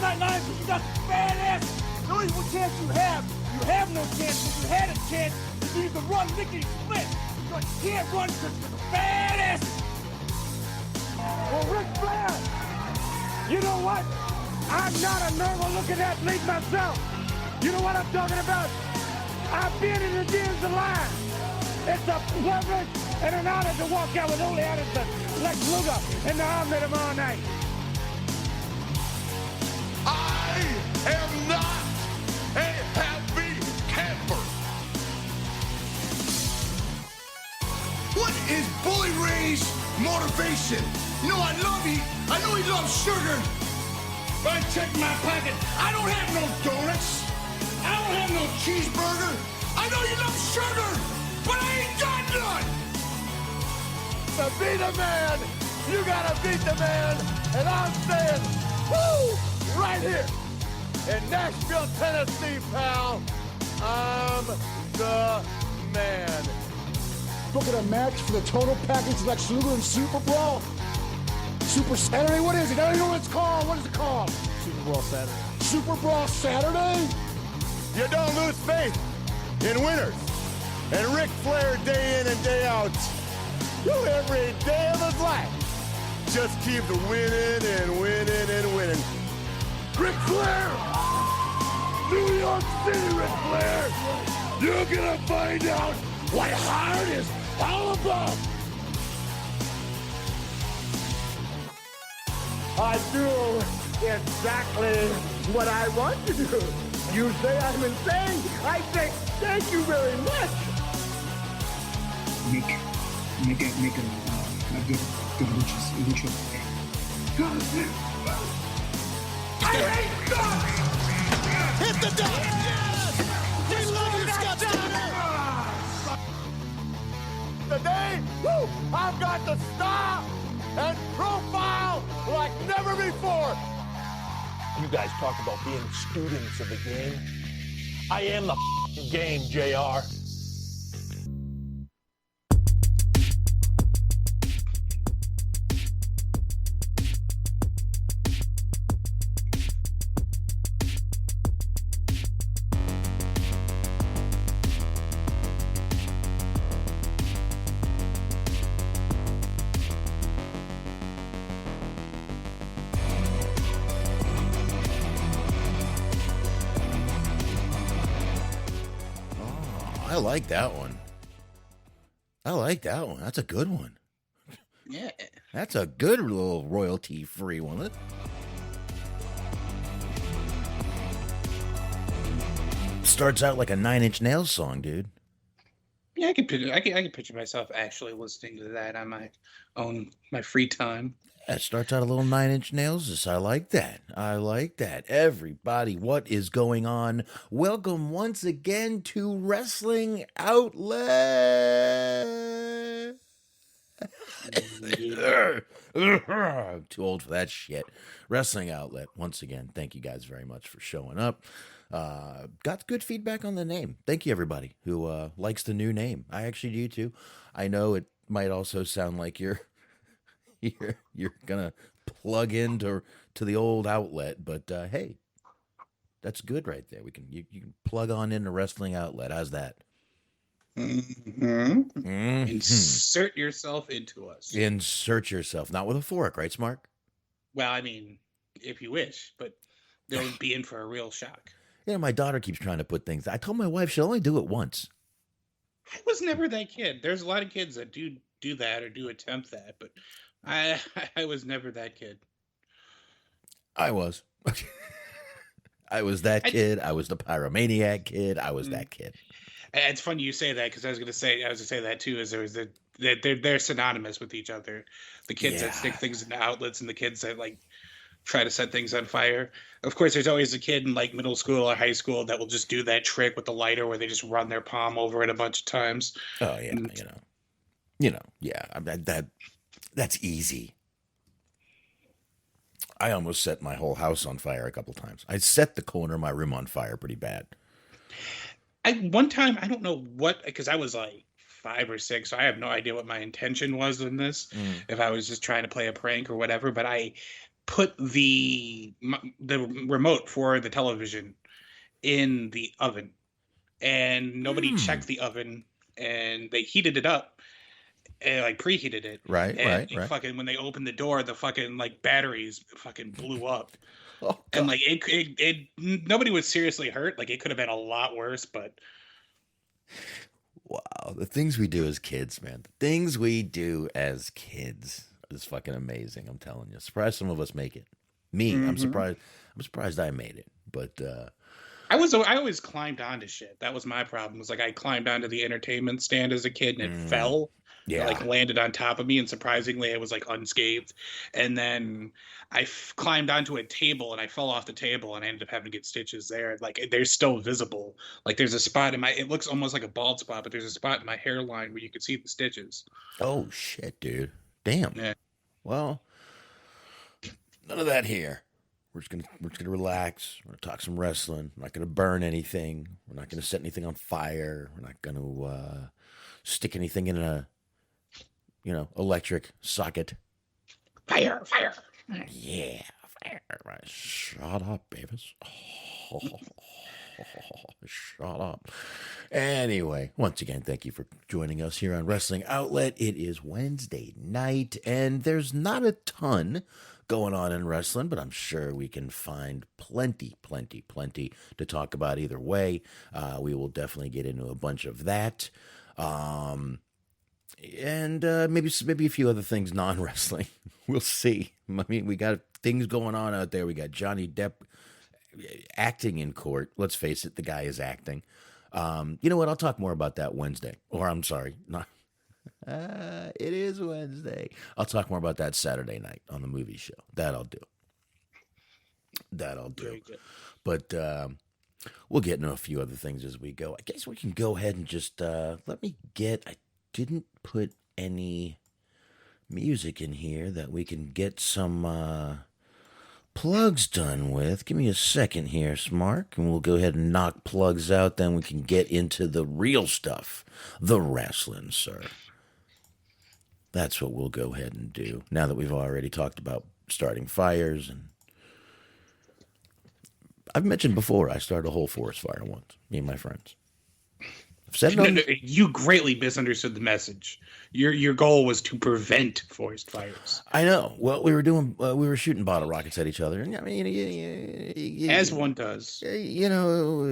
Night Live because you got the badass. The only chance you have no chance. If you had a chance, you need to run lickety split. But you can't run because you're the badass. Well, Ric Flair, you know what? I'm not a normal-looking athlete myself. You know what I'm talking about? I've been in the gyms a lot. It's a privilege and an honor to walk out with Ole Anderson, Lex Luger, and the Army tomorrow night. I am not a happy camper. What is Bully Ray's motivation? You know I know he loves sugar. But I check my pocket. I don't have no donuts. I don't have no cheeseburger. I know you love sugar, but I ain't got none. To be the man, you gotta beat the man. And I'm saying, woo, right here in Nashville, Tennessee, pal. I'm the man. Look at a match for the total package like Luger and Super Brawl. Super Saturday? What is it? I don't know what it's called. What is it called? Super Brawl Saturday. Super Brawl Saturday? You don't lose faith in winners. And Ric Flair, day in and day out, every day of his life, just keep winning and winning and winning. Ric Flair! New York City, Ric Flair! You're gonna find out what hard is all about! I do exactly what I want to do. You say I'm insane. I say thank you very much. Make a good lucha. I hate God! Hit the deck! Yes! We love you, Scott Steiner! Today, woo, I've got the star and profile like never before. You guys talk about being students of the game. I am the game, JR. I like that one. That's a good one. Yeah. That's a good little royalty-free one. Starts out like a Nine Inch Nails song, dude. Yeah, I can picture myself actually listening to that on my free time. That starts out a little Nine Inch Nails. I like that. Everybody, what is going on? Welcome once again to Wrestling Outlet. I'm too old for that shit. Wrestling Outlet. Once again, thank you guys very much for showing up. Got good feedback on the name. Thank you, everybody who likes the new name. I actually do too. I know it might also sound like you're gonna plug into the old outlet, but hey, that's good right there. You can plug on into Wrestling Outlet. How's that? Insert yourself into us. Insert yourself, not with a fork, right, Smark? Well, I mean, if you wish, but they'll be in for a real shock. Yeah, my daughter keeps trying to put things. I told my wife she'll only do it once. I was never that kid. There's a lot of kids that do that or do attempt that, but I was never that kid. I was. I was that kid. I was the pyromaniac kid. I was that kid. It's funny you say that because I was going to say that too. Is they're synonymous with each other. The kids that stick things into outlets and the kids that like try to set things on fire. Of course, there's always a kid in like middle school or high school that will just do that trick with the lighter where they just run their palm over it a bunch of times. Oh yeah, that's easy. I almost set my whole house on fire a couple times. I set the corner of my room on fire pretty bad. One time, I don't know what, because I was like 5 or 6, so I have no idea what my intention was in this. If I was just trying to play a prank or whatever, but I put the remote for the television in the oven, and nobody checked the oven, and they heated it up and like preheated it. Right. Fucking when they opened the door, the fucking like batteries fucking blew up. Oh, and like it nobody was seriously hurt. Like it could have been a lot worse, but wow, the things we do as kids, man. The things we do as kids is fucking amazing. I'm telling you. Surprised some of us make it. Me, I'm surprised. I'm surprised I made it. But I always climbed onto shit. That was my problem. Was like I climbed onto the entertainment stand as a kid and it fell. Yeah. It, like landed on top of me, and surprisingly, it was like unscathed. And then I climbed onto a table, and I fell off the table, and I ended up having to get stitches there. Like they're still visible. Like there's a spot in my. It looks almost like a bald spot, but there's a spot in my hairline where you can see the stitches. Oh shit, dude! Damn. Yeah. Well, none of that here. We're just gonna relax. We're gonna talk some wrestling. We're not gonna burn anything. We're not gonna set anything on fire. We're not gonna stick anything in a electric socket. Fire. Yeah, fire. Right. Shut up, babies. Shut up. Anyway, once again, thank you for joining us here on Wrestling Outlet. It is Wednesday night, and there's not a ton going on in wrestling, but I'm sure we can find plenty to talk about either way. We will definitely get into a bunch of that. And maybe a few other things non-wrestling. We'll see. I mean, we got things going on out there. We got Johnny Depp acting in court. Let's face it, the guy is acting. You know what? I'll talk more about that Wednesday. Or I'm sorry, not. It is Wednesday. I'll talk more about that Saturday night on the movie show. That'll do. Very good. But we'll get into a few other things as we go. I guess we can go ahead and just let me get. I didn't put any music in here that we can get some plugs done with. Give me a second here, Smark, and we'll go ahead and knock plugs out. Then we can get into the real stuff, the wrestling, sir. That's what we'll go ahead and do now that we've already talked about starting fires. And I've mentioned before, I started a whole forest fire once, me and my friends. You greatly misunderstood the message. Your goal was to prevent forest fires. I know. Well, we were shooting bottle rockets at each other, and I mean, as one does. You know,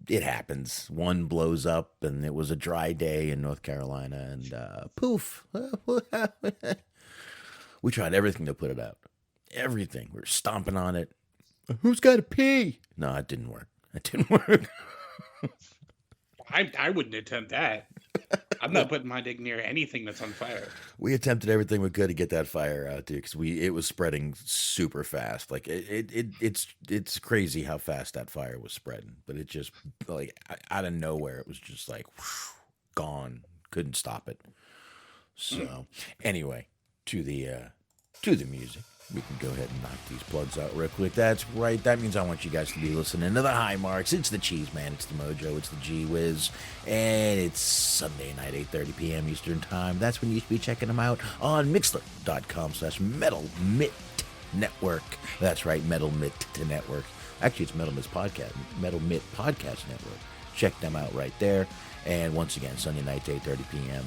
it happens. One blows up, and it was a dry day in North Carolina, and poof. We tried everything to put it out. Everything. We were stomping on it. Who's got to pee? No, it didn't work. I wouldn't attempt that. I'm not putting my dick near anything that's on fire. We attempted everything we could to get that fire out, dude, because it was spreading super fast. Like it's crazy how fast that fire was spreading. But it just like out of nowhere, it was just like whoosh, gone. Couldn't stop it. So anyway, to the music. We can go ahead and knock these plugs out real quick. That's right. That means I want you guys to be listening to the High Marks. It's the Cheese Man. It's the Mojo. It's the G Wiz. And it's Sunday night, 8:30 p.m. Eastern Time. That's when you should be checking them out on Mixler.com/Metal Mitt Network. That's right, Metal Mitt Network. Actually, it's Metal Mitt Podcast Network. Check them out right there. And once again, Sunday nights, 8:30 p.m.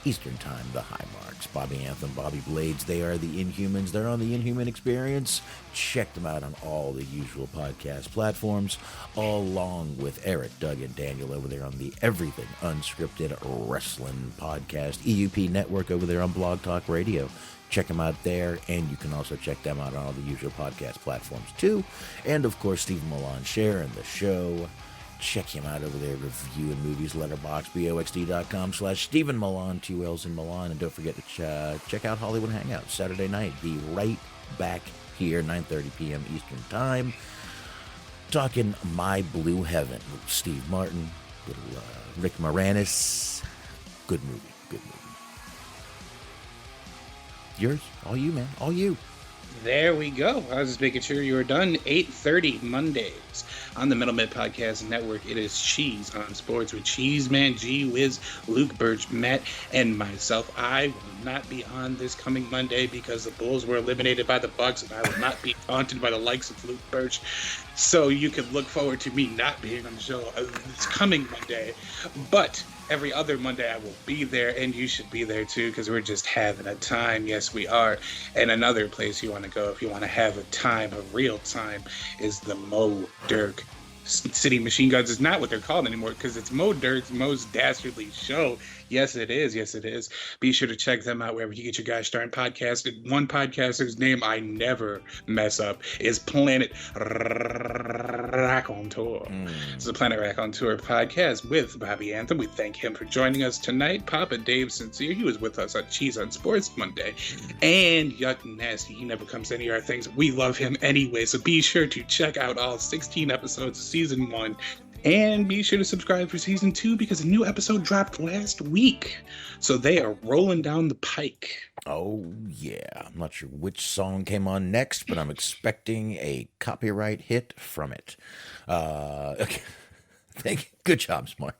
Eastern Time, the High Marks. Bobby Anthem, Bobby Blades, they are the Inhumans. They're on the Inhuman Experience. Check them out on all the usual podcast platforms, along with Eric, Doug, and Daniel over there on the Everything Unscripted Wrestling Podcast, EUP Network over there on Blog Talk Radio. Check them out there, and you can also check them out on all the usual podcast platforms too. And of course, Stephen Milan sharing the show. Check him out over there, reviewing movies, Letterboxd, boxd.com/Stephen Milan, 2 L's in Milan. And don't forget to check out Hollywood Hangout Saturday night. Be right back here, 9:30 p.m. Eastern Time, talking My Blue Heaven with Steve Martin, little Rick Moranis. Good movie. Yours? All you, man. All you. There we go. I was just making sure you were done. 8:30 Mondays on the Middle Mid Podcast Network. It is Cheese on Sports with Cheese Man, G Wiz, Luke Birch, Matt, and myself. I will not be on this coming Monday because the Bulls were eliminated by the Bucks, and I will not be taunted by the likes of Luke Birch. So you can look forward to me not being on the show this coming Monday. But every other Monday I will be there, and you should be there too, because we're just having a time. Yes, we are. And another place you want to go if you want to have a time, a real time, is the Mo Dirk City Machine Guns. Is not what they're called anymore, because it's Mo Dirk's Most Dastardly Show. Yes, it is. Yes, it is. Be sure to check them out wherever you get your Gosh Darn podcast. And one podcaster's name I never mess up is Planet Raconteur. It's the Planet Raconteur podcast with Bobby Anthem. We thank him for joining us tonight. Papa Dave Sincere, he was with us on Cheese on Sports Monday. And Yuck Nasty, he never comes to any of our things. We love him anyway, so be sure to check out all 16 episodes of Season 1. And be sure to subscribe for Season 2 because a new episode dropped last week. So they are rolling down the pike. Oh, yeah. I'm not sure which song came on next, but I'm expecting a copyright hit from it. Okay. Thank you. Good job, Smart.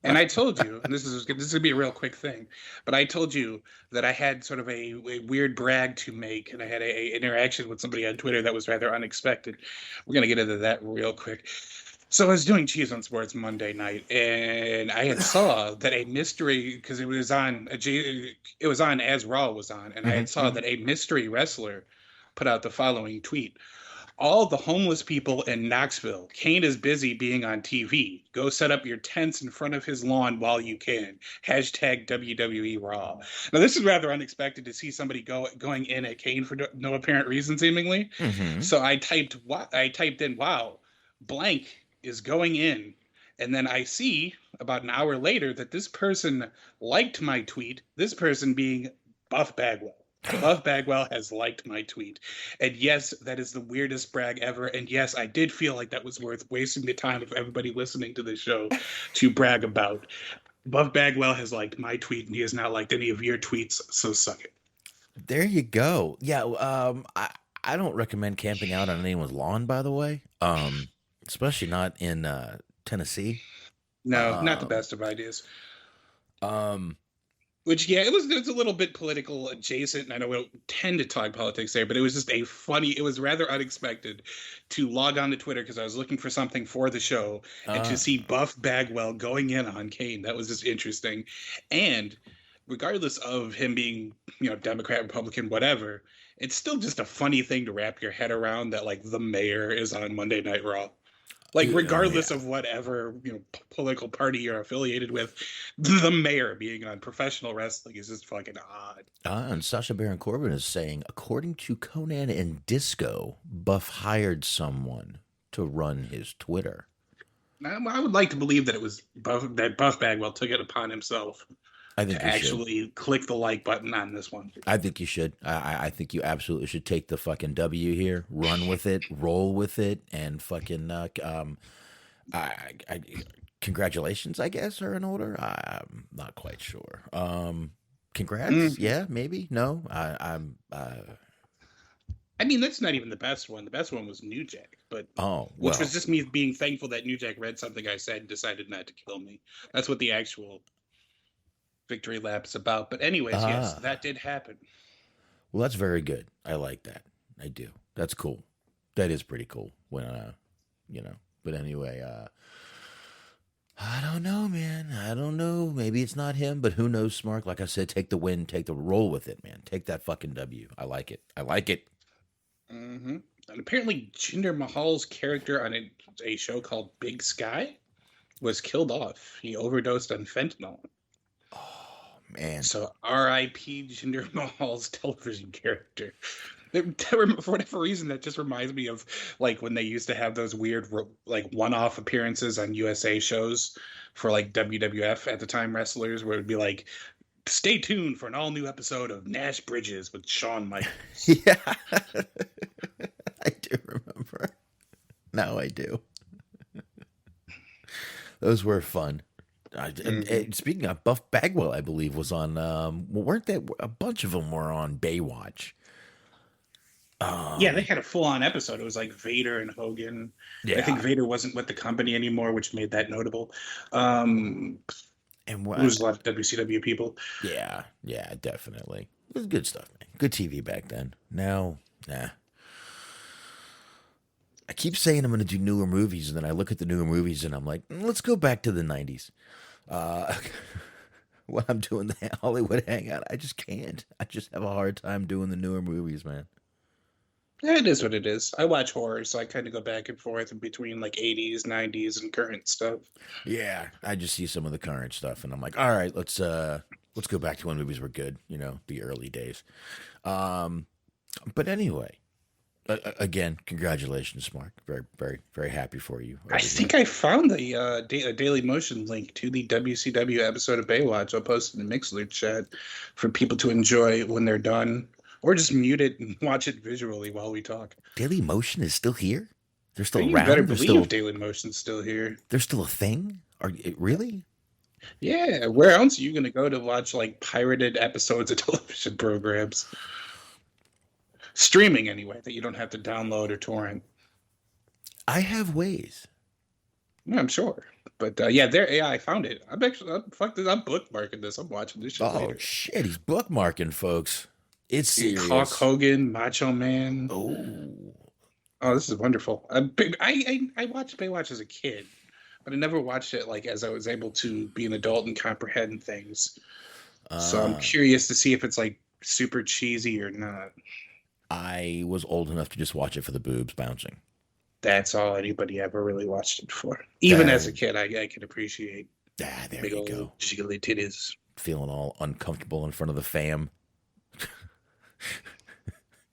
And I told you, and this is going to be a real quick thing, but I told you that I had sort of a weird brag to make, and I had a interaction with somebody on Twitter that was rather unexpected. We're going to get into that real quick. So I was doing Cheese on Sports Monday night, and I had saw that a mystery, because it was on as Raw was on, and I had saw that a mystery wrestler put out the following tweet. All the homeless people in Knoxville, Kane is busy being on TV. Go set up your tents in front of his lawn while you can. Hashtag WWE Raw. Now, this is rather unexpected to see somebody going in at Kane for no apparent reason, seemingly. So I typed in, wow, blank is going in, and then I see about an hour later that this person liked my tweet, this person being Buff Bagwell. Buff Bagwell has liked my tweet. And yes, that is the weirdest brag ever. And yes, I did feel like that was worth wasting the time of everybody listening to this show to brag about. Buff Bagwell has liked my tweet, and he has not liked any of your tweets, so suck it. There you go. Yeah, I don't recommend camping out on anyone's lawn, by the way. Especially not in Tennessee. No, not the best of ideas. Which, yeah, it was a little bit political adjacent, and I know we don't tend to talk politics there, but it was just it was rather unexpected to log on to Twitter because I was looking for something for the show, and to see Buff Bagwell going in on Kane. That was just interesting. And regardless of him being, Democrat, Republican, whatever, it's still just a funny thing to wrap your head around that, like, the mayor is on Monday Night Raw. Like, regardless of whatever, political party you're affiliated with, the mayor being on professional wrestling is just fucking odd. And Sacha Baron Corbin is saying, according to Conan and Disco, Buff hired someone to run his Twitter. I would like to believe that it was Buff Bagwell took it upon himself to actually click the like button on this one. I think you should. I think you absolutely should take the fucking W here, run with it, roll with it, and fucking congratulations, I guess, are in order. I'm not quite sure. Congrats. Yeah, maybe. No, I mean, that's not even the best one. The best one was New Jack, but which was just me being thankful that New Jack read something I said and decided not to kill me. That's what the actual victory lap's about. But anyways, yes, that did happen. Well, that's very good. I like that. I do. That's cool. That is pretty cool. When But anyway, I don't know, man. I don't know. Maybe it's not him, but who knows, Smark? Like I said, take the win, take the roll with it, man. Take that fucking W. I like it. I like it. And apparently Jinder Mahal's character on a show called Big Sky was killed off. He overdosed on fentanyl. Man. So R.I.P. Jinder Mahal's television character. For whatever reason, that just reminds me of like when they used to have those weird like one-off appearances on USA shows for like WWF at the time wrestlers, where it would be like, stay tuned for an all-new episode of Nash Bridges with Shawn Michaels. Yeah. I do remember. Now I do. Those were fun. And speaking of Buff Bagwell, I believe was on. Weren't there a bunch of them were on Baywatch? Yeah, they had a full-on episode. It was like Vader and Hogan. Yeah. I think Vader wasn't with the company anymore, which made that notable. And It was a lot of WCW people. Yeah, definitely. It was good stuff, man. Good TV back then. Now, nah. I keep saying I'm going to do newer movies, and then I look at the newer movies, and I'm like, let's go back to the 90s. When I'm doing the Hollywood Hangout, I just can't. I just have a hard time doing the newer movies, man. Yeah, it is what it is. I watch horror, so I kind of go back and forth in between like 80s, 90s, and current stuff. Yeah, I just see some of the current stuff, and I'm like, all right, let's go back to when movies were good. You know, the early days. But anyway, again, congratulations, Mark. Very, very, very happy for you. I think I found the Daily Motion link to the WCW episode of Baywatch. I'll post it in the Mixler chat for people to enjoy when they're done. Or just mute it and watch it visually while we talk. Daily Motion is still here? They're still You around? better believe Daily Motion's still here. They're still a thing? Are you really? Yeah, where else are you going to go to watch like pirated episodes of television programs? Streaming anyway, that you don't have to download or torrent. I have ways. Yeah, I'm sure. But I found it. I'm bookmarking this. I'm watching this shit later. Shit, he's bookmarking, folks. It's serious. Hulk Hogan, Macho Man. Oh, this is wonderful. I watched Baywatch as a kid, but I never watched it like as I was able to be an adult and comprehend things. So I'm curious to see if it's like super cheesy or not. I was old enough to just watch it for the boobs bouncing. That's all anybody ever really watched it for. Even as a kid, I can appreciate. There big you old go. jiggly titties. Feeling all uncomfortable in front of the fam.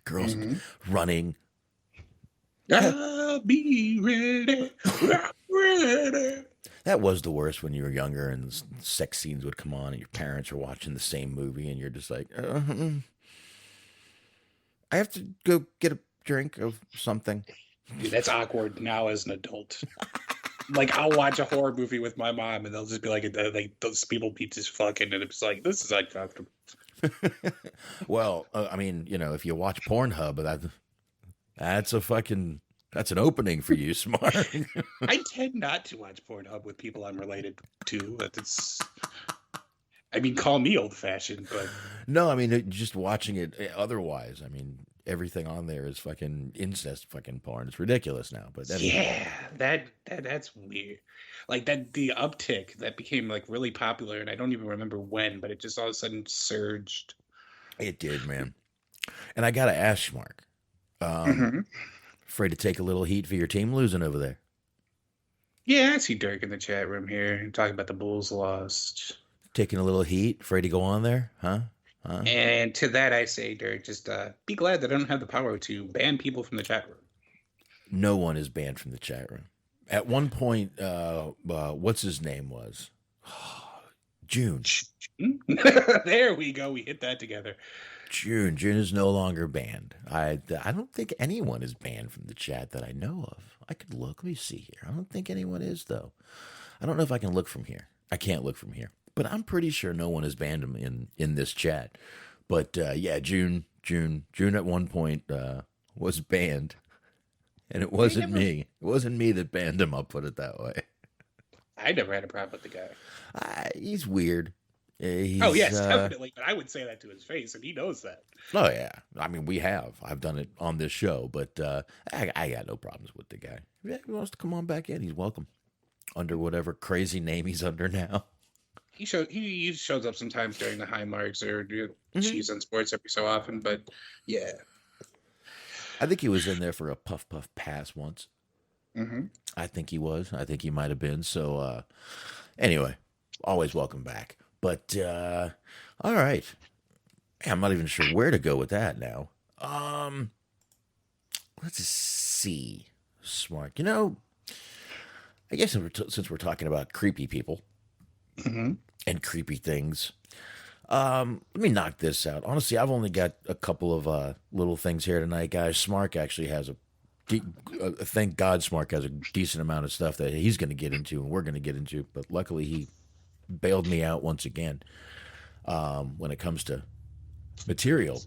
Girls running. I'll be ready. Ready. That was the worst when you were younger and sex scenes would come on and your parents are watching the same movie and you're just like, I have to go get a drink of something. Dude, that's awkward now as an adult. Like, I'll watch a horror movie with my mom and they'll just be like those people be just fucking and it's like, this is uncomfortable. Well, I mean, you know, if you watch Pornhub, that's an opening for you, Smart. I tend not to watch Pornhub with people I'm related to. I mean, call me old-fashioned, but... No, I mean, just watching it otherwise. I mean, everything on there is fucking incest fucking porn. It's ridiculous now, but... Yeah, that's weird. Like, the uptick that became, like, really popular, and I don't even remember when, but it just all of a sudden surged. It did, man. And I gotta ask, Mark, afraid to take a little heat for your team losing over there? Yeah, I see Dirk in the chat room here talking about the Bulls lost. Taking a little heat, afraid to go on there, huh? And to that I say, Dirk, just be glad that I don't have the power to ban people from the chat room. No one is banned from the chat room. At one point, what's his name was? June. There we go. We hit that together. June is no longer banned. I don't think anyone is banned from the chat that I know of. I could look. Let me see here. I don't think anyone is, though. I don't know if I can look from here. I can't look from here. But I'm pretty sure no one has banned him in this chat. But yeah, June at one point was banned. And it wasn't me. It wasn't me that banned him, I'll put it that way. I never had a problem with the guy. He's weird. Yes, definitely. But I would say that to his face, and he knows that. Oh, yeah. I mean, I've done it on this show, but I got no problems with the guy. If he wants to come on back in, he's welcome. Under whatever crazy name he's under now. He shows up sometimes during the high marks or Cheese on Sports every so often, but yeah. I think he was in there for a Puff Pass once. I think he was. I think he might have been. So anyway, always welcome back. But all right. I'm not even sure where to go with that now. Let's see. Smart. You know, I guess since we're talking about creepy people and creepy things, let me knock this out. Honestly, I've only got a couple of little things here tonight, guys. Smark actually has thank God Smark has a decent amount of stuff that he's going to get into and we're going to get into. But luckily, he bailed me out once again when it comes to material.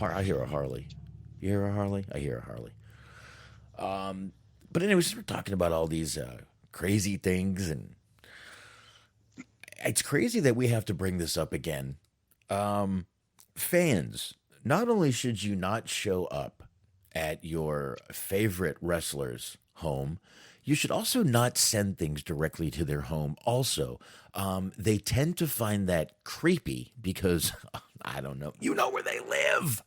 I hear a Harley. You hear a Harley? I hear a Harley. But anyways, we're talking about all these crazy things, and it's crazy that we have to bring this up again. Fans, not only should you not show up at your favorite wrestler's home, you should also not send things directly to their home. Also, they tend to find that creepy because, I don't know, you know where they live.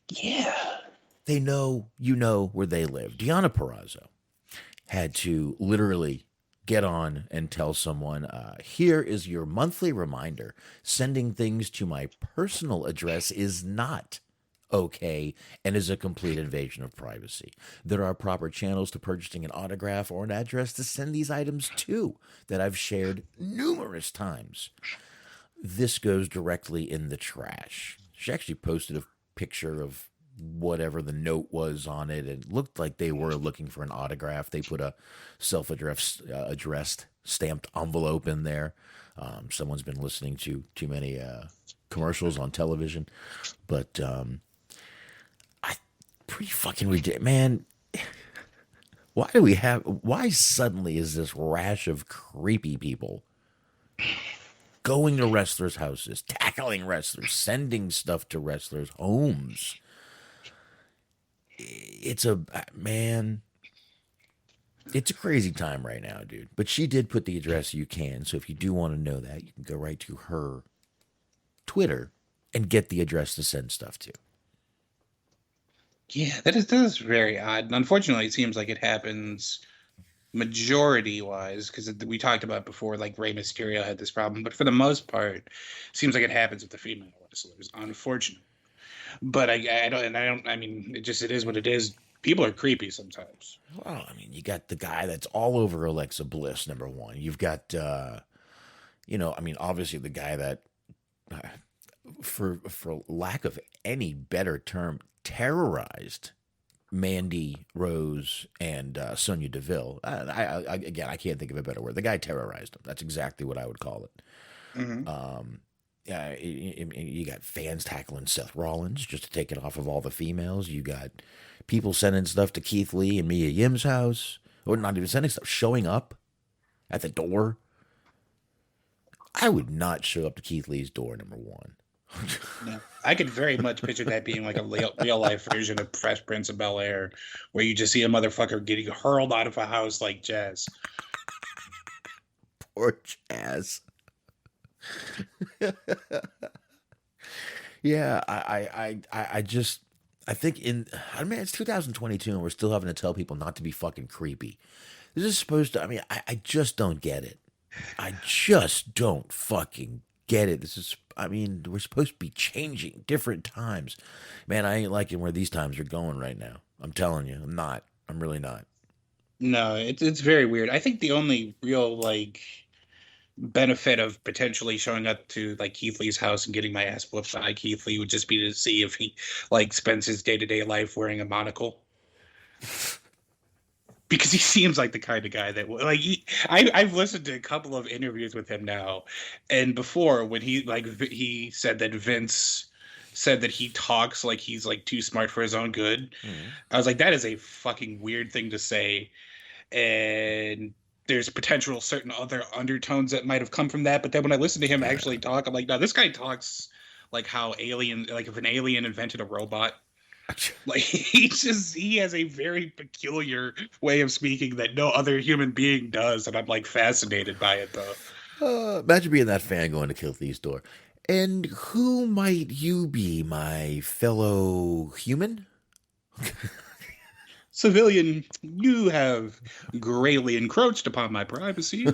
Yeah. They know you know where they live. Deonna Purrazzo had to literally get on and tell someone, here is your monthly reminder. Sending things to my personal address is not okay and is a complete invasion of privacy. There are proper channels to purchasing an autograph or an address to send these items to that I've shared numerous times. This goes directly in the trash. She actually posted a picture of whatever the note was on it. It looked like they were looking for an autograph. They put a addressed stamped envelope in there. Someone's been listening to too many commercials on television, but pretty fucking ridiculous, man. Why suddenly is this rash of creepy people going to wrestlers' houses, tackling wrestlers, sending stuff to wrestlers' homes? It's a crazy time right now, dude. But she did put the address you can. So if you do want to know that, you can go right to her Twitter and get the address to send stuff to. Yeah, that is very odd. And unfortunately, it seems like it happens majority-wise, because we talked about before, like Rey Mysterio had this problem. But for the most part, it seems like it happens with the female wrestlers, unfortunately. But I mean, it is what it is. People are creepy sometimes. Well, I mean, you got the guy that's all over Alexa Bliss, number one. You've got, obviously the guy that, for lack of any better term, terrorized Mandy Rose and Sonya Deville. I can't think of a better word. The guy terrorized them. That's exactly what I would call it. Mm-hmm. You got fans tackling Seth Rollins just to take it off of all the females. You got people sending stuff to Keith Lee and Mia Yim's house, or not even sending stuff, showing up at the door. I would not show up to Keith Lee's door, number one. No, I could very much picture that being like a real life version of Fresh Prince of Bel-Air, where you just see a motherfucker getting hurled out of a house like Jazz. Poor Jazz. Yeah, I think it's 2022 and we're still having to tell people not to be fucking creepy. This is supposed to, I just don't get it. I just don't fucking get it. We're supposed to be changing different times. Man, I ain't liking where these times are going right now. I'm telling you, I'm not. I'm really not. No, it's very weird. I think the only real, benefit of potentially showing up to Keith Lee's house and getting my ass whooped by Keith Lee would just be to see if he spends his day-to-day life wearing a monocle, because he seems like the kind of guy that I've listened to a couple of interviews with him now, and before when he said that Vince said that he talks like he's too smart for his own good. Mm-hmm. I was like, that is a fucking weird thing to say, and there's potential certain other undertones that might have come from that. But then when I listen to him actually talk, I'm like, no, this guy talks like how if an alien invented a robot. He has a very peculiar way of speaking that no other human being does. And I'm fascinated by it though. Imagine being that fan going to Keith Lee's door. And who might you be, my fellow human? Civilian, you have greatly encroached upon my privacy.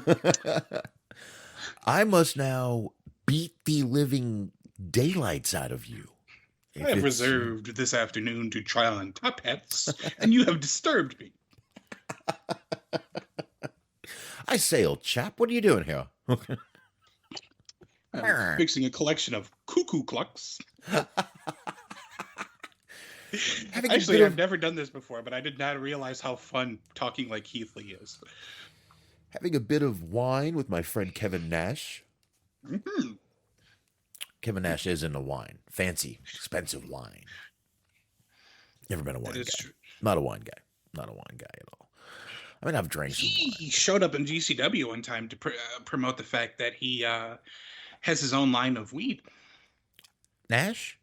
I must now beat the living daylights out of you. I have reserved this afternoon to try on top hats, and you have disturbed me. I say, old chap, what are you doing here? I'm fixing a collection of cuckoo clocks. Actually, I've never done this before, but I did not realize how fun talking like Keith Lee is. Having a bit of wine with my friend Kevin Nash. Mm-hmm. Kevin Nash is into wine. Fancy, expensive wine. Never been a wine That is guy. true. Not a wine guy. Not a wine guy at all. I mean, I've drank some wine. He showed up in GCW one time to promote the fact that he has his own line of weed. Nash?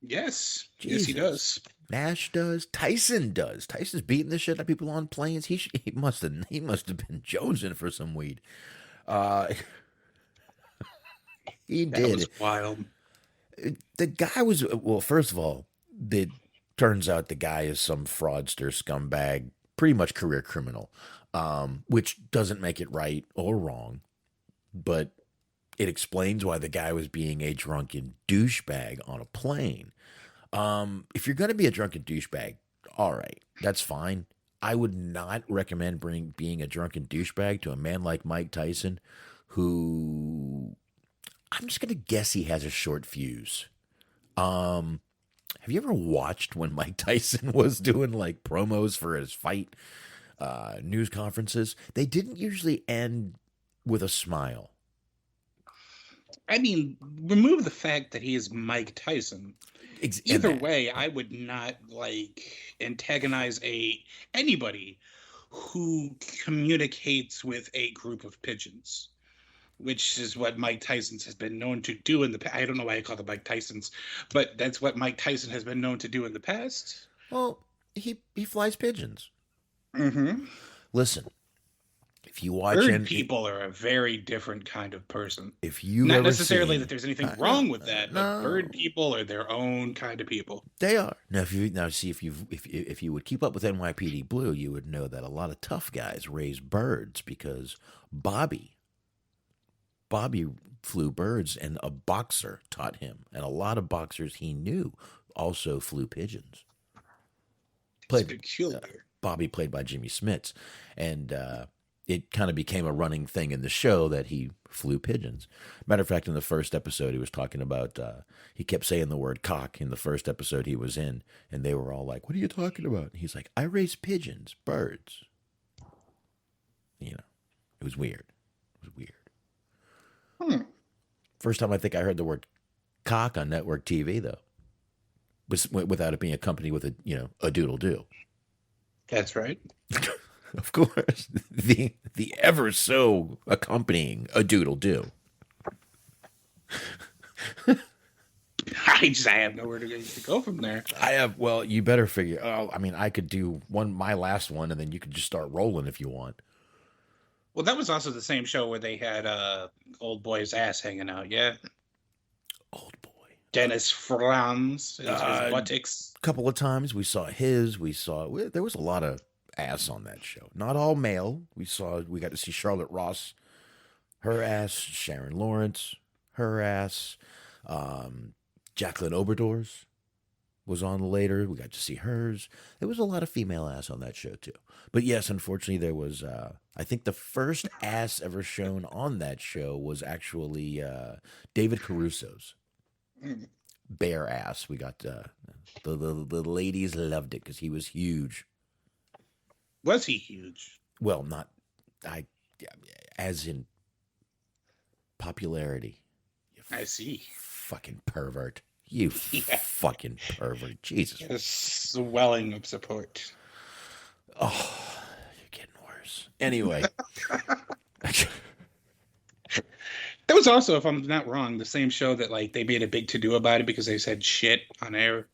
Yes. Jesus. Yes, he does. Nash does. Tyson does. Tyson's beating the shit out of people on planes. He must have been jonesing for some weed. He did. That was wild. The guy was, well, first of all, it turns out the guy is some fraudster scumbag, pretty much career criminal, which doesn't make it right or wrong, but it explains why the guy was being a drunken douchebag on a plane. If you're going to be a drunken douchebag, all right, that's fine. I would not recommend being a drunken douchebag to a man like Mike Tyson, who I'm just going to guess he has a short fuse. Have you ever watched when Mike Tyson was doing like promos for his fight news conferences? They didn't usually end with a smile. I mean, remove the fact that he is Mike Tyson. Either way, I would not antagonize anybody who communicates with a group of pigeons, which is what Mike Tyson has been known to do in the past. I don't know why I call them Mike Tysons, but that's what Mike Tyson has been known to do in the past. Well, he flies pigeons. Mm-hmm. Listen, if you watch bird people are a very different kind of person. If you not ever necessarily seen, that there's anything wrong with that, no. but bird people are their own kind of people. They are. Now, if you would keep up with NYPD Blue, you would know that a lot of tough guys raise birds because Bobby flew birds, and a boxer taught him, and a lot of boxers he knew also flew pigeons. Bobby played by Jimmy Smits, and it kind of became a running thing in the show that he flew pigeons. Matter of fact, in the first episode, he was talking about, he kept saying the word cock in the first episode he was in, and they were all like, "What are you talking about?" And he's like, "I raise pigeons, birds." You know, it was weird. First time I think I heard the word cock on network TV, though, was without it being accompanied with a doodle-doo. That's right. Of course, the ever so accompanying a doodle-doo. I have nowhere to go from there. Well, you better figure. Oh, I mean, I could do my last one, and then you could just start rolling if you want. Well, that was also the same show where they had old boy's ass hanging out. Yeah, old boy Dennis Franz, his buttocks. A couple of times we saw there was a lot of ass on that show. Not all male. We got to see Charlotte Ross, her ass, Sharon Lawrence, her ass, Jacqueline Oberdor's was on later. We got to see hers. There was a lot of female ass on that show too. But yes, unfortunately, there was. I think the first ass ever shown on that show was actually David Caruso's bare ass. We got the ladies loved it because he was huge. Was he huge? Well, as in popularity. I see. Fucking pervert. You fucking pervert. Jesus. A swelling of support. Oh, you're getting worse. Anyway. That was also, if I'm not wrong, the same show that they made a big to-do about it because they said shit on air.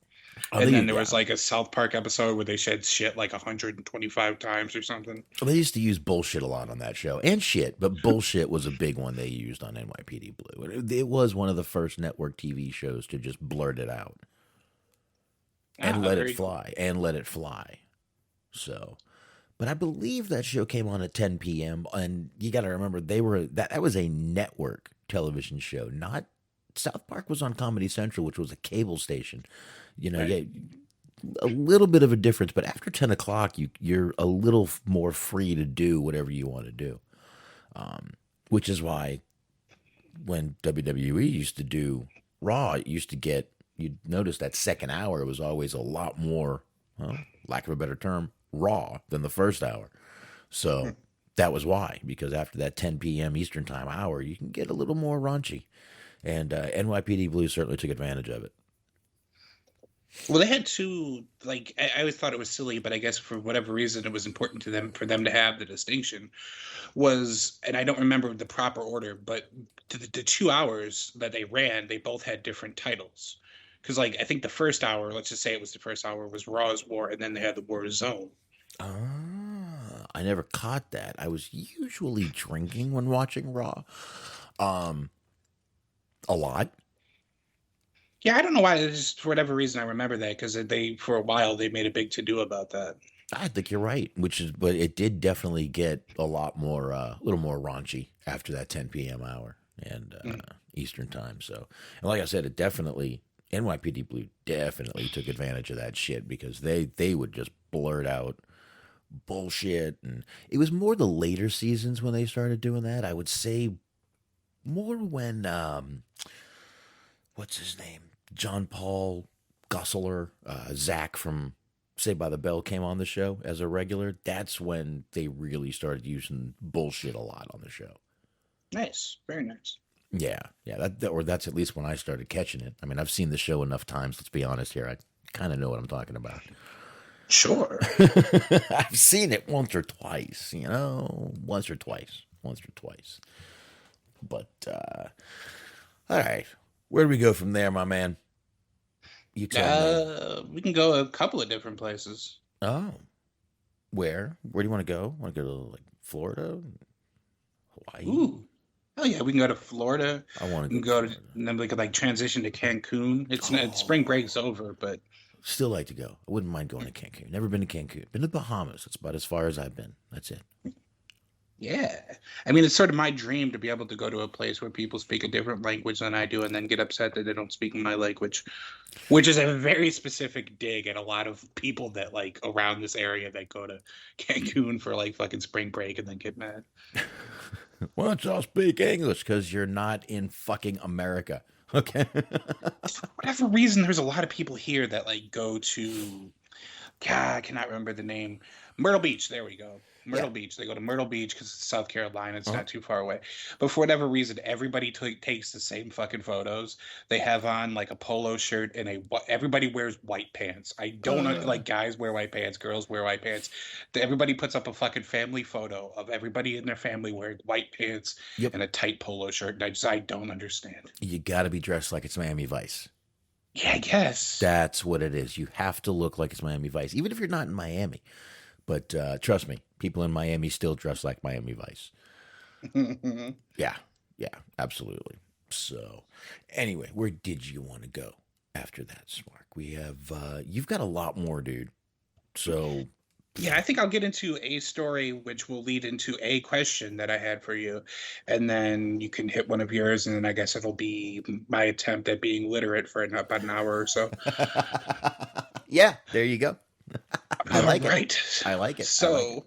And then there was a South Park episode where they said shit 125 times or something. Well, they used to use bullshit a lot on that show. And shit, but bullshit was a big one they used on NYPD Blue. It was one of the first network TV shows to just blurt it out. And let it fly. So, but I believe that show came on at 10 p.m. And you got to remember, that was a network television show. Not South Park was on Comedy Central, which was a cable station. Right. A little bit of a difference, but after 10 o'clock, you're a little more free to do whatever you want to do. Which is why when WWE used to do Raw, you'd notice that second hour was always a lot more, lack of a better term, raw than the first hour. So that was why, because after that 10 p.m. Eastern time hour, you can get a little more raunchy. And NYPD Blue certainly took advantage of it. Well, they had two, like, I always thought it was silly, but I guess for whatever reason it was important to them for them to have the distinction was, and I don't remember the proper order, but the 2 hours that they ran, they both had different titles. Because, like, I think the first hour, let's just say it was the first hour, was Raw's War, and then they had the War Zone. I never caught that. I was usually drinking when watching Raw. A lot. Yeah, I don't know why. Just for whatever reason, I remember that because they, for a while, they made a big to do about that. I think you're right, but it did definitely get a lot more, a little more raunchy after that 10 p.m. hour and Eastern time. So, and like I said, it definitely, NYPD Blue definitely took advantage of that shit because they would just blurt out bullshit. And it was more the later seasons when they started doing that. I would say more when, what's his name? John Paul Gosselaar, Zach from Saved by the Bell came on the show as a regular. That's when they really started using bullshit a lot on the show. Nice. Very nice. Yeah. That's at least when I started catching it. I mean, I've seen the show enough times, let's be honest here. I kind of know what I'm talking about. Sure. I've seen it once or twice, once or twice. But, all right. Where do we go from there, my man? You tell me. We can go a couple of different places. Oh. Where? Where do you want to go? Want to go to, like, Florida? Hawaii? Ooh. Oh, yeah. We can go to Florida. I want to go to, and then we could, like, transition to Cancun. It's spring break's over, but... Still like to go. I wouldn't mind going to Cancun. Never been to Cancun. Been to the Bahamas. That's about as far as I've been. That's it. Yeah. I mean, it's sort of my dream to be able to go to a place where people speak a different language than I do and then get upset that they don't speak my language, which is a very specific dig at a lot of people that, like, around this area that go to Cancun for, like, fucking spring break and then get mad. Why don't y'all speak English? Because you're not in fucking America. Okay. For whatever reason, there's a lot of people here that, like, go to, God, I cannot remember the name. Myrtle Beach. There we go. Myrtle Beach. They go to Myrtle Beach because it's South Carolina. It's not too far away. But for whatever reason, everybody takes the same fucking photos. They have on, like, a polo shirt and everybody wears white pants. I don't like, guys wear white pants, girls wear white pants. Everybody puts up a fucking family photo of everybody in their family wearing white pants and a tight polo shirt. And I don't understand. You got to be dressed like it's Miami Vice. Yeah, I guess. That's what it is. You have to look like it's Miami Vice, even if you're not in Miami. But trust me, people in Miami still dress like Miami Vice. Yeah, absolutely. So, anyway, where did you want to go after that, Smark? We have, you've got a lot more, dude. So. Yeah, I think I'll get into a story which will lead into a question that I had for you. And then you can hit one of yours, and then I guess it'll be my attempt at being literate for about an hour or so. Yeah, there you go. I like it. I like it. So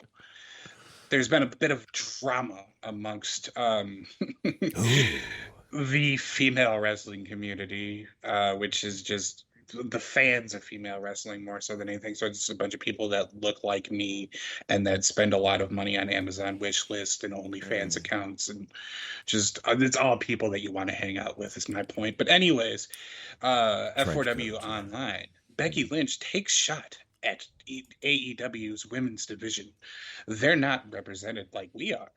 there's been a bit of drama amongst the female wrestling community, which is just the fans of female wrestling more so than anything. So it's a bunch of people that look like me and that spend a lot of money on Amazon wish list and OnlyFans accounts, and just it's all people that you want to hang out with is my point. But anyways, F4W Online, Becky Lynch takes shot at AEW's women's division. They're not represented like we are.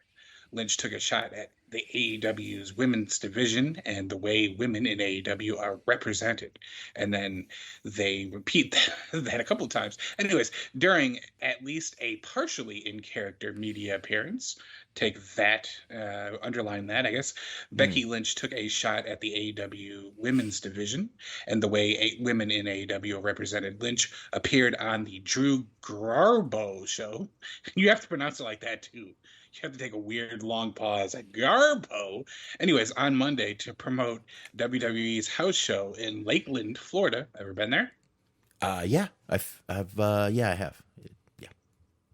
Lynch took a shot at the AEW's women's division and the way women in AEW are represented. And then they repeat that a couple of times. Anyways, during at least a partially in character media appearance, take that, underline that, I guess, Becky Lynch took a shot at the AEW women's division and the way women in AEW are represented. Lynch appeared on the Drew Garbo show. You have to pronounce it like that, too. You have to take a weird long pause at Garbo. Anyways, on Monday to promote WWE's house show in Lakeland, Florida. Ever been there? Yeah, I have. Yeah.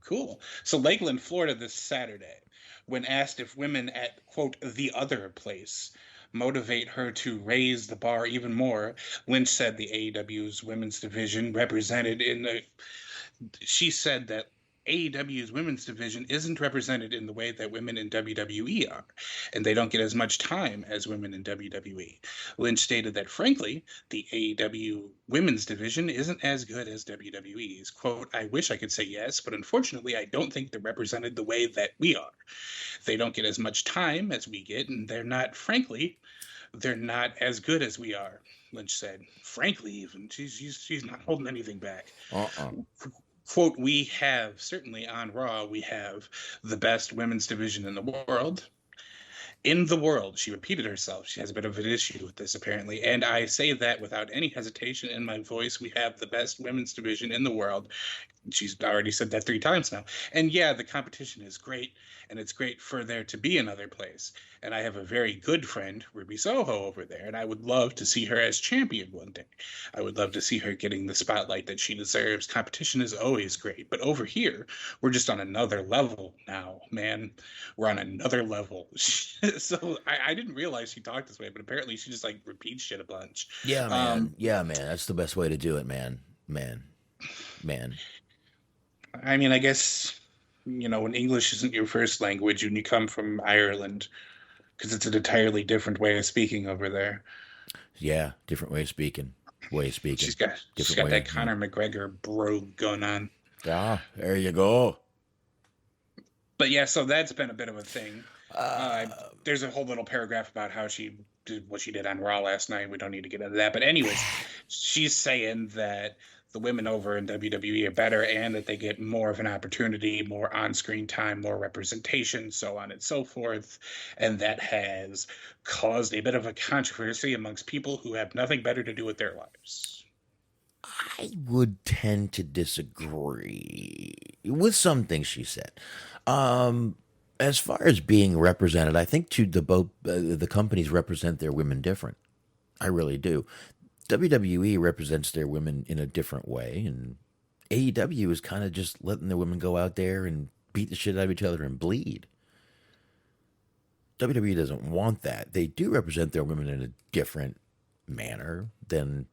Cool. So Lakeland, Florida, this Saturday, when asked if women at, quote, the other place motivate her to raise the bar even more, Lynch said the AEW's women's division represented in the... She said that AEW's women's division isn't represented in the way that women in WWE are, and they don't get as much time as women in WWE. Lynch stated that, frankly, the AEW women's division isn't as good as WWE's. Quote, I wish I could say yes, but unfortunately, I don't think they're represented the way that we are. They don't get as much time as we get, and they're not as good as we are, Lynch said. Frankly, even. She's not holding anything back. Quote, we have, certainly on Raw, we have the best women's division in the world. In the world, she repeated herself. She has a bit of an issue with this, apparently. And I say that without any hesitation in my voice. We have the best women's division in the world. She's already said that 3 times now. And yeah, the competition is great, and it's great for there to be another place. And I have a very good friend, Ruby Soho, over there, and I would love to see her as champion one day. I would love to see her getting the spotlight that she deserves. Competition is always great, but over here, we're just on another level now, man. We're on another level. So I didn't realize she talked this way, but apparently she just like repeats shit a bunch. Yeah, man. Yeah, man. That's the best way to do it, man. I mean, I guess, when English isn't your first language and you come from Ireland, because it's an entirely different way of speaking over there. Yeah, different way of speaking. She's got that Conor McGregor brogue going on. Yeah, there you go. But yeah, so that's been a bit of a thing. There's a whole little paragraph about how she did what she did on Raw last night. We don't need to get into that. But anyways, she's saying that the women over in WWE are better and that they get more of an opportunity, more on-screen time, more representation, so on and so forth. And that has caused a bit of a controversy amongst people who have nothing better to do with their lives. I would tend to disagree with some things she said. As far as being represented, I think the companies represent their women different. I really do. WWE represents their women in a different way, and AEW is kind of just letting their women go out there and beat the shit out of each other and bleed. WWE doesn't want that. They do represent their women in a different manner than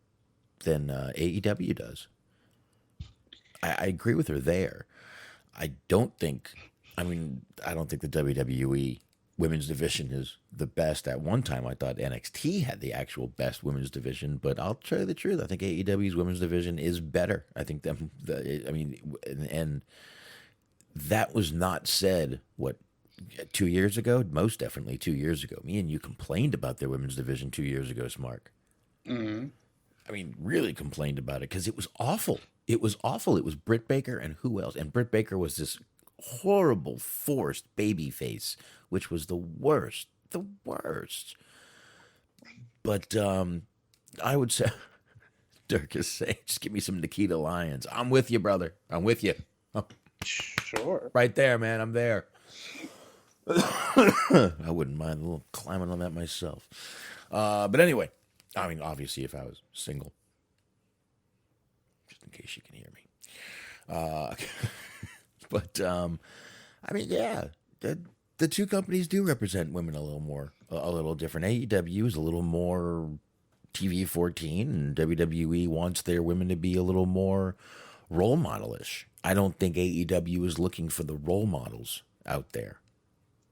AEW does. I agree with her there. I don't think the WWE women's division is the best. At one time, I thought NXT had the actual best women's division, but I'll tell you the truth. I think AEW's women's division is better. I think and that was not said, 2 years ago? Most definitely 2 years ago. Me and you complained about their women's division 2 years ago, Smark. Mm-hmm. I mean, really complained about it because it was awful. It was awful. It was Britt Baker and who else? And Britt Baker was this horrible, forced baby face, which was the worst. But I would say, Dirk is saying, just give me some Nikita Lyons. I'm with you, brother. I'm with you. Oh, sure. Right there, man. I'm there. I wouldn't mind a little climbing on that myself. But anyway, I mean, obviously, if I was single, just in case you can hear me. But I mean, yeah, the two companies do represent women a little different. AEW is a little more TV 14, and WWE wants their women to be a little more role model-ish. I don't think AEW is looking for the role models out there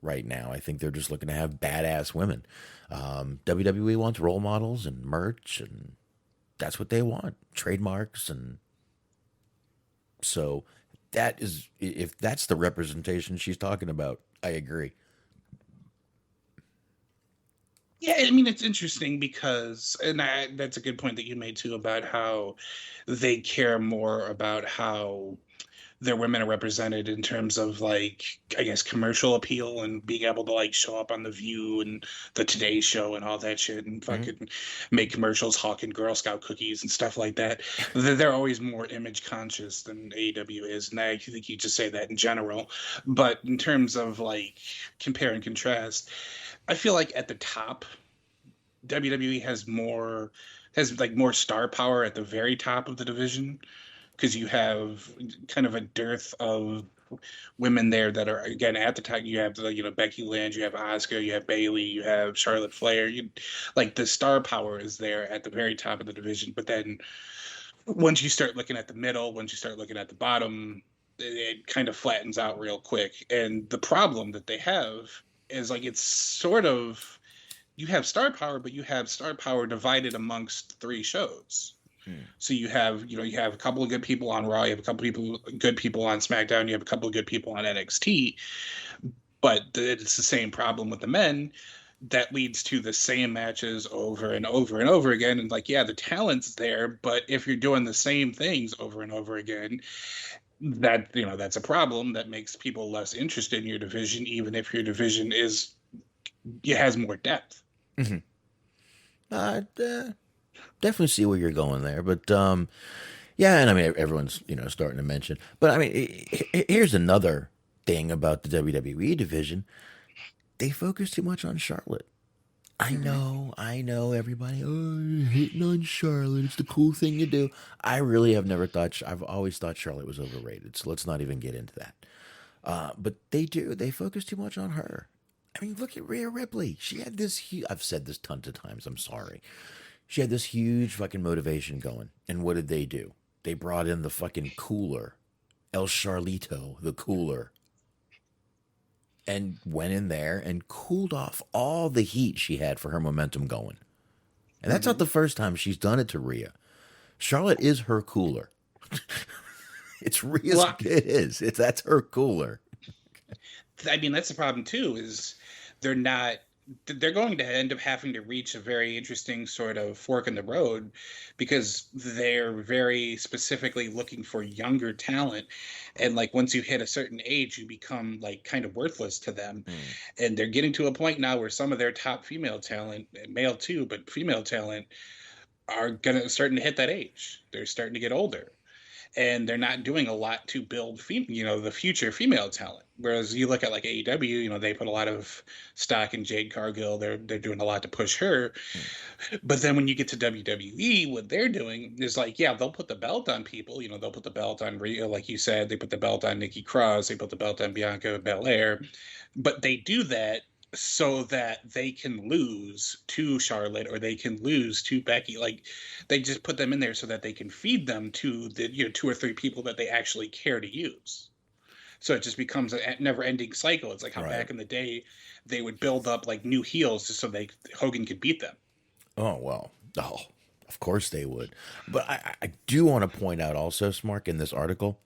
right now. I think they're just looking to have badass women. WWE wants role models and merch, and that's what they want. Trademarks, and so that is, if that's the representation she's talking about, I agree. Yeah, I mean, it's interesting because, that's a good point that you made too, about how they care more about how their women are represented in terms of, like, I guess, commercial appeal and being able to, like, show up on The View and the Today Show and all that shit and fucking make commercials hawking Girl Scout cookies and stuff like that. They're always more image conscious than AEW is, and I think you just say that in general. But in terms of, like, compare and contrast, I feel like at the top, WWE has more star power at the very top of the division, because you have kind of a dearth of women there that are, again, at the top. You have, Becky Lynch, you have Asuka, you have Bayley, you have Charlotte Flair. The star power is there at the very top of the division. But then once you start looking at the middle, once you start looking at the bottom, it kind of flattens out real quick. And the problem that they have is like it's sort of, you have star power, but you have star power divided amongst 3 shows. So you have a couple of good people on Raw, you have a couple of good people on SmackDown, you have a couple of good people on NXT, but it's the same problem with the men that leads to the same matches over and over and over again. And like, yeah, the talent's there, but if you're doing the same things over and over again, that's a problem that makes people less interested in your division, even if your division has more depth. Definitely see where you're going there, but yeah, and I mean everyone's starting to mention, but I mean here's another thing about the WWE division: they focus too much on Charlotte. I know, everybody, you're hating on Charlotte. It's the cool thing to do. I really have never thought. I've always thought Charlotte was overrated. So let's not even get into that. But they do. They focus too much on her. I mean, look at Rhea Ripley. She had this. I've said this tons of times. I'm sorry. She had this huge fucking motivation going. And what did they do? They brought in the fucking cooler. El Charlito, the cooler. And went in there and cooled off all the heat she had for her momentum going. And that's not the first time she's done it to Rhea. Charlotte is her cooler. It's Rhea's. Well, it is. That's her cooler. I mean, that's the problem too, is they're going to end up having to reach a very interesting sort of fork in the road, because they're very specifically looking for younger talent. And like, once you hit a certain age, you become like kind of worthless to them. And they're getting to a point now where some of their top female talent, male too, but female talent, are starting to hit that age. They're starting to get older. And they're not doing a lot to build, the future female talent. Whereas you look at like AEW, they put a lot of stock in Jade Cargill. They're doing a lot to push her. But then when you get to WWE, what they're doing is like, yeah, they'll put the belt on people. They'll put the belt on Rhea, like you said. They put the belt on Nikki Cross. They put the belt on Bianca Belair. But they do that so that they can lose to Charlotte or they can lose to Becky. Like, they just put them in there so that they can feed them to the 2 or 3 people that they actually care to use. So it just becomes a never-ending cycle. It's like how back in the day they would build up like new heels just so Hogan could beat them. Oh well, of course they would. But I do want to point out also, Smark, in this article,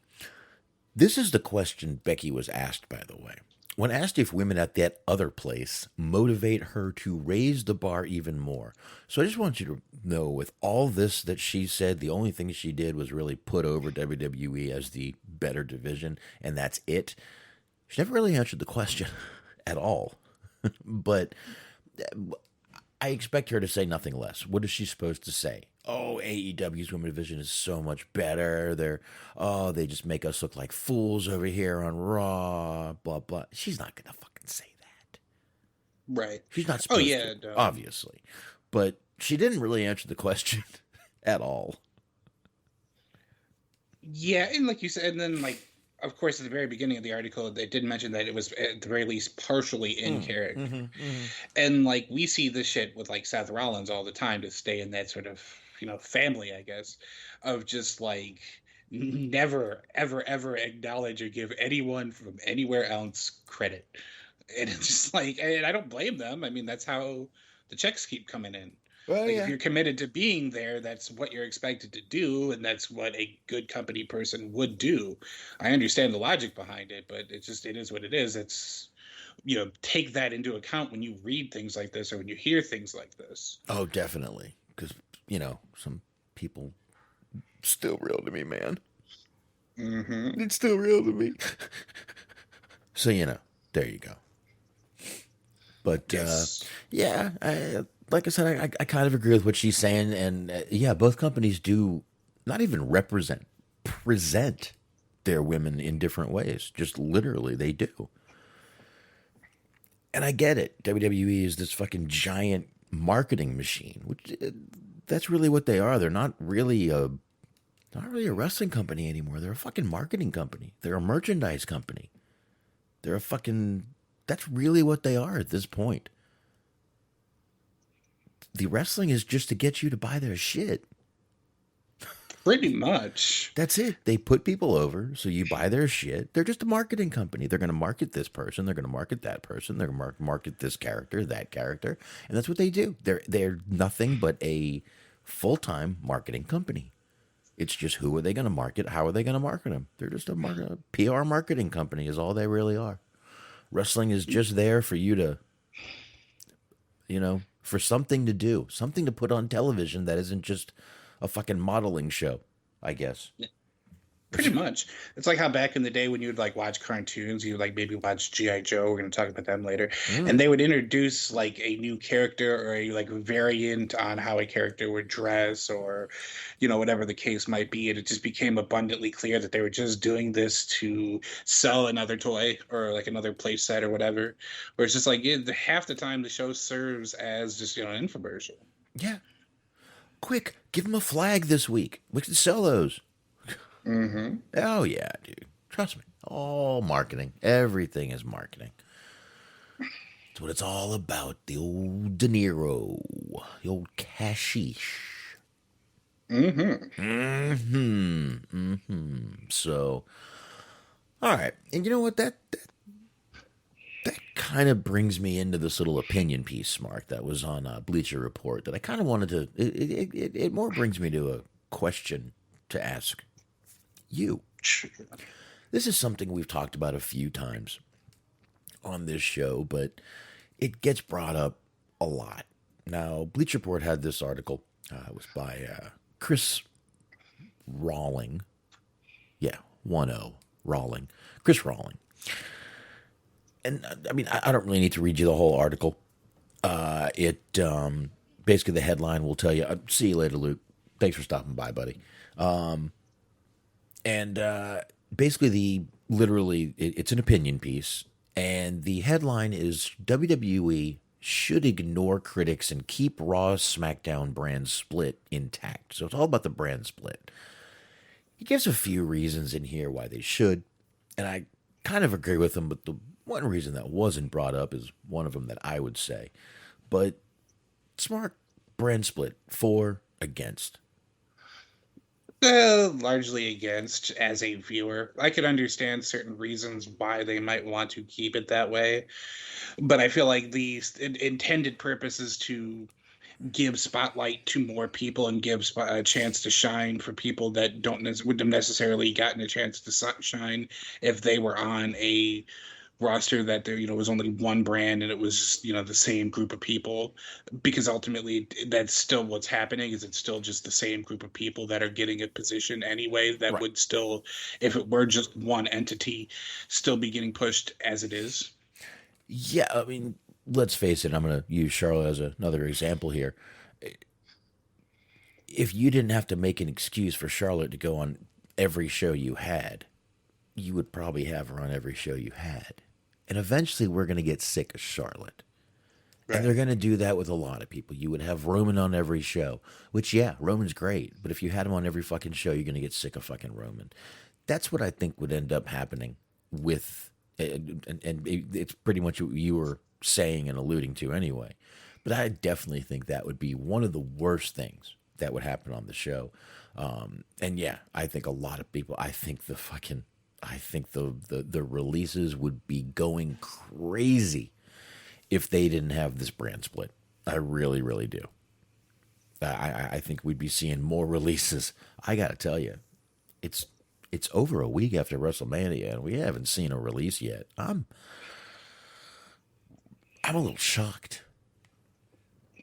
this is the question Becky was asked, by the way. When asked if women at that other place motivate her to raise the bar even more. So I just want you to know, with all this that she said, the only thing she did was really put over WWE as the better division, and that's it. She never really answered the question at all. But I expect her to say nothing less. What is she supposed to say? Oh, AEW's women's division is so much better. They just make us look like fools over here on Raw, blah, blah. She's not going to fucking say that. Right. She's not supposed to, obviously. But she didn't really answer the question at all. Yeah, and like you said, and then like, of course, at the very beginning of the article, they did mention that it was at the very least partially in character. And like, we see this shit with like Seth Rollins all the time to stay in that sort of, family, I guess, of just like never, ever, ever acknowledge or give anyone from anywhere else credit. And it's just like, and I don't blame them. I mean, that's how the checks keep coming in. Well, if you're committed to being there, that's what you're expected to do, and that's what a good company person would do. I understand the logic behind it, but it is what it is. It's, take that into account when you read things like this or when you hear things like this. Oh, definitely. Because, some people, still real to me, man. It's still real to me. So, there you go. But, like I said, I kind of agree with what she's saying. And both companies do not even present their women in different ways. Just literally, they do. And I get it. WWE is this fucking giant marketing machine, which that's really what they are. They're not really a wrestling company anymore. They're a fucking marketing company. They're a merchandise company. That's really what they are at this point. The wrestling is just to get you to buy their shit. Pretty much. That's it. They put people over, so you buy their shit. They're just a marketing company. They're going to market this person. They're going to market that person. They're going to market this character, that character, and that's what they do. They're nothing but a full-time marketing company. It's just who are they going to market? How are they going to market them? They're just a PR marketing company is all they really are. Wrestling is just there for you to, for something to do, something to put on television that isn't just a fucking modeling show, I guess. Pretty much. It's like how back in the day when you would like watch cartoons, you would like maybe watch G.I. Joe. We're going to talk about them later. And they would introduce like a new character or a like variant on how a character would dress or, whatever the case might be. And it just became abundantly clear that they were just doing this to sell another toy or like another play set or whatever. Where it's just like half the time the show serves as just, an infomercial. Yeah. Quick, give them a flag this week. We can sell those. Mm-hmm. Oh, yeah, dude. Trust me. All marketing. Everything is marketing. That's what it's all about. The old De Niro. The old cashish. So, all right. And you know what? That kind of brings me into this little opinion piece, Smark, that was on Bleacher Report that I kind of wanted to... It more brings me to a question to ask you. This is something we've talked about a few times on this show, but it gets brought up a lot. Now, Bleacher Report had this article. It was by Chris Rawling. Yeah, 1-0, Rawling. Chris Rawling. And, I mean, I don't really need to read you the whole article. Basically, the headline will tell you, see you later, Luke. Thanks for stopping by, buddy. Basically, it's an opinion piece, and the headline is WWE should ignore critics and keep Raw SmackDown brand split intact. So it's all about the brand split. He gives a few reasons in here why they should, and I kind of agree with him, but the one reason that wasn't brought up is one of them that I would say. But smart brand split, for, against. Largely against as a viewer. I could understand certain reasons why they might want to keep it that way, but I feel like the intended purpose is to give spotlight to more people and give a chance to shine for people that wouldn't have necessarily gotten a chance to shine if they were on a roster that there was only one brand and it was the same group of people, because ultimately that's still what's happening. Is it's still just the same group of people that are getting a position anyway that would still, if it were just one entity, still be getting pushed as it is. Yeah, I mean, let's face it, I'm going to use Charlotte as another example here. If you didn't have to make an excuse for Charlotte to go on every show you had, you would probably have her on every show you had. And eventually we're going to get sick of Charlotte. Right. And they're going to do that with a lot of people. You would have Roman on every show, which, yeah, Roman's great. But if you had him on every fucking show, you're going to get sick of fucking Roman. That's what I think would end up happening with, and it's pretty much what you were saying and alluding to anyway. But I definitely think that would be one of the worst things that would happen on the show. And yeah, I think a lot of people, I think the releases would be going crazy if they didn't have this brand split. I really, really do. I think we'd be seeing more releases. I got to tell you, it's over a week after WrestleMania, and we haven't seen a release yet. I'm a little shocked.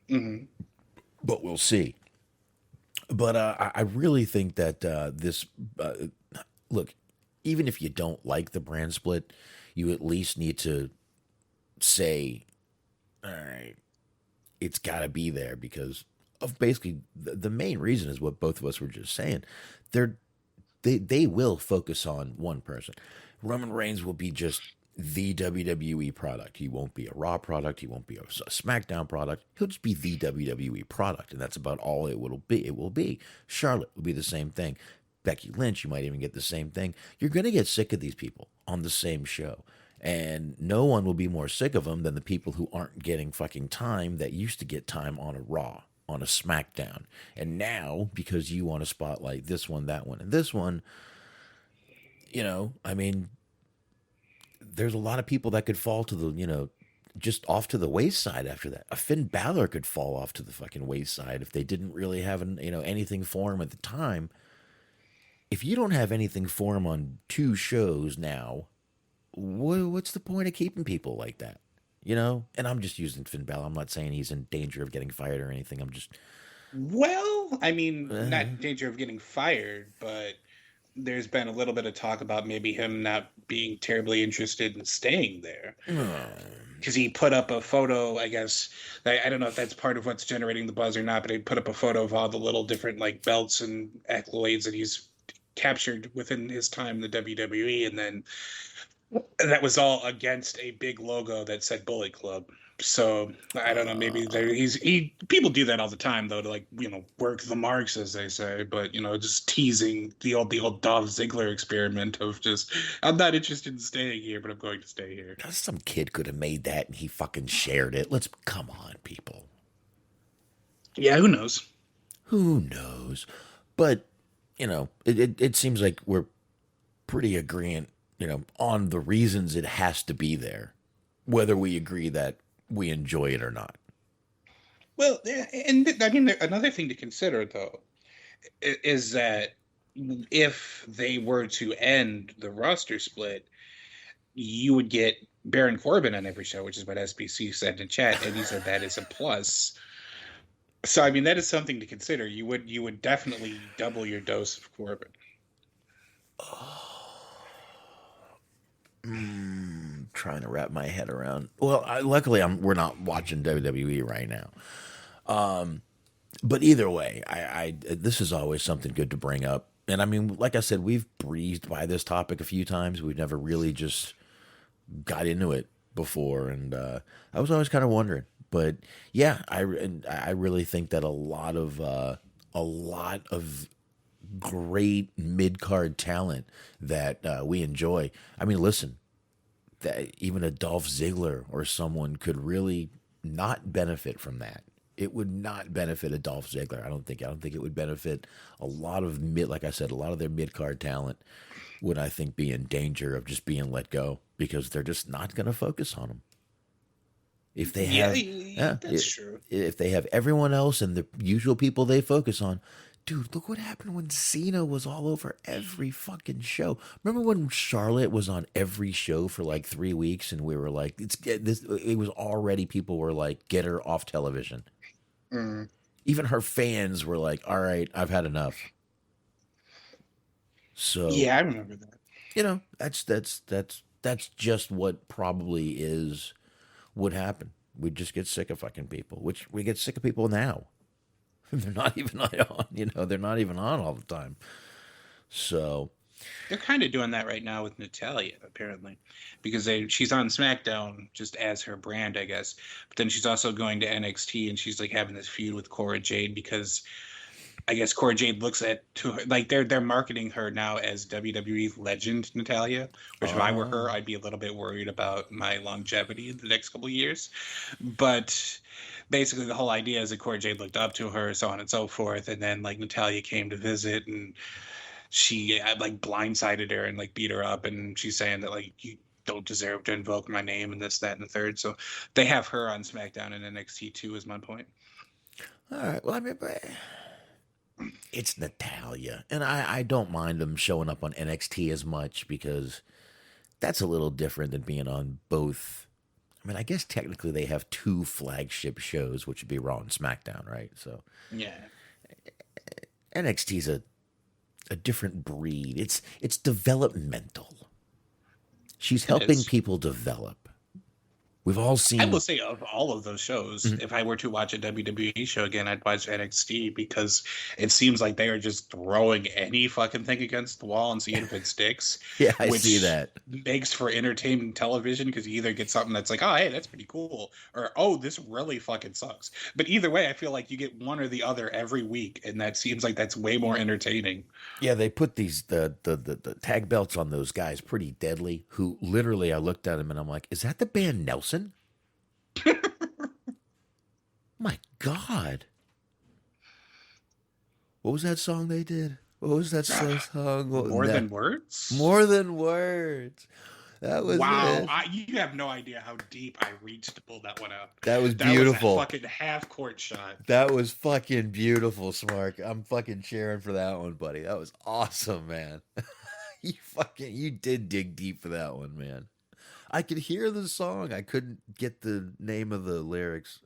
Mm-hmm. But we'll see. But I really think that this... look, even if you don't like the brand split, you at least need to say, all right, it's got to be there because of basically the main reason is what both of us were just saying. They will focus on one person. Roman Reigns will be just the WWE product. He won't be a Raw product. He won't be a SmackDown product. He'll just be the WWE product, and that's about all it will be. It will be. Charlotte will be the same thing. Becky Lynch, you might even get the same thing. You're going to get sick of these people on the same show. And no one will be more sick of them than the people who aren't getting fucking time that used to get time on a Raw. on a SmackDown. And now, because you want to spotlight this one, that one, and this one, I mean, there's a lot of people that could fall to the, just off to the wayside after that. A Finn Balor could fall off to the fucking wayside if they didn't really have anything for him at the time. If you don't have anything for him on 2 shows now, what's the point of keeping people like that? And I'm just using Finn Balor. I'm not saying he's in danger of getting fired or anything. I'm just... Well, I mean, not in danger of getting fired, but there's been a little bit of talk about maybe him not being terribly interested in staying there. Because he put up a photo, I guess. I don't know if that's part of what's generating the buzz or not, but he put up a photo of all the little different belts and accolades that he's captured within his time in the WWE, and then that was all against a big logo that said Bullet Club. So I don't know, maybe people do that all the time though, to work the marks, as they say, but just teasing the old Dolph Ziggler experiment of just, I'm not interested in staying here, but I'm going to stay here. Some kid could have made that and he fucking shared it. Come on, people. Yeah, who knows? But it seems like we're pretty agreeant, on the reasons it has to be there, whether we agree that we enjoy it or not. Well, and I mean, another thing to consider, though, is that if they were to end the roster split, you would get Baron Corbin on every show, which is what SBC said in chat, and he said that is a plus. So, I mean, that is something to consider. You would definitely double your dose of Corbin. Trying to wrap my head around. Well, luckily we're not watching WWE right now. But either way, I this is always something good to bring up. And I mean, like I said, we've breezed by this topic a few times. We've never really just got into it before, and I was always kind of wondering. But yeah, I really think that a lot of great mid-card talent that we enjoy. I mean, listen, that even a Dolph Ziggler or someone could really not benefit from that. It would not benefit a Dolph Ziggler. I don't think it would benefit a lot of like I said, a lot of their mid-card talent would, I think, be in danger of just being let go because they're just not going to focus on them. If they have, that's true. If they have everyone else and the usual people they focus on, dude, look what happened when Cena was all over every fucking show. Remember when Charlotte was on every show for like 3 weeks, and we were like, it was already, people were like, get her off television. Even her fans were like, all right, I've had enough. So yeah, I remember that. That's just what probably would happen. We'd just get sick of fucking people, which we get sick of people now. They're not even on, they're not even on all the time. So they're kind of doing that right now with Natalya, apparently, because she's on SmackDown just as her brand, I guess. But then she's also going to NXT, and she's like having this feud with Cora Jade because I guess Cora Jade looks they're marketing her now as WWE legend Natalya, which if I were her, I'd be a little bit worried about my longevity in the next couple of years. But basically the whole idea is that Cora Jade looked up to her, so on and so forth, and then Natalya came to visit, and she blindsided her and beat her up, and she's saying that you don't deserve to invoke my name and this, that, and the third. So they have her on SmackDown and NXT too, is my point. All right. Well, I mean, it's Natalya, and I don't mind them showing up on NXT as much because that's a little different than being on both. I mean, I guess technically they have 2 flagship shows, which would be Raw and SmackDown, right? So yeah, NXT's a different breed. It's developmental. She's helping people develop. We've all seen. I will say of all of those shows, if I were to watch a WWE show again, I'd watch NXT because it seems like they are just throwing any fucking thing against the wall and seeing if it sticks. Yeah, I see that. Makes for entertaining television because you either get something that's like, oh, hey, that's pretty cool, or oh, this really fucking sucks. But either way, I feel like you get one or the other every week, and that seems like that's way more entertaining. Yeah, they put the tag belts on those guys pretty deadly. Who literally, I looked at him and I'm like, is that the band Nelson? My God. What was that song they did? What was that slow song? More Than Words? More Than Words. That was wow. it. You have no idea how deep I reached to pull that one out. That was beautiful. That was a fucking half-court shot. That was fucking beautiful, Smark. I'm fucking cheering for that one, buddy. That was awesome, man. You did dig deep for that one, man. I could hear the song. I couldn't get the name of the lyrics,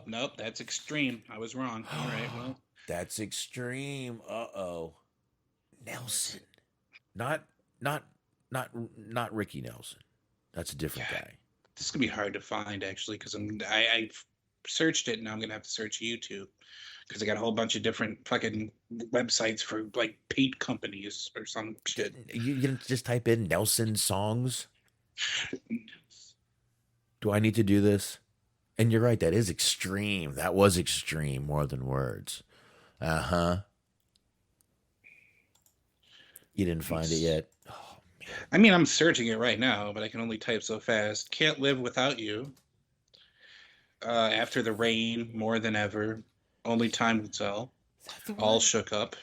Nope, that's Extreme. I was wrong. All right, well. That's Extreme. Uh-oh. Nelson. Not Ricky Nelson. That's a different guy. This is gonna be hard to find actually, because I searched it and now I'm gonna have to search YouTube because I got a whole bunch of different fucking websites for like paint companies or some shit. You just type in Nelson songs. Do I need to do this? And you're right. That is Extreme. That was Extreme. More Than Words. You didn't find it yet. I mean, I'm searching it right now, but I can only type so fast. Can't Live Without You. After the Rain, More Than Ever. Only Time Will Tell. All Shook Up.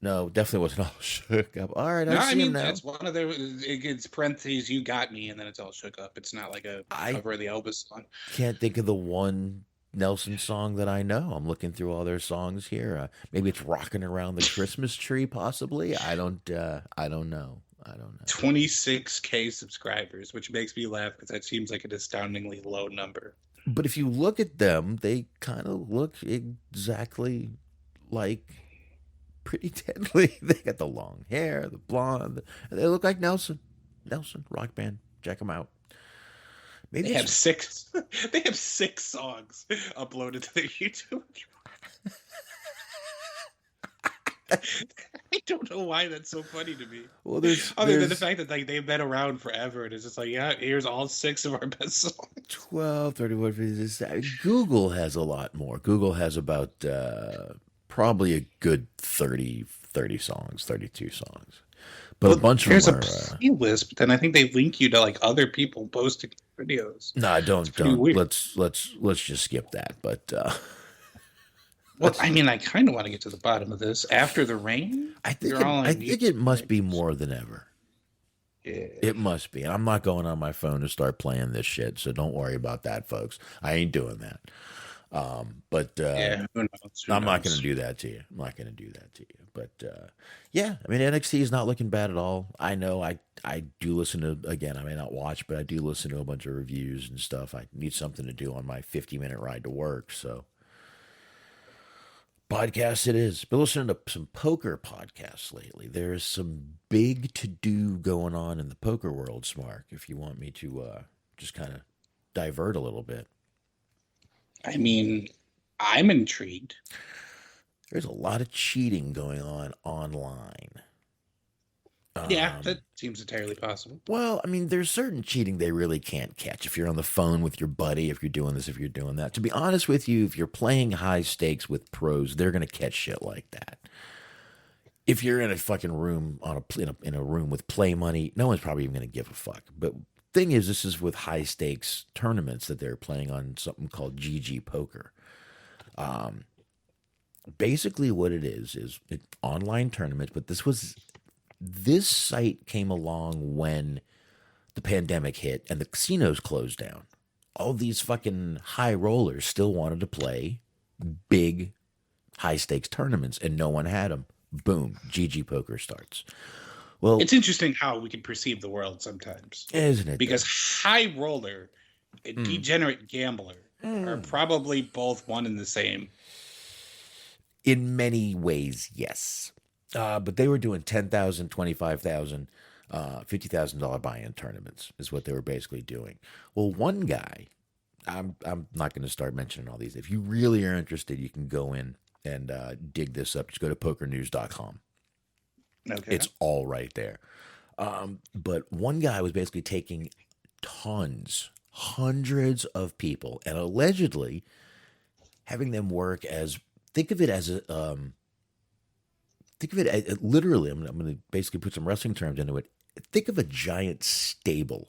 No, definitely wasn't All Shook Up. All right, I mean, that's one of their. It's parentheses, You Got Me, and then it's All Shook Up. It's not like a cover of the Elvis song. Can't think of the one Nelson song that I know. I'm looking through all their songs here. Maybe it's Rocking Around the Christmas Tree, possibly. I don't know. 26K subscribers, which makes me laugh because that seems like an astoundingly low number. But if you look at them, they kind of look exactly like Pretty Deadly. They got the long hair, the blonde. They look like Nelson. Nelson, rock band. Check them out. Maybe they have six. They have 6 songs uploaded to their YouTube. I don't know why that's so funny to me. Well, other than the fact that like they've been around forever, and it's just like, yeah, here's all 6 of our best songs. 12, 31, 50. Google has a lot more. Google has about probably a good 30 songs, 32 songs. But a bunch of them are... There's a playlist, but then I think they link you to like other people posting videos. No, don't. Weird. Let's just skip that. But well, I mean, I kind of want to get to the bottom of this. After the Rain, I think it must be More Than Ever. Yeah. It must be. And I'm not going on my phone to start playing this shit, so don't worry about that, folks. I ain't doing that. But who knows? I'm not going to do that to you. I'm not going to do that to you. But yeah, I mean, NXT is not looking bad at all. I know I do listen to, again, I may not watch, but I do listen to a bunch of reviews and stuff. I need something to do on my 50-minute ride to work, so podcast it is. Been listening to some poker podcasts lately. There is some big to-do going on in the poker world, Smark, if you want me to just kind of divert a little bit. I mean, I'm intrigued. There's a lot of cheating going on online. Yeah, that seems entirely possible. Well, I mean, there's certain cheating they really can't catch. If you're on the phone with your buddy, if you're doing this, if you're doing that. To be honest with you, if you're playing high stakes with pros, they're going to catch shit like that. If you're in a fucking room in a room with play money, no one's probably even going to give a fuck. But thing is, this is with high stakes tournaments that they're playing on something called GG Poker. Basically, what it is it online tournaments, but this site came along when the pandemic hit and the casinos closed down. All these fucking high rollers still wanted to play big high stakes tournaments and no one had them. Boom, GG Poker starts. Well, it's interesting how we can perceive the world sometimes, isn't it? Because high roller and degenerate gambler are probably both one and the same. In many ways, yes. But they were doing $10,000, $25,000, $50,000 buy-in tournaments is what they were basically doing. Well, one guy, I'm not going to start mentioning all these. If you really are interested, you can go in and dig this up. Just go to pokernews.com. Okay. It's all right there. But one guy was basically taking hundreds of people, and allegedly having them work as, think of it literally, I'm going to basically put some wrestling terms into it. Think of a giant stable.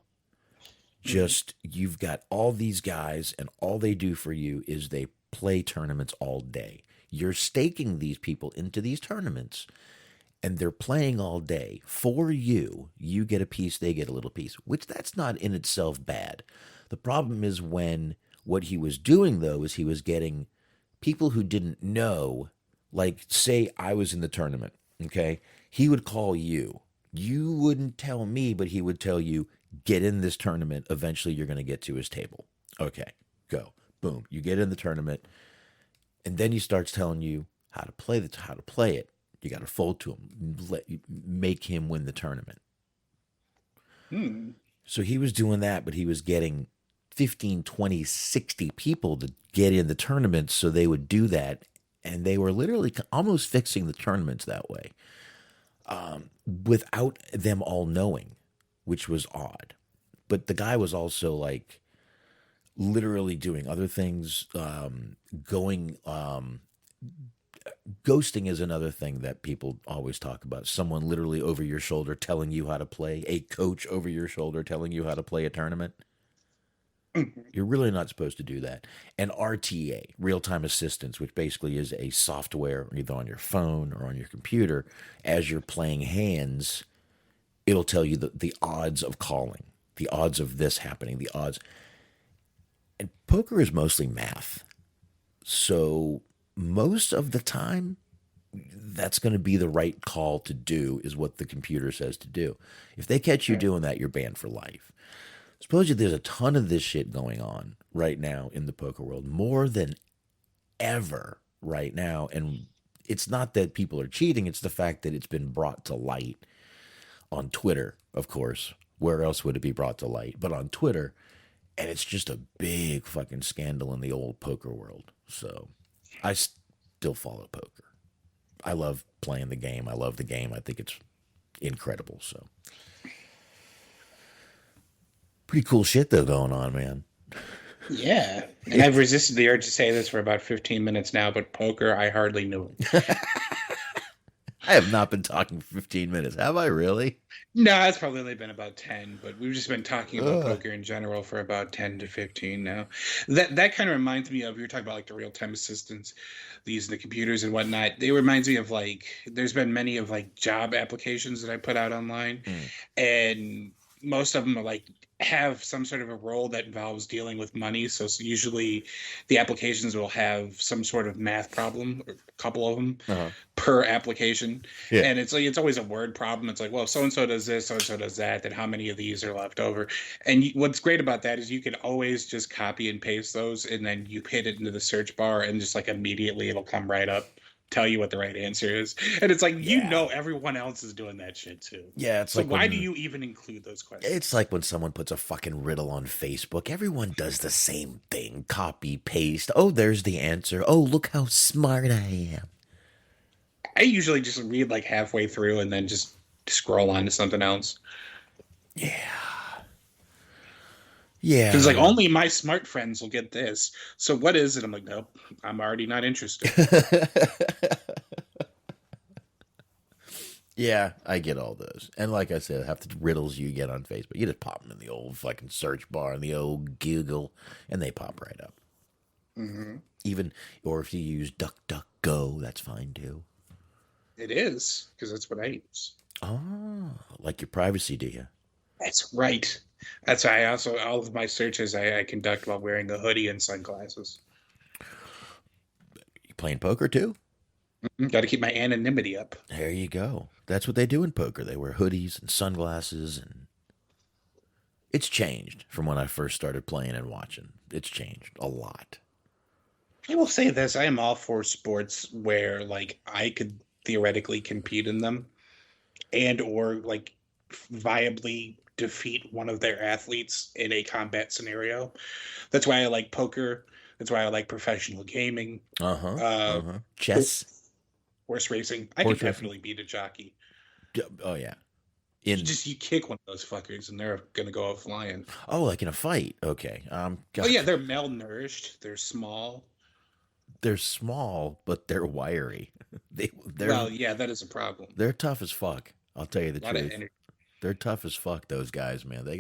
Just, you've got all these guys, and all they do for you is they play tournaments all day. You're staking these people into these tournaments, and they're playing all day for you. You get a piece, they get a little piece, which that's not in itself bad. The problem is when what he was doing, though, is he was getting people who didn't know, like, say I was in the tournament, okay? He would call you. You wouldn't tell me, but he would tell you, get in this tournament. Eventually, you're going to get to his table. Okay, go. Boom. You get in the tournament, and then he starts telling you how to play it. You got to fold to him, make him win the tournament. So he was doing that, but he was getting 15, 20, 60 people to get in the tournament, so they would do that, and they were literally almost fixing the tournaments that way, without them all knowing, which was odd. But the guy was also like literally doing other things, ghosting is another thing that people always talk about. Someone literally over your shoulder telling you how to play, a coach over your shoulder telling you how to play a tournament. You're really not supposed to do that. And RTA, real-time assistance, which basically is a software either on your phone or on your computer, as you're playing hands, it'll tell you the odds of calling, the odds of this happening, the odds. And poker is mostly math. So most of the time, that's going to be the right call to do, is what the computer says to do. If they catch you doing that, you're banned for life. Suppose there's a ton of this shit going on right now in the poker world, more than ever right now. And it's not that people are cheating. It's the fact that it's been brought to light on Twitter, of course. Where else would it be brought to light? But on Twitter. And it's just a big fucking scandal in the old poker world. So I still follow poker. I love playing the game. I love the game. I think it's incredible. So pretty cool shit though going on, man. Yeah. And I've resisted the urge to say this for about 15 minutes now, but poker, I hardly knew it. I have not been talking for 15 minutes. Have I really? No, it's probably only been about 10, but we've just been talking about poker in general for about 10 to 15 now. That kind of reminds me of, you were talking about like the real-time assistants, these the computers and whatnot. It reminds me of like, there's been many of like job applications that I put out online, and most of them are like, have some sort of a role that involves dealing with money. So usually the applications will have some sort of math problem, or a couple of them per application. Yeah. And it's like, it's always a word problem. It's like, well, if so-and-so does this, so-and-so does that, then how many of these are left over? And what's great about that is you can always just copy and paste those, and then you hit it into the search bar, and just like immediately it'll come right up, tell you what the right answer is. And it's like, you know, everyone else is doing that shit too. Yeah. It's so like why do you even include those questions? It's like when someone puts a fucking riddle on Facebook. Everyone does the same thing. Copy, paste. Oh, there's the answer. Oh, look how smart I am. I usually just read like halfway through and then just scroll on to something else. Yeah. Yeah. Because like, only my smart friends will get this. So what is it? I'm like, nope, I'm already not interested. Yeah, I get all those. And like I said, half the riddles you get on Facebook, you just pop them in the old fucking search bar in the old Google, and they pop right up. Even, or if you use DuckDuckGo, that's fine too. It is, because that's what I use. Oh, like your privacy, do you? That's right. That's why I also, all of my searches I conduct while wearing a hoodie and sunglasses. You playing poker too? Got to keep my anonymity up. There you go. That's what they do in poker. They wear hoodies and sunglasses, and it's changed from when I first started playing and watching. It's changed a lot. I will say this. I am all for sports where like I could theoretically compete in them and or like viably defeat one of their athletes in a combat scenario. That's why I like poker. That's why I like professional gaming. Chess. Horse racing. I could definitely beat a jockey. Oh, yeah. You kick one of those fuckers and they're going to go out flying. Oh, like in a fight. Okay. Oh, yeah. They're malnourished. They're small. They're small, but they're wiry. Well, yeah, that is a problem. They're tough as fuck. I'll tell you the truth. They're tough as fuck, those guys, man. They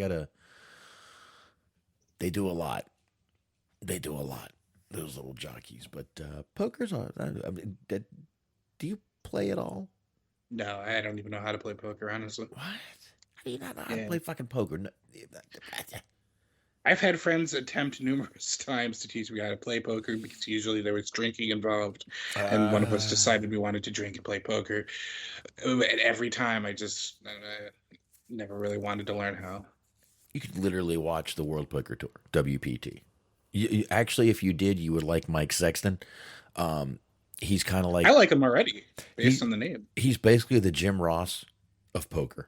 do a lot. They do a lot. those little jockeys. But poker's on. I mean, do you play at all? No, I don't even know how to play poker, honestly. What? How do you not know how to play fucking poker? No, I've had friends attempt numerous times to teach me how to play poker because usually there was drinking involved, and one of us decided we wanted to drink and play poker. And every time, I never really wanted to learn how. You could literally watch the World Poker Tour, WPT. Actually, if you did, you would like Mike Sexton. He's kind of like... I like him already, based on the name. He's basically the Jim Ross of poker.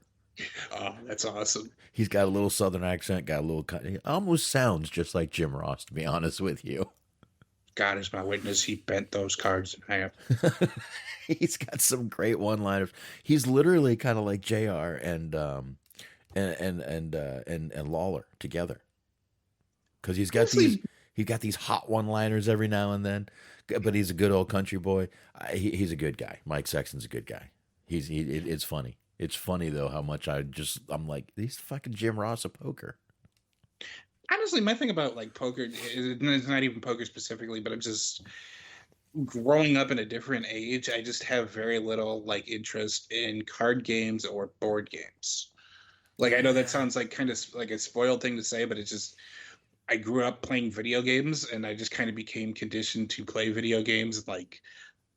Oh, that's awesome. He's got a little Southern accent, got a little... He almost sounds just like Jim Ross, to be honest with you. God is my witness. He bent those cards in half. He's got some great one-liners. He's literally kind of like JR and Lawler together, because he's got these hot one-liners every now and then. But he's a good old country boy. He's a good guy. Mike Sexton's a good guy. It's funny. It's funny though how much I'm like, he's fucking Jim Ross of poker. Honestly, my thing about like poker is not even poker specifically, but I'm just growing up in a different age. I just have very little like interest in card games or board games. Like, I know that sounds like kind of like a spoiled thing to say, but it's just, I grew up playing video games and I just kind of became conditioned to play video games, like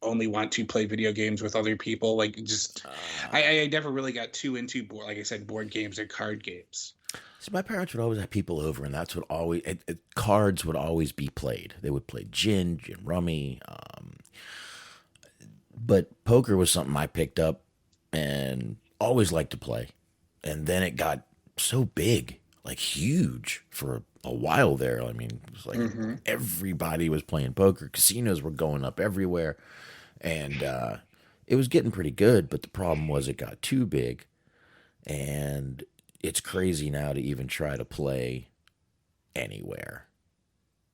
only want to play video games with other people. Like, just, I never really got too into, like I said, board games or card games. So my parents would always have people over, and that's what always, cards would always be played. They would play gin rummy. But poker was something I picked up and always liked to play. And then it got so big, like huge for a while there. I mean, it was like everybody was playing poker. Casinos were going up everywhere. And it was getting pretty good. But the problem was it got too big. And it's crazy now to even try to play anywhere.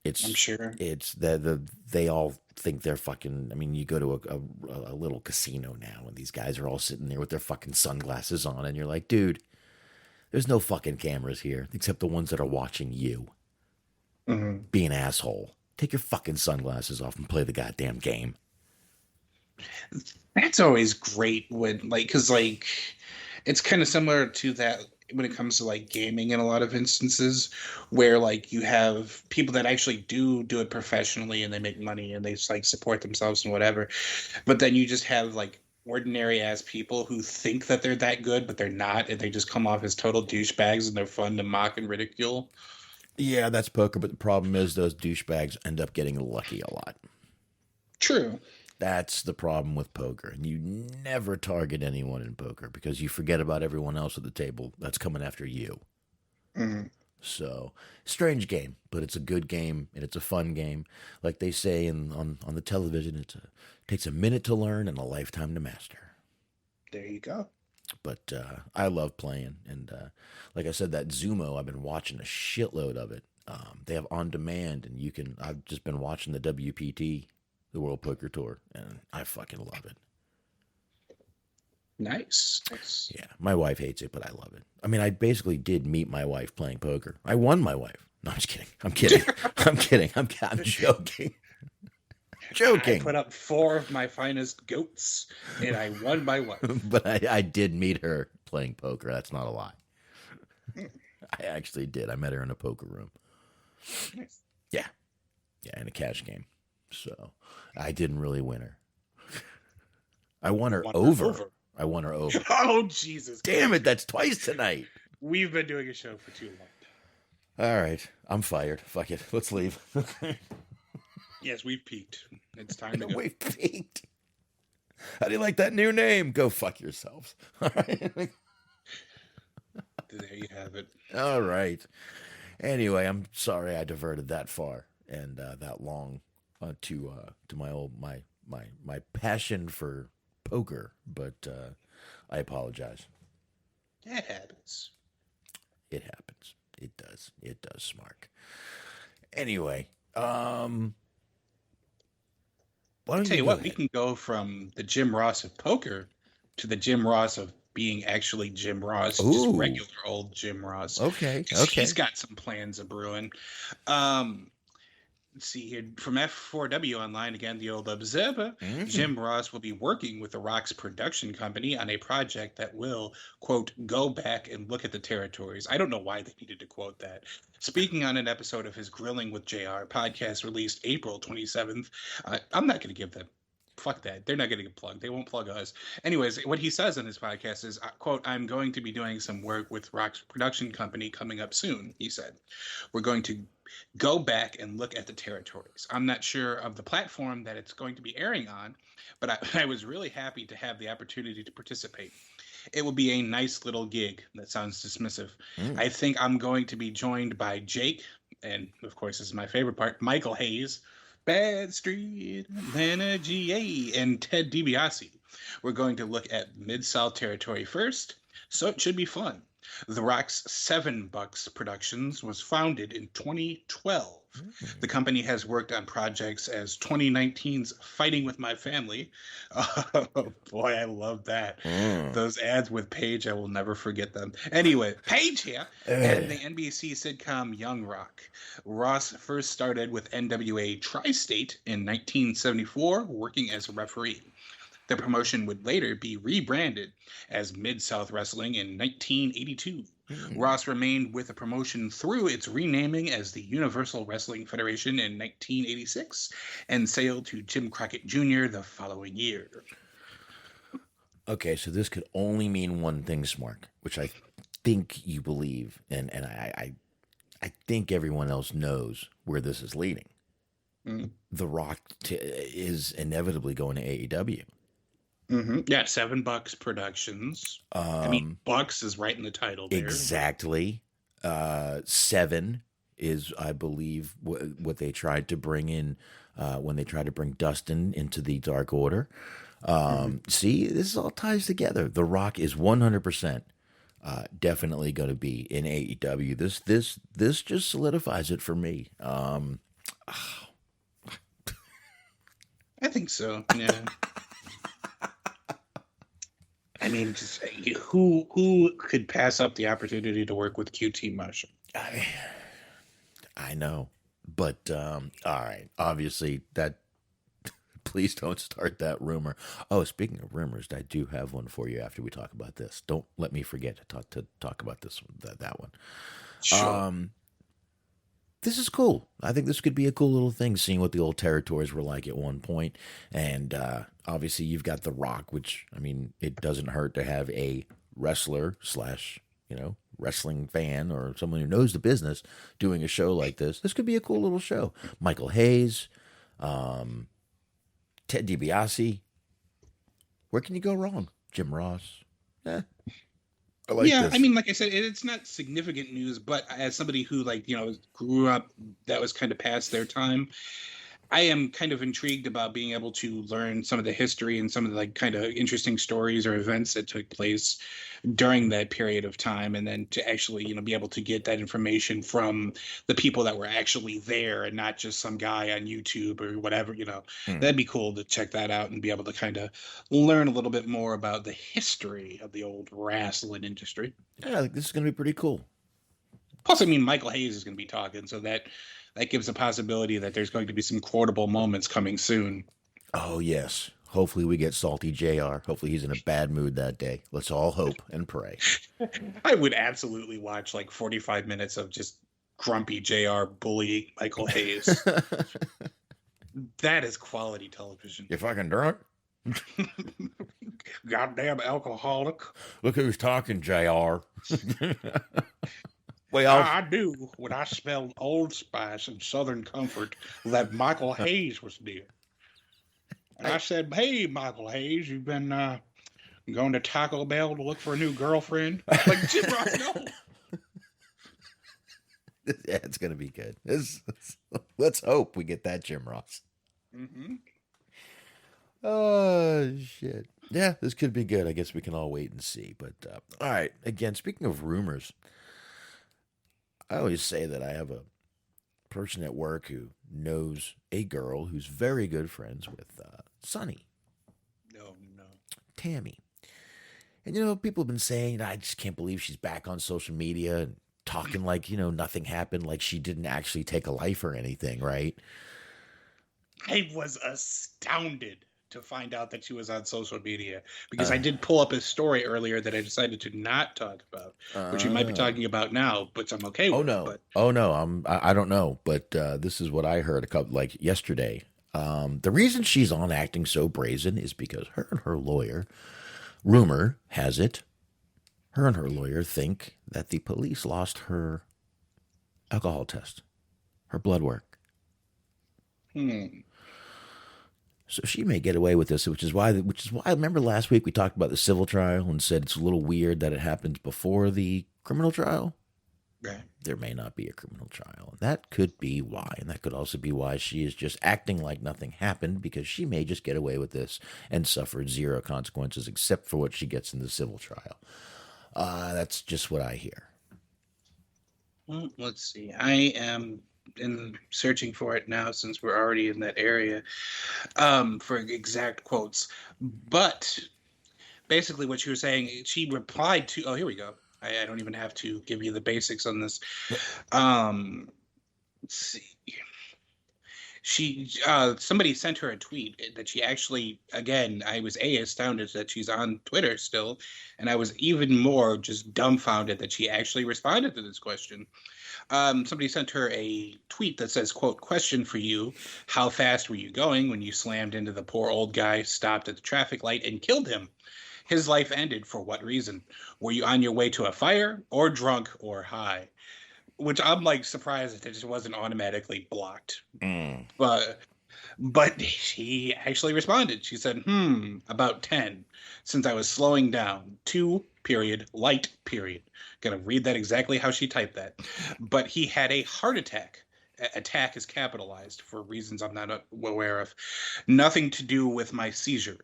I'm sure. It's they all think they're fucking. I mean, you go to a little casino now, and these guys are all sitting there with their fucking sunglasses on, and you're like, dude, there's no fucking cameras here except the ones that are watching you. Be an asshole. Take your fucking sunglasses off and play the goddamn game. That's always great when, like, because like it's kind of similar to that when it comes to like gaming in a lot of instances where like you have people that actually do it professionally and they make money and they like support themselves and whatever, but then you just have like ordinary ass people who think that they're that good but they're not, and they just come off as total douchebags and they're fun to mock and ridicule. Yeah, that's poker, but the problem is those douchebags end up getting lucky a lot. True. That's the problem with poker. And you never target anyone in poker because you forget about everyone else at the table that's coming after you. So, strange game, but it's a good game and it's a fun game. Like they say on the television, it takes a minute to learn and a lifetime to master. There you go. But I love playing. And like I said, that Zumo, I've been watching a shitload of it. They have on demand, and I've just been watching the WPT, the World Poker Tour, and I fucking love it. Nice. Yeah, my wife hates it, but I love it. I mean, I basically did meet my wife playing poker. I won my wife. No, I'm just kidding. I'm kidding. I'm joking. Joking. I put up 4 of my finest goats, and I won my wife. But I did meet her playing poker. That's not a lie. I actually did. I met her in a poker room. Nice. Yeah, in a cash game. So I didn't really win her. I won her over. I won her over. Oh, Jesus. Damn it, that's twice tonight. We've been doing a show for too long. All right, I'm fired. Fuck it. Let's leave. Yes, we've peaked. It's time to go. We've peaked. How do you like that new name? Go fuck yourselves. All right. There you have it. All right. Anyway, I'm sorry I diverted that far and that long to my passion for poker, but I apologize. That happens. It happens. It does. It does, Smark. Anyway, why don't I'll tell you what, we ahead? can go from the Jim Ross of poker to the Jim Ross of being actually Jim Ross, just Ooh. regular old Jim Ross. Okay. 'Cause he's got some plans of brewing. Let's see here from F4W Online again, the old Observer. Jim Ross will be working with The Rock's production company on a project that will, quote, go back and look at the territories. I don't know why they needed to quote that. Speaking on an episode of his Grilling with JR podcast released April 27th, I'm not going to give them. Fuck that. They're not going to get plugged. They won't plug us. Anyways, what he says in his podcast is, quote, I'm going to be doing some work with Rock's production company coming up soon, he said. We're going to go back and look at the territories. I'm not sure of the platform that it's going to be airing on, but I was really happy to have the opportunity to participate. It will be a nice little gig. That sounds dismissive. I think I'm going to be joined by Jake, and of course, this is my favorite part, Michael Hayes, Bad Street, Atlanta, GA, and Ted DiBiase. We're going to look at Mid-South territory first, so it should be fun. The Rock's $7 Productions was founded in 2012. The company has worked on projects as 2019's Fighting with My Family. Oh, boy, I love that. Those ads with Paige, I will never forget them. Anyway, Paige here, and the NBC sitcom Young Rock. Ross first started with NWA Tri-State in 1974, working as a referee. The promotion would later be rebranded as Mid-South Wrestling in 1982. Ross remained with the promotion through its renaming as the Universal Wrestling Federation in 1986 and sailed to Jim Crockett Jr. the following year. Okay, so this could only mean one thing, Smark, which I think you believe, and I think everyone else knows where this is leading. The Rock is inevitably going to AEW. Yeah, $7 Productions. I mean, Bucks is right in the title there. Exactly. 7 is, I believe, what they tried to bring in when they tried to bring Dustin into the Dark Order. See, this all ties together. The Rock is 100% definitely going to be in AEW. This just solidifies it for me. I think so. Yeah. I mean, just, who could pass up the opportunity to work with QT Marshall? I know, but all right. Obviously, that. Please don't start that rumor. Oh, speaking of rumors, I do have one for you after we talk about this. Don't let me forget to talk about this that one. Sure. This is cool. I think this could be a cool little thing, seeing what the old territories were like at one point. And obviously, you've got The Rock, which, I mean, it doesn't hurt to have a wrestler / wrestling fan or someone who knows the business doing a show like this. This could be a cool little show. Michael Hayes, Ted DiBiase. Where can you go wrong? Jim Ross. I like this. I mean, like I said, it's not significant news, but as somebody who, grew up, that was kind of past their time, I am kind of intrigued about being able to learn some of the history and some of the kind of interesting stories or events that took place during that period of time, and then to actually, be able to get that information from the people that were actually there and not just some guy on YouTube or whatever, That'd be cool to check that out and be able to kind of learn a little bit more about the history of the old wrestling industry. Yeah, I think this is going to be pretty cool. Plus, I mean, Michael Hayes is going to be talking, so that gives a possibility that there's going to be some quotable moments coming soon. Oh, yes. Hopefully we get Salty JR. Hopefully he's in a bad mood that day. Let's all hope and pray. I would absolutely watch 45 minutes of just grumpy JR bullying Michael Hayes. That is quality television. You fucking drunk? Goddamn alcoholic. Look who's talking, JR. I do when I smell Old Spice and Southern Comfort that Michael Hayes was near. And I said, hey, Michael Hayes, you've been going to Taco Bell to look for a new girlfriend? Like, Jim Ross, no. Yeah, it's going to be good. Let's hope we get that, Jim Ross. Oh, shit. Yeah, this could be good. I guess we can all wait and see. But, all right. Again, speaking of rumors, I always say that I have a person at work who knows a girl who's very good friends with Sonny. No. Tammy. And, people have been saying, I just can't believe she's back on social media and talking like, nothing happened, like she didn't actually take a life or anything, right? I was astounded to find out that she was on social media, because I did pull up a story earlier that I decided to not talk about, which we might be talking about now, which I'm okay with. Oh no, I don't know, but this is what I heard yesterday. The reason she's on acting so brazen is because her and her lawyer, rumor has it, her and her lawyer think that the police lost her alcohol test, her blood work. So she may get away with this, which is why I remember last week we talked about the civil trial and said it's a little weird that it happens before the criminal trial. Right. There may not be a criminal trial. And that could be why. And that could also be why she is just acting like nothing happened, because she may just get away with this and suffer zero consequences except for what she gets in the civil trial. That's just what I hear. Well, let's see. I am searching for it now, since we're already in that area, for exact quotes. But basically what she was saying, she replied to, oh, here we go. I don't even have to give you the basics on this. Let's see. Somebody sent her a tweet that she actually, again, I was astounded that she's on Twitter still, and I was even more just dumbfounded that she actually responded to this question. Somebody sent her a tweet that says, quote, "Question for you. How fast were you going when you slammed into the poor old guy, stopped at the traffic light, and killed him? His life ended for what reason? Were you on your way to a fire, or drunk, or high?" Which I'm like surprised that it just wasn't automatically blocked. But she actually responded. She said, about 10, since I was slowing down. 2, period, light, period. Gonna read that exactly how she typed that. But he had a heart attack. Attack is capitalized for reasons I'm not aware of. Nothing to do with my seizure.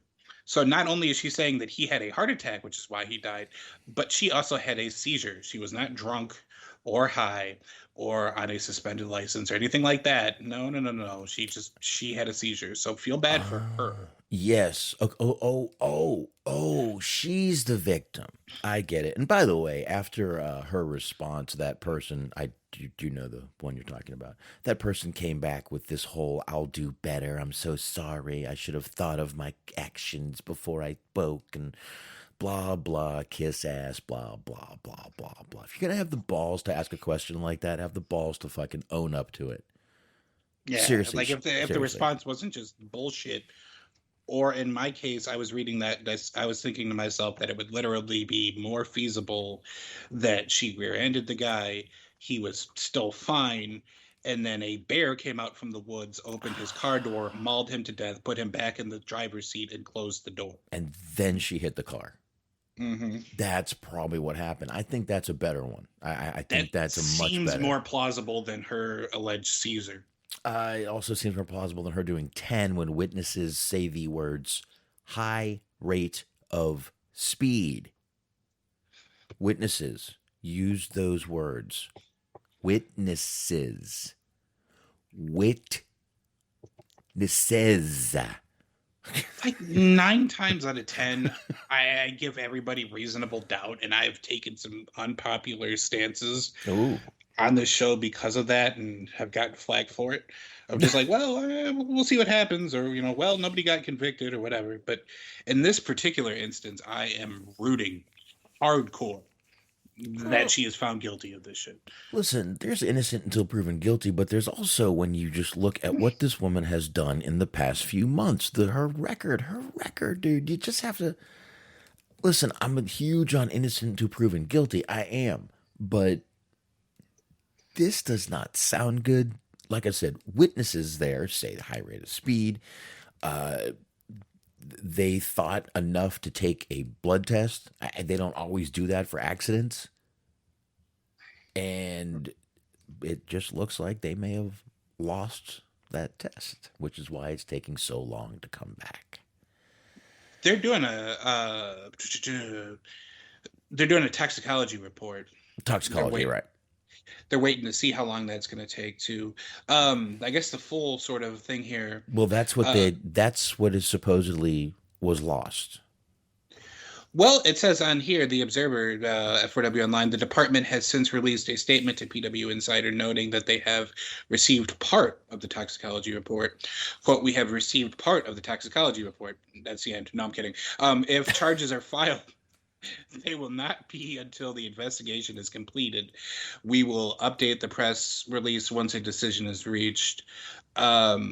So not only is she saying that he had a heart attack, which is why he died, but she also had a seizure. She was not drunk or high or on a suspended license or anything like that. No. She had a seizure. So feel bad for her. Yes. Oh, she's the victim. I get it. And by the way, after her response, that person, I do know the one you're talking about. That person came back with this whole, "I'll do better. I'm so sorry. I should have thought of my actions before I spoke," and blah, blah, kiss ass, blah, blah, blah, blah, blah. If you're going to have the balls to ask a question like that, have the balls to fucking own up to it. Yeah, seriously. Like if the response wasn't just bullshit, or in my case, I was reading that, I was thinking to myself that it would literally be more feasible that she rear-ended the guy, he was still fine, and then a bear came out from the woods, opened his car door, mauled him to death, put him back in the driver's seat, and closed the door. And then she hit the car. Mm-hmm. That's probably what happened. I think that's a better one. I think that's a much better. Seems more plausible than her alleged seizure. It also seems more plausible than her doing 10 when witnesses say the words "high rate of speed." Witnesses used those words. Witnesses. Like 9 times out of 10, I give everybody reasonable doubt, and I've taken some unpopular stances on this show because of that, and have gotten flagged for it. I'm just like, well, we'll see what happens, or well, nobody got convicted or whatever. But in this particular instance, I am rooting hardcore that she is found guilty of this shit. Listen, there's innocent until proven guilty, but there's also, when you just look at what this woman has done in the past few months, her record, dude, you just have to listen. I'm huge on innocent until proven guilty. I am, but this does not sound good. Like I said, witnesses there say the high rate of speed. They thought enough to take a blood test. They don't always do that for accidents. And it just looks like they may have lost that test, which is why it's taking so long to come back. They're doing a toxicology report. Toxicology, right. They're waiting to see how long that's going to take to, I guess the full sort of thing here. Well, that's what is supposedly was lost. Well, it says on here, the Observer, F4W Online, the department has since released a statement to PW Insider noting that they have received part of the toxicology report. Quote, we have received part of the toxicology report. That's the end. No, I'm kidding. If charges are filed, they will not be until the investigation is completed. We will update the press release once a decision is reached. While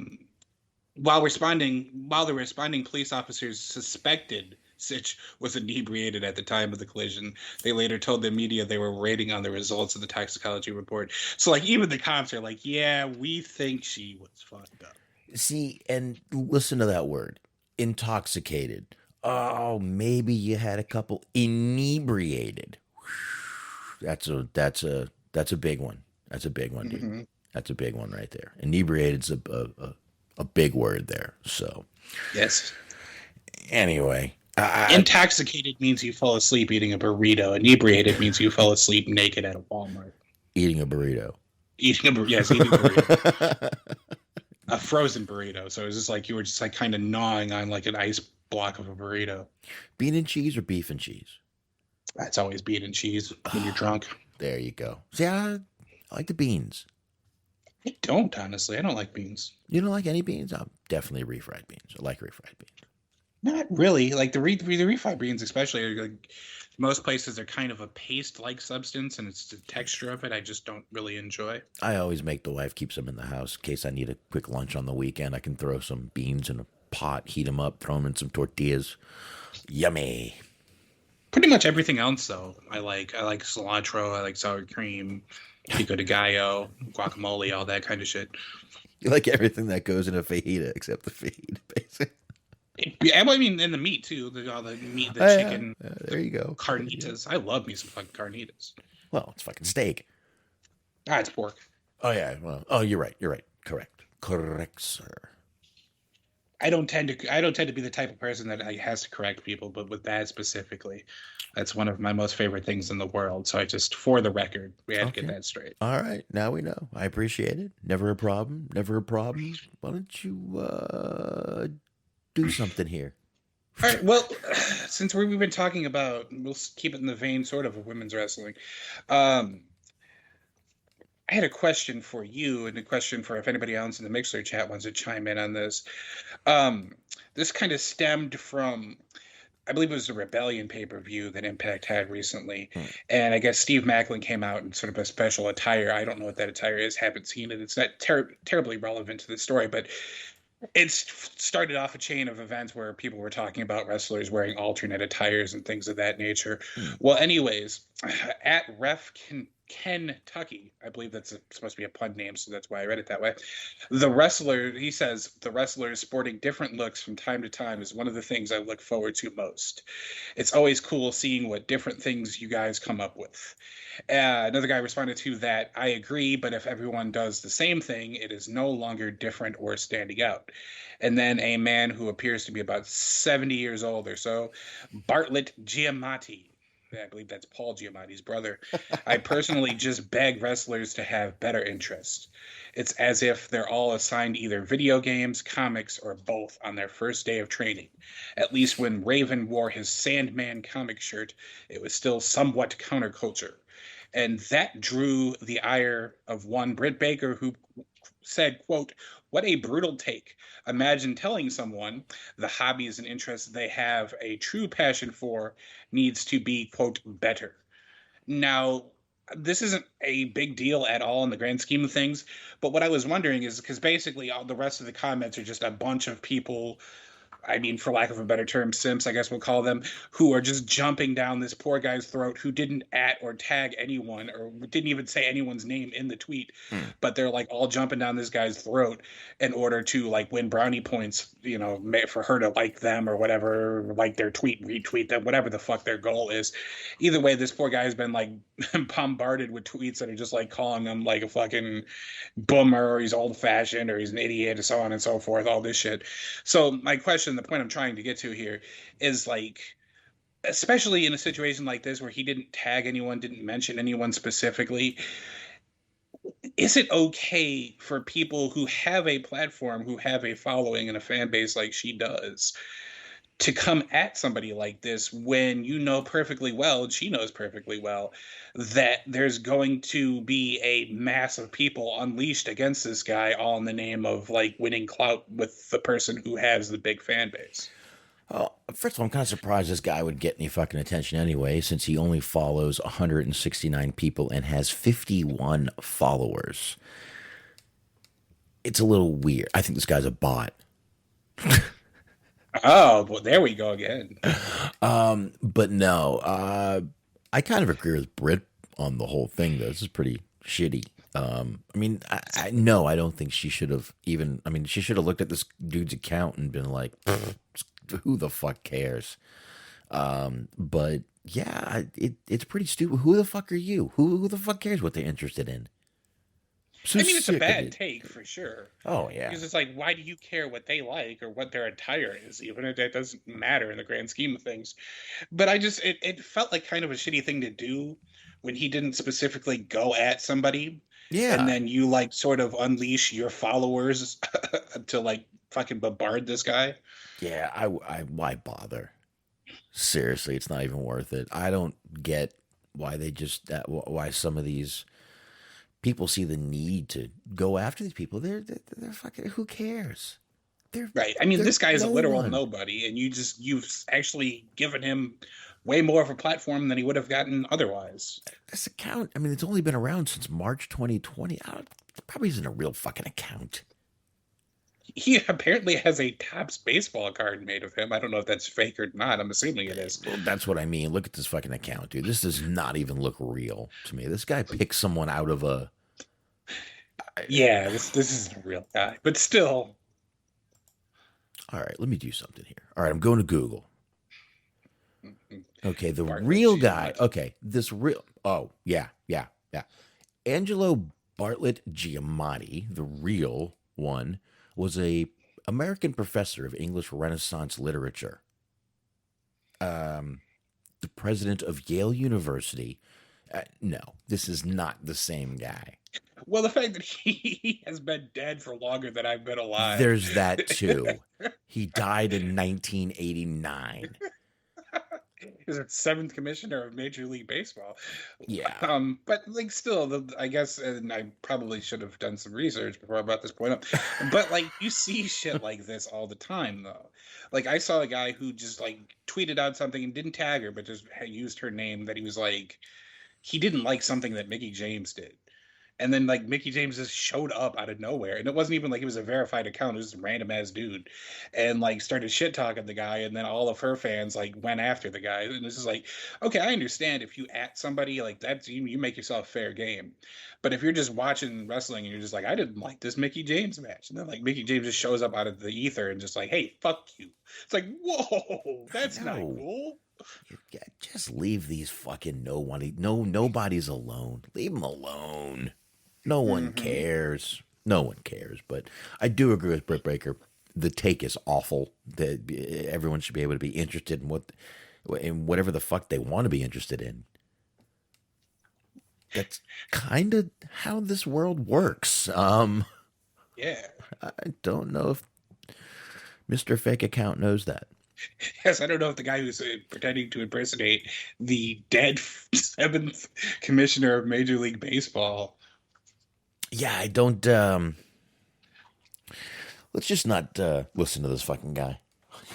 the responding police officers suspected Sytch was inebriated at the time of the collision, they later told the media they were waiting on the results of the toxicology report. So, like, even the cops are like, yeah, we think she was fucked up. See, and listen to that word, intoxicated. Oh, maybe you had a couple inebriated. That's a big one. That's a big one, dude. Mm-hmm. That's a big one right there. Inebriated's a big word there. So, yes. Anyway, intoxicated means you fall asleep eating a burrito. Inebriated means you fell asleep naked at a Walmart. Eating a burrito. Eating a burrito. A frozen burrito. So it was just like you were just like kind of gnawing on like an ice block of a burrito. Bean and cheese or beef and cheese? That's always bean and cheese when you're drunk. There you go. See, I like the beans. I don't, honestly. I don't like beans. You don't like any beans? I'm definitely refried beans. I like refried beans. Not really. Like the refried beans, especially, are like most places are kind of a paste-like substance, and it's the texture of it I just don't really enjoy. I always make the wife keep some in the house in case I need a quick lunch on the weekend. I can throw some beans in a pot, heat them up, throw them in some tortillas. Yummy. Pretty much everything else, though, I like. I like cilantro. I like sour cream, pico de gallo, guacamole, all that kind of shit. You like everything that goes in a fajita except the fajita, basically. Yeah, I mean, and the meat too. All the meat, the chicken. There you go. Carnitas. I love me some fucking carnitas. Well, it's fucking steak. It's pork. Oh yeah. Well, you're right. Correct, sir. I don't tend to be the type of person that has to correct people, but with that specifically, that's one of my most favorite things in the world. So I just, for the record, we had to get that straight. All right, now we know. I appreciate it. Never a problem. Why don't you do something here? All right. Well, since we've been talking about, we'll keep it in the vein sort of wwomen's wrestling. I had a question for you and a question for if anybody else in the Mixler chat wants to chime in on this. This kind of stemmed from, I believe it was the Rebellion pay-per-view that Impact had recently. And I guess Steve Macklin came out in sort of a special attire. I don't know what that attire is. Haven't seen it. It's not terribly relevant to the story, but it's started off a chain of events where people were talking about wrestlers wearing alternate attires and things of that nature. Well, anyways, at Ref Kentucky, I believe that's supposed to be a pun name, so that's why I read it that way. He says, the wrestlers sporting different looks from time to time is one of the things I look forward to most. It's always cool seeing what different things you guys come up with. Another guy responded to that, I agree, but if everyone does the same thing, it is no longer different or standing out. And then a man who appears to be about 70 years old or so, Bartlett Giamatti. I believe that's Paul Giamatti's brother. I personally just beg wrestlers to have better interest. It's as if they're all assigned either video games, comics, or both on their first day of training. At least when Raven wore his Sandman comic shirt, it was still somewhat counterculture. And that drew the ire of one Britt Baker, who said, quote, what a brutal take. Imagine telling someone the hobbies and interests they have a true passion for needs to be, quote, better. Now, this isn't a big deal at all in the grand scheme of things, but what I was wondering is, because basically all the rest of the comments are just a bunch of people, I mean, for lack of a better term, simps, I guess we'll call them, who are just jumping down this poor guy's throat who didn't at or tag anyone or didn't even say anyone's name in the tweet, but they're like all jumping down this guy's throat in order to like win brownie points, you know, for her to like them or whatever, like their tweet, retweet them, whatever the fuck their goal is. Either way, this poor guy's been like bombarded with tweets that are just like calling him like a fucking boomer, or he's old fashioned, or he's an idiot, and so on and so forth, all this shit. So my question, the point I'm trying to get to here is like, especially in a situation like this where he didn't tag anyone, didn't mention anyone specifically, is it okay for people who have a platform, who have a following and a fan base like she does, to come at somebody like this when you know perfectly well, and she knows perfectly well, that there's going to be a mass of people unleashed against this guy, all in the name of like winning clout with the person who has the big fan base. Well, first of all, I'm kind of surprised this guy would get any fucking attention anyway, since he only follows 169 people and has 51 followers. It's a little weird. I think this guy's a bot. Oh, well, there we go again. But no, I kind of agree with Britt on the whole thing, though. This is pretty shitty. I mean, I don't think she should have even. I mean, she should have looked at this dude's account and been like, "Who the fuck cares?" But yeah, it's pretty stupid. Who the fuck are you? Who the fuck cares what they're interested in? So I mean, it's a sick of bad it. take for sure. Oh yeah. Because it's like, why do you care what they like or what their attire is? Even if that doesn't matter in the grand scheme of things. But it felt like kind of a shitty thing to do when he didn't specifically go at somebody. Yeah. And then you like sort of unleash your followers to like fucking bombard this guy. Yeah, I why bother? Seriously, it's not even worth it. I don't get why why some of these people see the need to go after these people. They're fucking. Who cares? They're right. I mean, this guy is a literal one. nobody, and you've actually given him way more of a platform than he would have gotten otherwise. This account, I mean, it's only been around since March 2020. It probably isn't a real fucking account. He apparently has a Topps baseball card made of him. I don't know if that's fake or not. I'm assuming it is. Well, that's what I mean. Look at this fucking account, dude. This does not even look real to me. This guy picked someone out of a. Yeah, this is a real guy, but still. All right, let me do something here. All right, I'm going to Google. Okay, the Bartlett real Giamatti. guy. Okay, this real. Oh, yeah. Angelo Bartlett Giamatti, the real one, was a American professor of English Renaissance literature. The president of Yale University. No, this is not the same guy. Well, the fact that he has been dead for longer than I've been alive. There's that too. He died in 1989. He's the 7th commissioner of Major League Baseball. Yeah. But like still, I guess, and I probably should have done some research before I brought this point up. But like you see shit like this all the time, though. Like I saw a guy who just like tweeted out something and didn't tag her, but just used her name. That he was like, he didn't like something that Mickey James did. And then like Mickey James just showed up out of nowhere, and it wasn't even like he was a verified account; it was just a random ass dude, and like started shit talking the guy, and then all of her fans like went after the guy. And this is like, okay, I understand if you at somebody like that, you make yourself fair game, but if you're just watching wrestling and you're just like, I didn't like this Mickey James match, and then like Mickey James just shows up out of the ether and just like, hey, fuck you. It's like, whoa, that's not cool. Yeah, just leave these fucking nobody's alone. Leave them alone. No one cares. No one cares. But I do agree with Britt Baker. The take is awful. That everyone should be able to be interested in whatever the fuck they want to be interested in. That's kind of how this world works. Yeah. I don't know if Mr. Fake Account knows that. Yes, I don't know if the guy who's pretending to impersonate the dead 7th commissioner of Major League Baseball. Yeah, I don't. Let's just not listen to this fucking guy.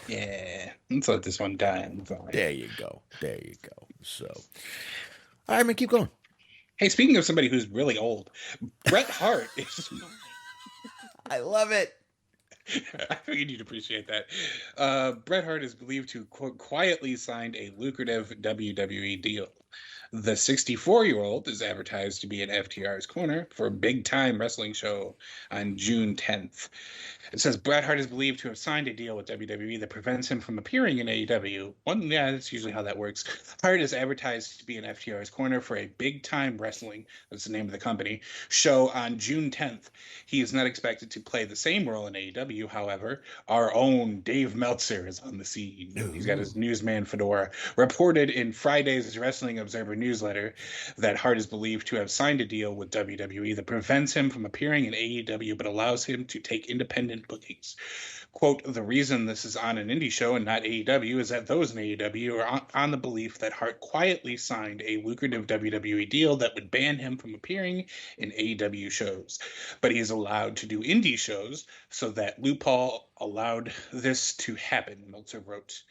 Yeah, let's let this one die. There you go. So, all right, man, keep going. Hey, speaking of somebody who's really old, Bret Hart is. I love it. I figured you'd appreciate that. Bret Hart is believed to, quote, quietly signed a lucrative WWE deal. The 64-year-old is advertised to be in FTR's corner for a big-time wrestling show on June 10th. It says Bret Hart is believed to have signed a deal with WWE that prevents him from appearing in AEW. Yeah, that's usually how that works. Hart is advertised to be in FTR's corner for a big-time wrestling, that's the name of the company, show on June 10th. He is not expected to play the same role in AEW, however. Our own Dave Meltzer is on the scene. He's got his newsman fedora. Reported in Friday's Wrestling Observer newsletter that Hart is believed to have signed a deal with WWE that prevents him from appearing in AEW but allows him to take independent bookings. Quote, the reason this is on an indie show and not AEW is that those in AEW are on the belief that Hart quietly signed a lucrative WWE deal that would ban him from appearing in AEW shows. But he is allowed to do indie shows, so that loophole allowed this to happen, Meltzer wrote.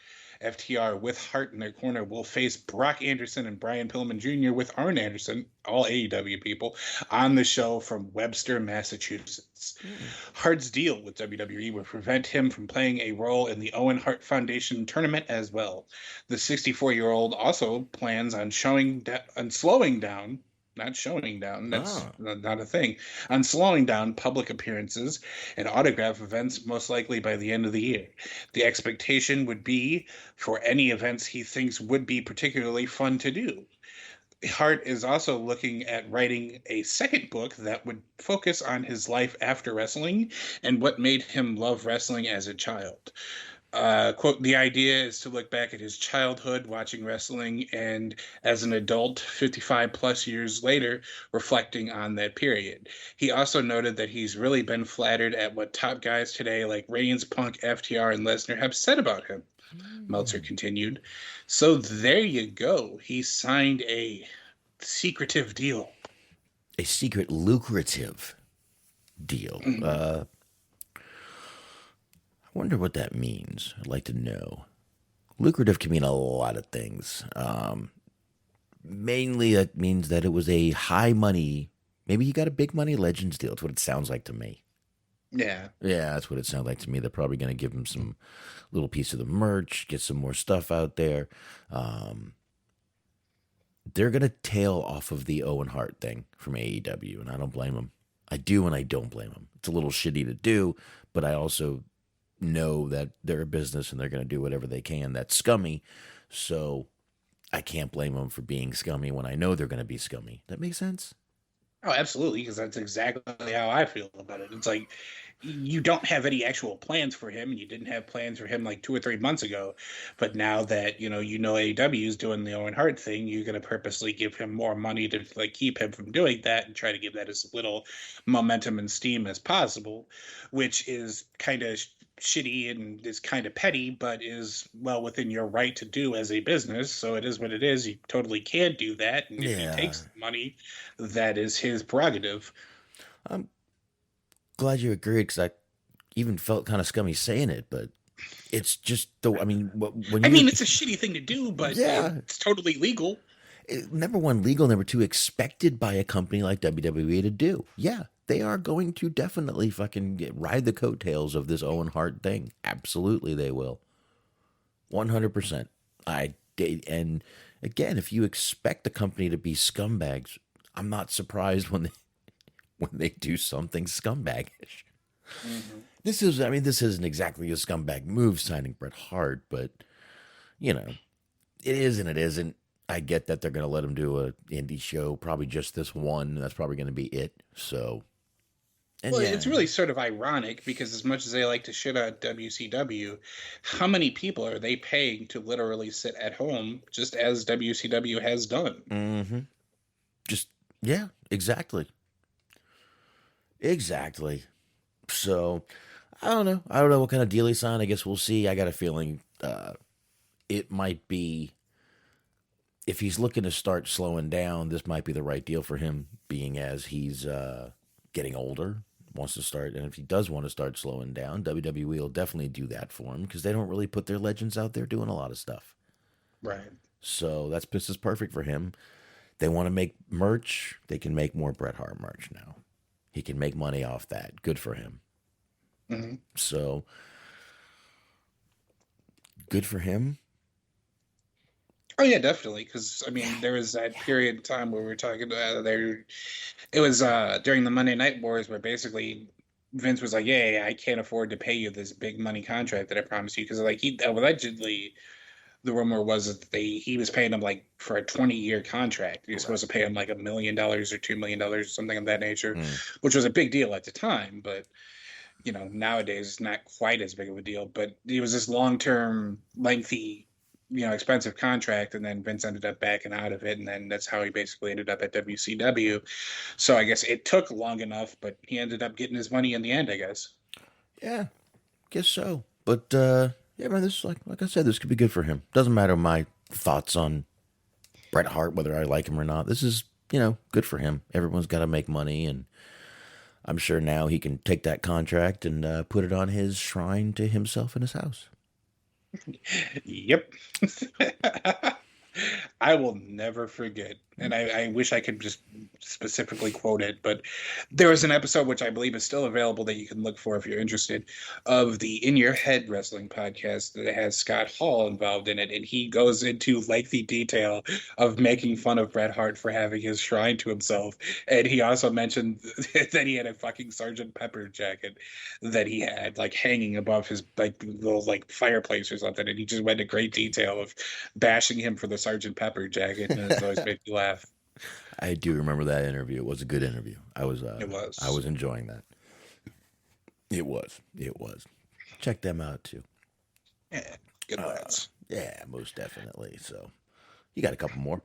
FTR with Hart in their corner will face Brock Anderson and Brian Pillman Jr. with Arn Anderson, all AEW people, on the show from Webster, Massachusetts. Hart's deal with WWE would prevent him from playing a role in the Owen Hart Foundation tournament as well. The 64-year-old also plans on slowing down. Not showing down. That's not a thing. On slowing down public appearances and autograph events, most likely by the end of the year. The expectation would be for any events he thinks would be particularly fun to do. Hart is also looking at writing a second book that would focus on his life after wrestling and what made him love wrestling as a child. Quote, the idea is to look back at his childhood watching wrestling and as an adult 55 plus years later reflecting on that period. He also noted that he's really been flattered at what top guys today like Reigns, Punk, FTR, and Lesnar have said about him. Meltzer continued. So there you go. He signed a secretive deal. A secret lucrative deal. I wonder what that means. I'd like to know. Lucrative can mean a lot of things. Mainly that means that it was a high money, maybe he got a big money Legends deal. That's what it sounds like to me. Yeah. Yeah, that's what it sounds like to me. They're probably going to give him some little piece of the merch, get some more stuff out there. They're going to tail off of the Owen Hart thing from AEW, and I don't blame them. I do and I don't blame them. It's a little shitty to do, but I also know that they're a business and they're going to do whatever they can. That's scummy. So I can't blame them for being scummy when I know they're going to be scummy. That makes sense? Oh, absolutely, because that's exactly how I feel about it. It's like you don't have any actual plans for him, and you didn't have plans for him like 2 or 3 months ago. But now that you know AEW is doing the Owen Hart thing, you're going to purposely give him more money to like keep him from doing that and try to give that as little momentum and steam as possible, which is kind of shitty and is kind of petty, but is well within your right to do as a business. So it is what it is. You totally can do that, and if he takes the money, that is his prerogative. I'm glad you agreed, because I even felt kind of scummy saying it, but it's just I mean, it's a shitty thing to do, but it's totally legal. Number one, legal. Number two, expected by a company like WWE to do. Yeah, they are going to definitely fucking ride the coattails of this Owen Hart thing. Absolutely, they will. 100%. And again, if you expect the company to be scumbags, I'm not surprised when they do something scumbagish. Mm-hmm. This isn't exactly a scumbag move signing Bret Hart, but it is and it isn't. I get that they're going to let him do an indie show, probably just this one. That's probably going to be it. So, it's really sort of ironic because as much as they like to shit on WCW, how many people are they paying to literally sit at home, just as WCW has done? Mm-hmm. Exactly. So, I don't know what kind of deal he signed. I guess we'll see. I got a feeling it might be, if he's looking to start slowing down, this might be the right deal for him, being as he's getting older, wants to start. And if he does want to start slowing down, WWE will definitely do that for him, because they don't really put their legends out there doing a lot of stuff. Right. So this is perfect for him. They want to make merch. They can make more Bret Hart merch now. He can make money off that. Good for him. Mm-hmm. So, good for him. Oh yeah, definitely. Because there was that period of time where we were talking about there. It was during the Monday Night Wars where basically Vince was like, "Yeah, I can't afford to pay you this big money contract that I promised you," because like he allegedly, the rumor was that he was paying him like for a 20-year contract. He was supposed to pay him like $1 million or $2 million or something of that nature, which was a big deal at the time. But nowadays it's not quite as big of a deal. But it was this long-term, lengthy, expensive contract, and then Vince ended up backing out of it, and then that's how he basically ended up at WCW. So I guess it took long enough, but he ended up getting his money in the end, I guess. Yeah, guess so. But yeah, man, this like I said, this could be good for him. Doesn't matter my thoughts on Bret Hart, whether I like him or not. This is, good for him. Everyone's got to make money, and I'm sure now he can take that contract and put it on his shrine to himself in his house. Yep. I will never forget, and I wish I could just specifically quote it, but there was an episode, which I believe is still available, that you can look for if you're interested, of the In Your Head Wrestling podcast that has Scott Hall involved in it, and he goes into lengthy detail of making fun of Bret Hart for having his shrine to himself, and he also mentioned that he had a fucking Sergeant Pepper jacket that he had, like, hanging above his, like, little, like, fireplace or something, and he just went into great detail of bashing him for the Sergeant Pepper jacket, and it's always made me laugh. I do remember that interview. It was a good interview. It was. I was enjoying that. It was. Check them out too. Yeah, good lads. Yeah, most definitely. So, you got a couple more?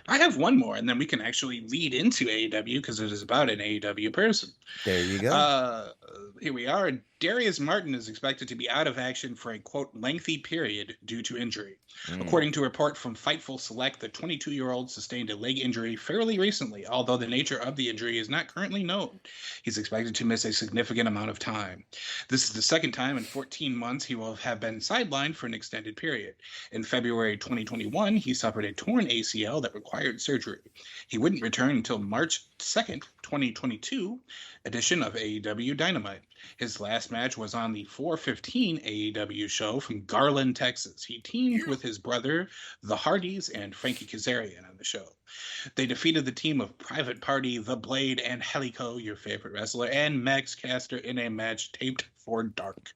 I have one more, and then we can actually lead into AEW because it is about an AEW person. There you go. Here we are. Darius Martin is expected to be out of action for a, quote, lengthy period due to injury. According to a report from Fightful Select, the 22-year-old sustained a leg injury fairly recently, although the nature of the injury is not currently known. He's expected to miss a significant amount of time. This is the second time in 14 months he will have been sidelined for an extended period. In February 2021, he suffered a torn ACL that required surgery. He wouldn't return until March 2nd, 2022 edition of AEW Dynamite. His last match was on the 415 AEW show from Garland, Texas. He teamed with his brother, the Hardys, and Frankie Kazarian on the show. They defeated the team of Private Party, The Blade, and Helico, your favorite wrestler, and Max Caster in a match taped for Dark.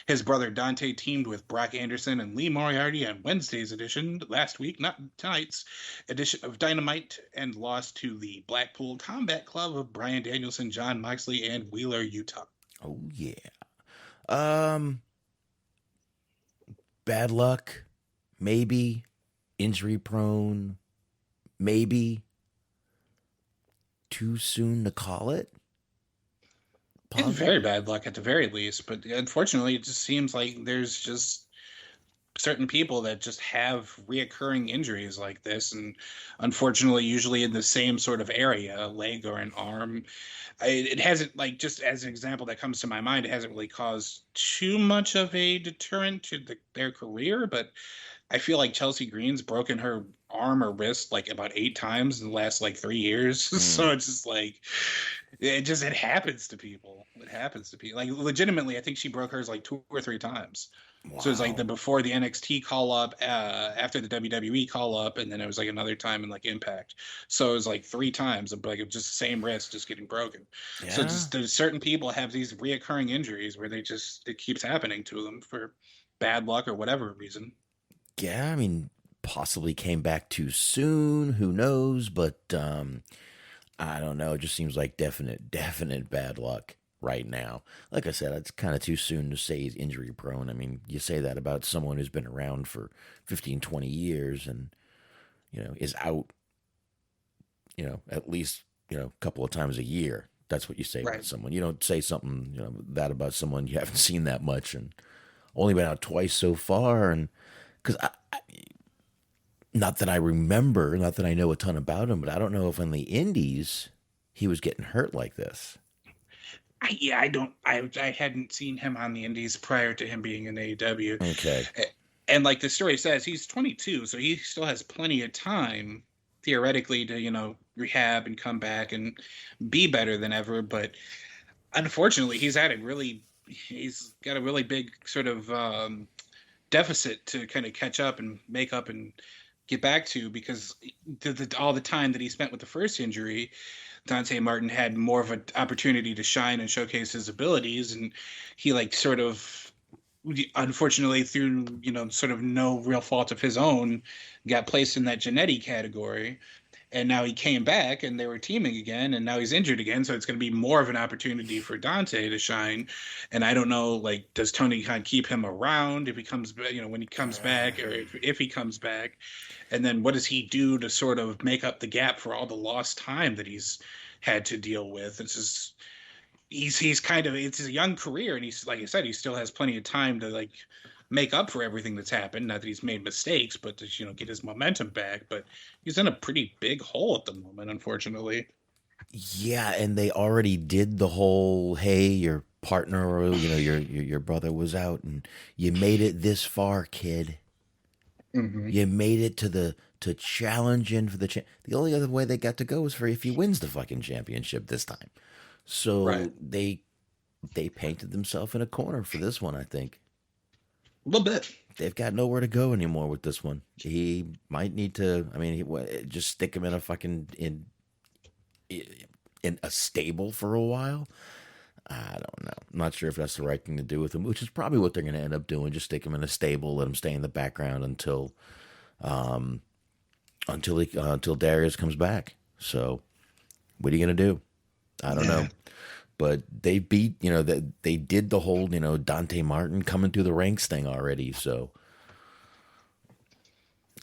His brother Dante teamed with Brock Anderson and Lee Moriarty on Wednesday's edition, last week, not tonight's edition of Dynamite, and lost to the Blackpool Combat Club of Bryan Danielson, Jon Moxley, and Wheeler Yuta. Oh, yeah. Bad luck, maybe. Injury prone, maybe. Too soon to call it? It's very bad luck at the very least, but unfortunately, it just seems like there's just certain people that just have reoccurring injuries like this, and unfortunately, usually in the same sort of area, a leg or an arm. It hasn't, like, just as an example that comes to my mind, it hasn't really caused too much of a deterrent to their career, but I feel like Chelsea Green's broken her arm or wrist like about 8 times in the last like 3 years. So it's just like, it happens to people. It happens to people. Like, legitimately, I think she broke hers like 2 or 3 times. Wow. So it's like before the NXT call up, after the WWE call up, and then it was like another time in like Impact. So it was like 3 times of like just the same wrist just getting broken. Yeah. So just there's certain people have these reoccurring injuries where it keeps happening to them for bad luck or whatever reason. Yeah, I mean, possibly came back too soon. Who knows? But I don't know. It just seems like definite bad luck right now. Like I said, it's kind of too soon to say he's injury prone. I mean, you say that about someone who's been around for 15, 20 years and, is out, at least, a couple of times a year. That's what you say about someone. You don't say something, that about someone you haven't seen that much and only been out twice so far. And because not that I remember, not that I know a ton about him, but I don't know if in the indies he was getting hurt like this. I hadn't seen him on the indies prior to him being in AEW. Okay. And like the story says, he's 22, so he still has plenty of time theoretically to, rehab and come back and be better than ever. But unfortunately, he's got a really big sort of deficit to kind of catch up and make up and get back to, because all the time that he spent with the first injury, Dante Martin had more of an opportunity to shine and showcase his abilities, and he unfortunately through sort of no real fault of his own got placed in that Jannetty category. And now he came back and they were teaming again, and now he's injured again. So it's going to be more of an opportunity for Dante to shine. And I don't know, does Tony Khan keep him around if he comes, when he comes back, or if he comes back? And then what does he do to sort of make up the gap for all the lost time that he's had to deal with? It's just, he's kind of, it's a young career, and he's, like I said, he still has plenty of time to like make up for everything that's happened. Not that he's made mistakes, but to get his momentum back. But he's in a pretty big hole at the moment, unfortunately. Yeah, and they already did the whole, hey, your partner or your brother was out, and you made it this far, kid. Mm-hmm. You made it to challenge in for the the only other way they got to go was for if he wins the fucking championship this time. So Right. they painted themselves in a corner for this one, I think. A little bit. They've got nowhere to go anymore with this one. He might need to. I mean, just stick him in a fucking in a stable for a while. I don't know. I'm not sure if that's the right thing to do with him, which is probably what they're going to end up doing. Just stick him in a stable, let him stay in the background until Darius comes back. So, what are you going to do? I don't know. But they beat, they did the whole, Dante Martin coming through the ranks thing already. So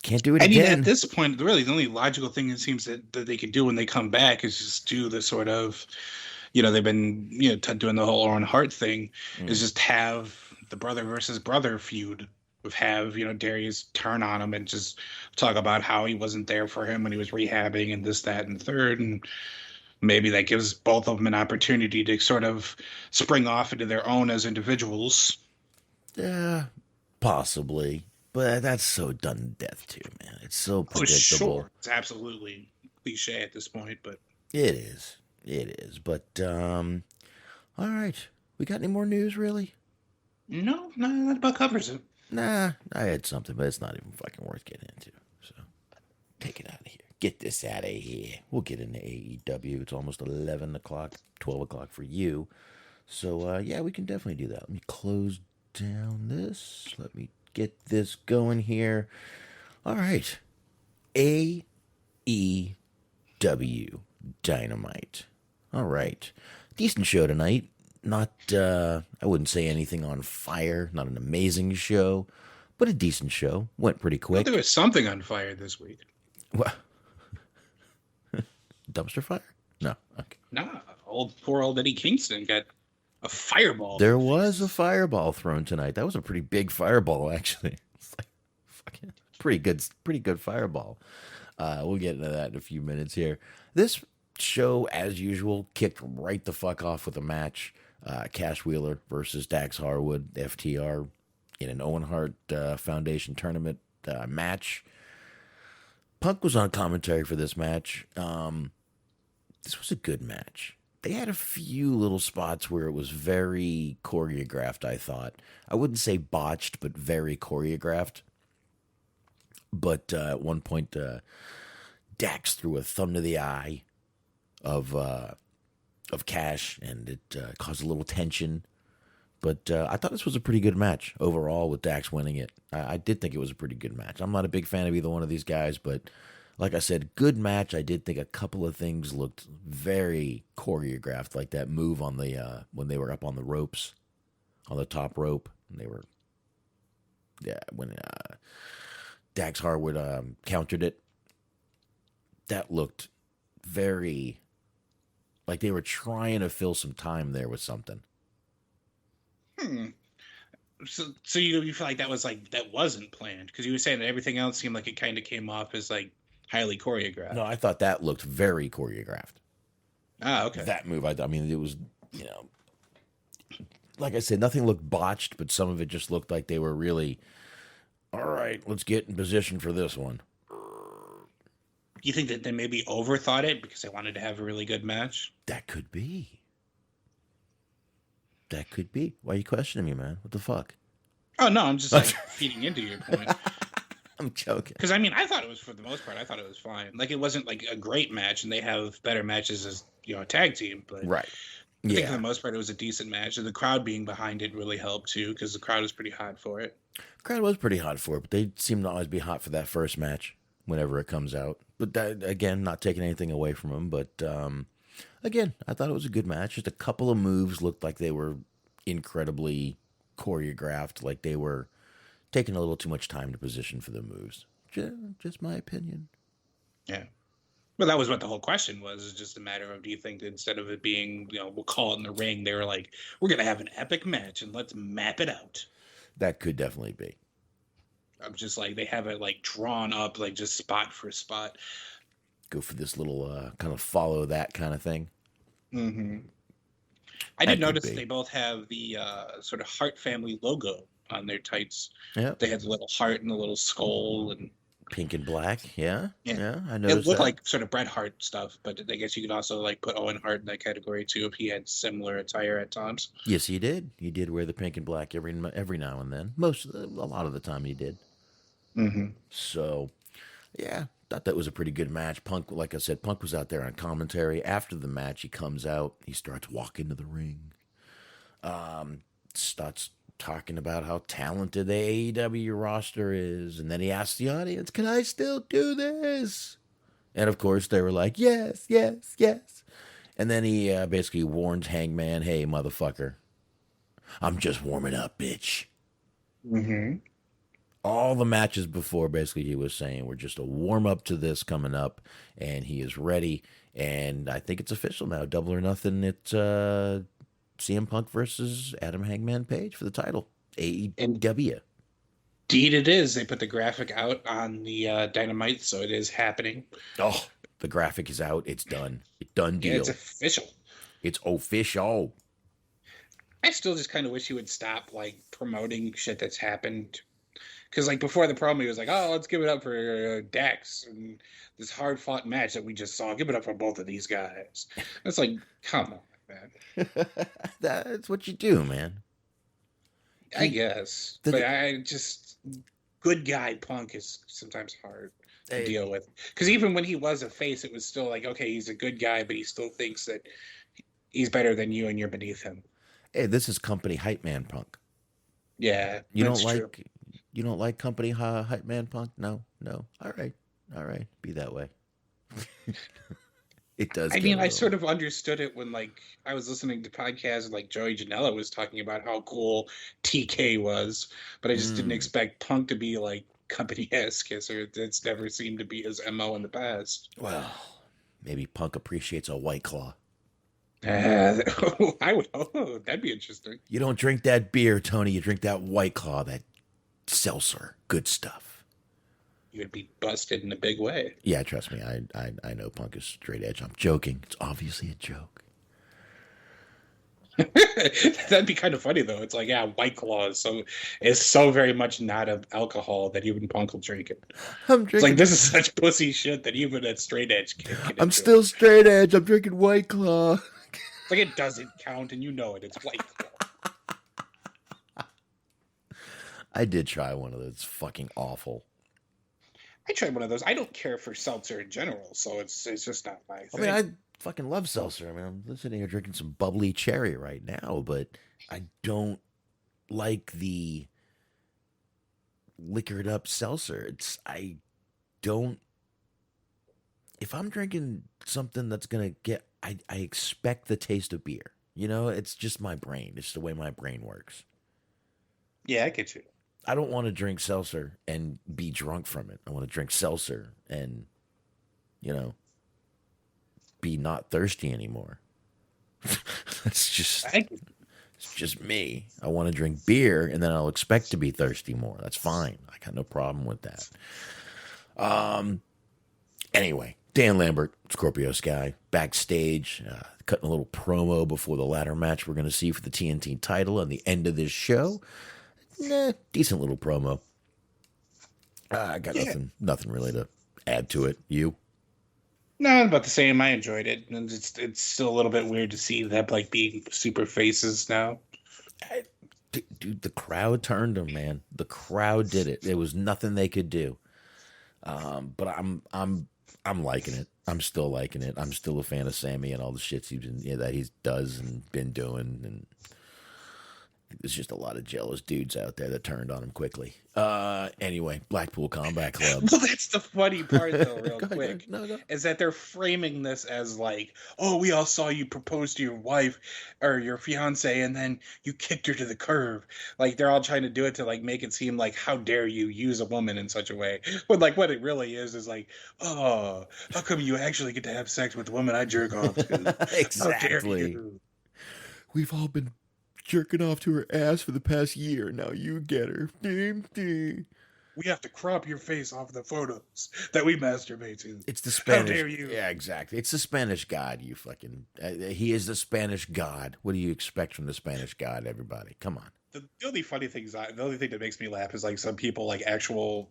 can't do it again. I mean, at this point, really, the only logical thing it seems that they can do when they come back is just do the sort of, they've been, doing the whole Owen Hart thing, is just have the brother versus brother feud. Have Darius turn on him and just talk about how he wasn't there for him when he was rehabbing and this, that, and third, and maybe that gives both of them an opportunity to sort of spring off into their own as individuals. Yeah, possibly, but that's so done to death too, man. It's so predictable. Sure. It's absolutely cliche at this point, but it is. But all right, we got any more news, really? No, that about covers it. Nah, I had something, but it's not even fucking worth getting into. So take it out of here. Get this out of here. We'll get into AEW. It's almost 11 o'clock, 12 o'clock for you. So, yeah, we can definitely do that. Let me close down this. Let me get this going here. All right. AEW Dynamite. All right. Decent show tonight. Not, I wouldn't say anything on fire. Not an amazing show, but a decent show. Went pretty quick. Well, there was something on fire this week. What? Dumpster fire? No. Okay. Nah, poor old Eddie Kingston got a fireball. There was a fireball thrown tonight. That was a pretty big fireball, actually. It's like fucking pretty good fireball. We'll get into that in a few minutes here. This show, as usual, kicked right the fuck off with a match. Cash Wheeler versus Dax Harwood, FTR, in an Owen Hart Foundation tournament match. Punk was on commentary for this match. This was a good match. They had a few little spots where it was very choreographed, I thought. I wouldn't say botched, but very choreographed. But at one point, Dax threw a thumb to the eye of Cash, and it caused a little tension. But I thought this was a pretty good match overall with Dax winning it. I did think it was a pretty good match. I'm not a big fan of either one of these guys, but like I said, good match. I did think a couple of things looked very choreographed, like that move on the when they were up on the ropes, on the top rope. And they were, when Dax Harwood countered it. That looked very like they were trying to fill some time there with something. So you feel like that wasn't planned, because you were saying that everything else seemed like it kind of came off as like highly choreographed. No, I thought that looked very choreographed. Okay. That move, I mean, it was, like I said, nothing looked botched, but some of it just looked like they were really, all right, let's get in position for this one. You think that they maybe overthought it because they wanted to have a really good match? That could be. Why are you questioning me, man? What the fuck? Oh, no, I'm just like feeding into your point. I'm joking. Because, I mean, I thought it was, for the most part, I thought it was fine. Like, it wasn't like a great match, and they have better matches as, a tag team. But right. I think for the most part, it was a decent match. And the crowd being behind it really helped, too, because the crowd was pretty hot for it. Crowd was pretty hot for it, but they seem to always be hot for that first match whenever it comes out. But that, again, not taking anything away from them. But, again, I thought it was a good match. Just a couple of moves looked like they were incredibly choreographed, like they were taking a little too much time to position for the moves. Just my opinion. Yeah. Well, that was what the whole question was. It's just a matter of, do you think that instead of it being, we'll call it in the ring, they were like, we're going to have an epic match and let's map it out. That could definitely be. I'm just like, they have it like drawn up, like just spot for spot. Go for this little kind of follow that kind of thing. Mm-hmm. I did notice they both have the sort of Hart family logo on their tights. Yeah. They had the little heart and the little skull and pink and black. Yeah. I it noticed looked that. like sort of Bret Hart stuff, but I guess you could also like put Owen Hart in that category too if he had similar attire at times. Yes, he did. He did wear the pink and black every now and then. A lot of the time he did. Mm-hmm. So, yeah, thought that was a pretty good match. Punk, like I said, Punk was out there on commentary. After the match, he comes out. He starts walking to the ring. Starts talking about how talented the AEW roster is. And then he asks the audience, can I still do this? And, of course, they were like, yes, yes, yes. And then he basically warns Hangman, hey, motherfucker, I'm just warming up, bitch. Mm-hmm. All the matches before, basically, he was saying, we're just a warm-up to this coming up, and he is ready. And I think it's official now. Double or Nothing. It's CM Punk versus Adam Hangman Page for the title. AEW. Indeed it is. They put the graphic out on the Dynamite, so it is happening. Oh, the graphic is out. It's done. Done deal. Yeah, it's official. It's official. I still just kind of wish he would stop, like, promoting shit that's happened. Because, like, before the promo, he was like, oh, let's give it up for Dax and this hard-fought match that we just saw. Give it up for both of these guys. It's like, come on, man. That's what you do, man. I guess. But I just... Good guy Punk is sometimes hard to deal with. Because even when he was a face, it was still like, okay, he's a good guy, but he still thinks that he's better than you and you're beneath him. Hey, this is company hype man Punk. Yeah, You that's don't true. You don't like company hype man Punk? No. All right. Be that way. It does. I mean, I sort of understood it when, like, I was listening to podcasts and, like, Joey Janela was talking about how cool TK was, but I just didn't expect Punk to be, like, company ass kisser. It's never seemed to be his MO in the past. Well, maybe Punk appreciates a White Claw. I would. Oh, that'd be interesting. You don't drink that beer, Tony. You drink that White Claw, that seltzer. Good stuff. You would be busted in a big way. Yeah, trust me. I know Punk is straight edge. I'm joking. It's obviously a joke. That'd be kind of funny, though. It's like, yeah, White Claw is so very much not of alcohol that even Punk will drink it. It's like, this is such pussy shit that even a straight edge kid can I'm still straight edge. I'm drinking White Claw. It's like, it doesn't count, and you know it. It's White Claw. I did try one of those. It's fucking awful. I tried one of those. I don't care for seltzer in general, so it's just not my thing. I mean, I fucking love seltzer. I mean, I'm sitting here drinking some bubbly cherry right now, but I don't like the liquored up seltzer. If I'm drinking something that's going to get, I expect the taste of beer. You know, it's just my brain. It's the way my brain works. Yeah, I get you. I don't want to drink seltzer and be drunk from it. I want to drink seltzer and, be not thirsty anymore. It's just me. I want to drink beer and then I'll expect to be thirsty more. That's fine. I got no problem with that. Anyway, Dan Lambert, Scorpio Sky, backstage, cutting a little promo before the ladder match we're going to see for the TNT title on the end of this show. Decent little promo. I got nothing really to add to it. You? No, about the same. I enjoyed it. And it's still a little bit weird to see them like being super faces now. Dude, the crowd turned them, man. The crowd did it. There was nothing they could do. But I'm liking it. I'm still liking it. I'm still a fan of Sammy and all the shits that he does and been doing. And There's just a lot of jealous dudes out there that turned on him quickly. Anyway, Blackpool Combat Club. Well, that's the funny part, though, real Go ahead, quick, no. is that they're framing this as like, oh, we all saw you propose to your wife or your fiance, and then you kicked her to the curb. Like, they're all trying to do it to, like, make it seem like, how dare you use a woman in such a way? But, like, what it really is like, oh, how come you actually get to have sex with the woman I jerk off to? Exactly. How dare you? We've all been jerking off to her ass for the past year. Now you get her. We have to crop your face off the photos that we masturbate to. It's the Spanish. How dare you? Yeah, exactly. It's the Spanish God. You fucking. He is the Spanish God. What do you expect from the Spanish God? Everybody, come on. The only funny thing the only thing that makes me laugh is like some people like actual.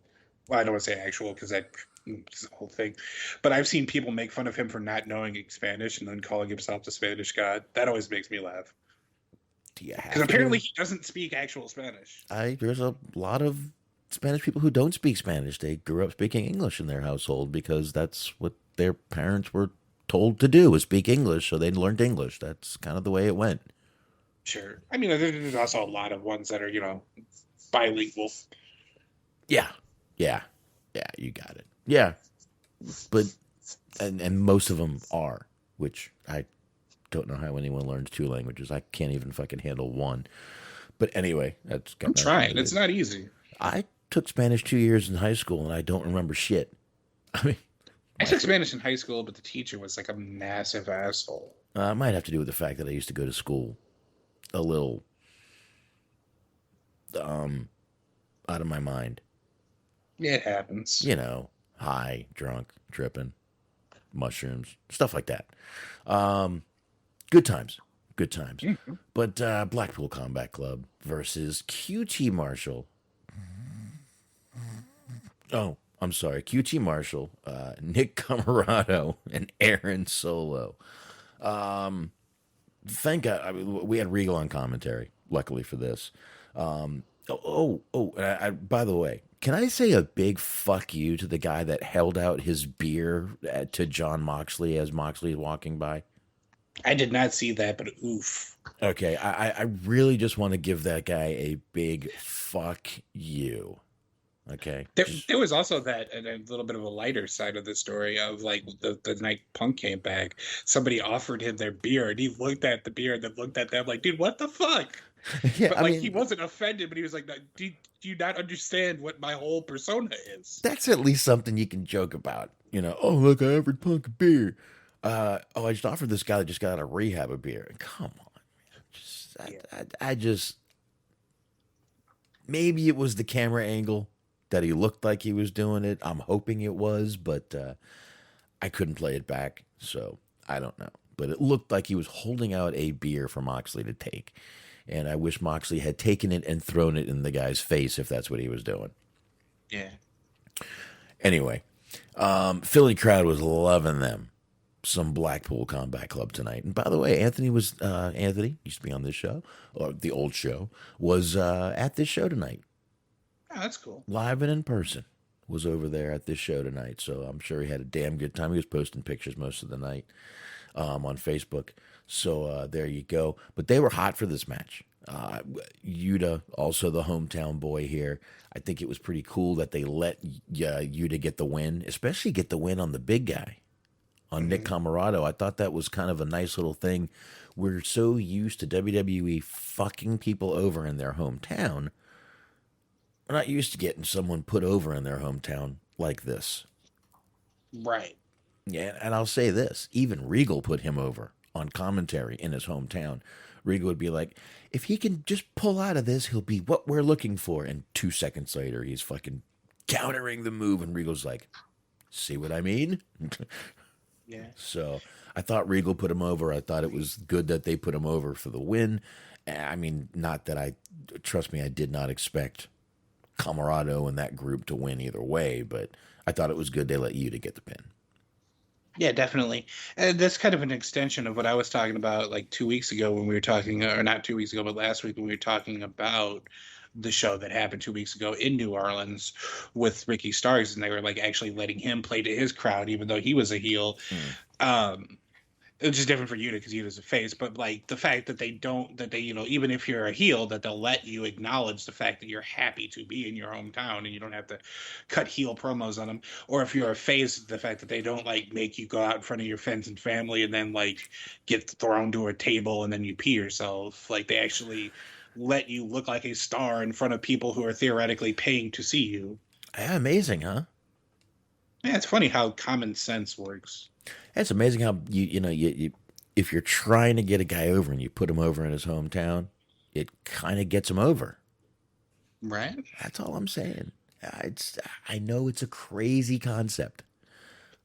Well, I don't want to say actual because that's the whole thing, but I've seen people make fun of him for not knowing Spanish and then calling himself the Spanish God. That always makes me laugh. Because apparently he doesn't speak actual Spanish. There's a lot of Spanish people who don't speak Spanish. They grew up speaking English in their household because that's what their parents were told to do, was speak English, so they learned English. That's kind of the way it went. Sure. I mean, there's also a lot of ones that are, bilingual. Yeah, you got it. Yeah, but, and most of them are, which I don't know how anyone learns 2 languages. I can't even fucking handle one. But anyway, that's. I'm trying. It's not easy. I took Spanish 2 years in high school, and I don't remember shit. I mean, I took Spanish in high school, but the teacher was like a massive asshole. It might have to do with the fact that I used to go to school a little out of my mind. Yeah, it happens. High, drunk, tripping, mushrooms, stuff like that. Good times. Mm-hmm. But Blackpool Combat Club versus QT Marshall. Oh, I'm sorry. QT Marshall, Nick Camarado, and Aaron Solo. Thank God. I mean, we had Regal on commentary, luckily for this. By the way, can I say a big fuck you to the guy that held out his beer to John Moxley as Moxley is walking by? I did not see that, but oof. Okay, I really just want to give that guy a big fuck you. Okay. There was also that a little bit of a lighter side of the story of like the night Punk came back. Somebody offered him their beer, and he looked at the beer and then looked at them like, dude, what the fuck? Yeah, but he wasn't offended, but he was like, do you not understand what my whole persona is? That's at least something you can joke about. Oh, look, I offered Punk a beer. I just offered this guy that just got out of rehab a beer. Come on, man. I just maybe it was the camera angle that he looked like he was doing it. I'm hoping it was, but I couldn't play it back, so I don't know. But it looked like he was holding out a beer for Moxley to take, and I wish Moxley had taken it and thrown it in the guy's face if that's what he was doing. Yeah. Anyway, Philly crowd was loving them. Some Blackpool Combat Club tonight. And by the way, Anthony used to be on this show, or the old show, was at this show tonight. Oh, that's cool. Live and in person. Was over there at this show tonight, so I'm sure he had a damn good time. He was posting pictures most of the night on Facebook. So there you go. But they were hot for this match. Yuta, also the hometown boy here. I think it was pretty cool that they let Yuta get the win, especially get the win on the big guy. On Nick Camarado. I thought that was kind of a nice little thing. We're so used to WWE fucking people over in their hometown. We're not used to getting someone put over in their hometown like this. Right. Yeah, and I'll say this. Even Regal put him over on commentary in his hometown. Regal would be like, if he can just pull out of this, he'll be what we're looking for. And 2 seconds later, he's fucking countering the move. And Regal's like, see what I mean? Yeah. So I thought Regal put him over. I thought it was good that they put him over for the win. I mean, not that trust me, I did not expect Camarado and that group to win either way, but I thought it was good they let you to get the pin. Yeah, definitely. And that's kind of an extension of what I was talking about like 2 weeks ago when we were talking, or not 2 weeks ago, but last week when we were talking about the show that happened 2 weeks ago in New Orleans with Ricky Starks, and they were like actually letting him play to his crowd, even though he was a heel. It's just different for Yuta because Yuta's a face, but like the fact that even if you're a heel, that they'll let you acknowledge the fact that you're happy to be in your hometown and you don't have to cut heel promos on them. Or if you're a face, the fact that they don't like make you go out in front of your friends and family and then like get thrown to a table and then you pee yourself. Like they actually let you look like a star in front of people who are theoretically paying to see you. Yeah, amazing, huh? Yeah, it's funny how common sense works. It's amazing how you if you're trying to get a guy over and you put him over in his hometown, it kind of gets him over. Right? That's all I'm saying. I know it's a crazy concept,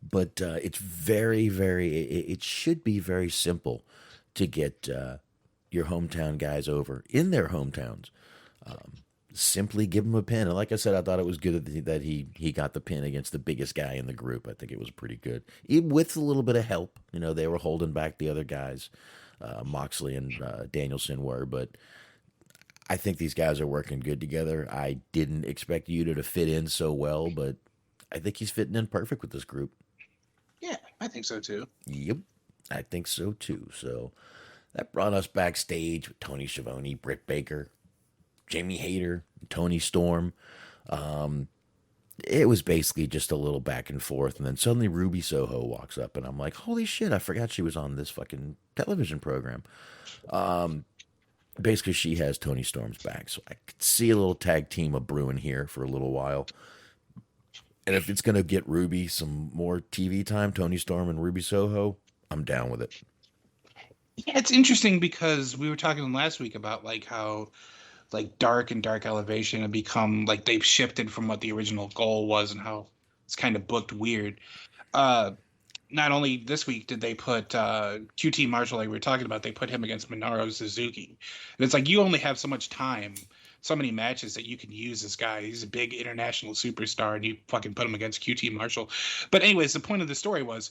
but it's very, very. It should be very simple to get your hometown guys over in their hometowns. Simply give him a pin. And like I said, I thought it was good that he got the pin against the biggest guy in the group. I think it was pretty good. Even with a little bit of help. They were holding back the other guys. Moxley and Danielson were, but I think these guys are working good together. I didn't expect Yuta to fit in so well, but I think he's fitting in perfect with this group. Yeah, I think so too. Yep, I think so too. So that brought us backstage with Tony Schiavone, Britt Baker, Jamie Hayter, Tony Storm. It was basically just a little back and forth, and then suddenly Ruby Soho walks up, and I'm like, holy shit, I forgot she was on this fucking television program. Basically, she has Tony Storm's back, so I could see a little tag team of brewing here for a little while. And if it's going to get Ruby some more TV time, Tony Storm and Ruby Soho, I'm down with it. Yeah, it's interesting because we were talking last week about like how like Dark and Dark Elevation have become like they've shifted from what the original goal was and how it's kind of booked weird. Not only this week did they put QT Marshall, like we were talking about, they put him against Minoru Suzuki. And it's like you only have so much time, so many matches that you can use this guy. He's a big international superstar, and you fucking put him against QT Marshall. But anyways, the point of the story was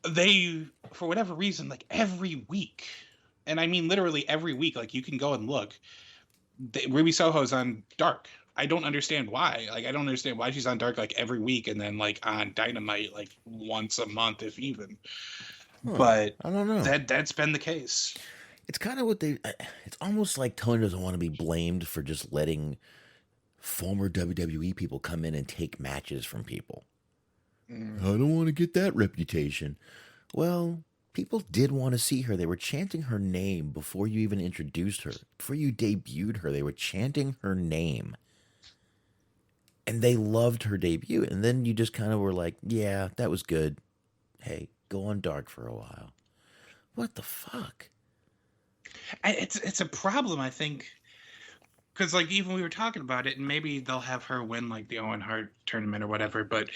they, for whatever reason, like every week, and I mean literally every week, like you can go and look, Ruby Soho's on Dark. I don't understand why. Like, I don't understand why she's on Dark like every week and then like on Dynamite like once a month, if even. But I don't know. That's been the case. It's kind of what it's almost like Tony doesn't want to be blamed for just letting former WWE people come in and take matches from people. I don't want to get that reputation. Well, people did want to see her. They were chanting her name before you even introduced her. Before you debuted her, they were chanting her name. And they loved her debut. And then you just kind of were like, yeah, that was good. Hey, go on Dark for a while. What the fuck? It's a problem, I think. Because, like, even we were talking about it, and maybe they'll have her win, like, the Owen Hart tournament or whatever, but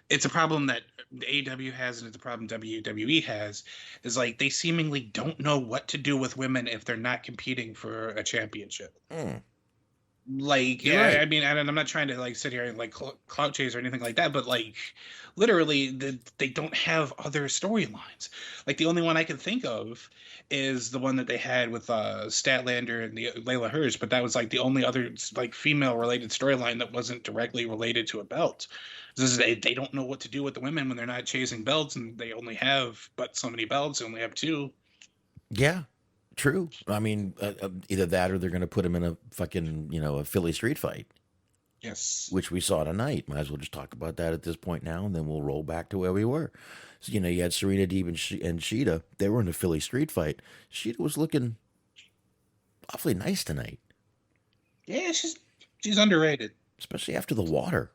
it's a problem that the AEW has, and it's a problem WWE has, is, like, they seemingly don't know what to do with women if they're not competing for a championship. Like, yeah, right. I mean, and I'm not trying to, like, sit here and, like, clout chase or anything like that, but, like, literally, they don't have other storylines. Like, the only one I can think of is the one that they had with Statlander and the Layla Hirsch, but that was, like, the only other, like, female-related storyline that wasn't directly related to a belt. They don't know what to do with the women when they're not chasing belts, and they only have but so many belts. They only have 2. Yeah. True. I mean, either that or they're going to put him in a fucking, a Philly street fight. Yes. Which we saw tonight. Might as well just talk about that at this point now, and then we'll roll back to where we were. So, you had Serena Deeb and Sheeta. They were in a Philly street fight. Sheeta was looking awfully nice tonight. Yeah, she's underrated. Especially after the water.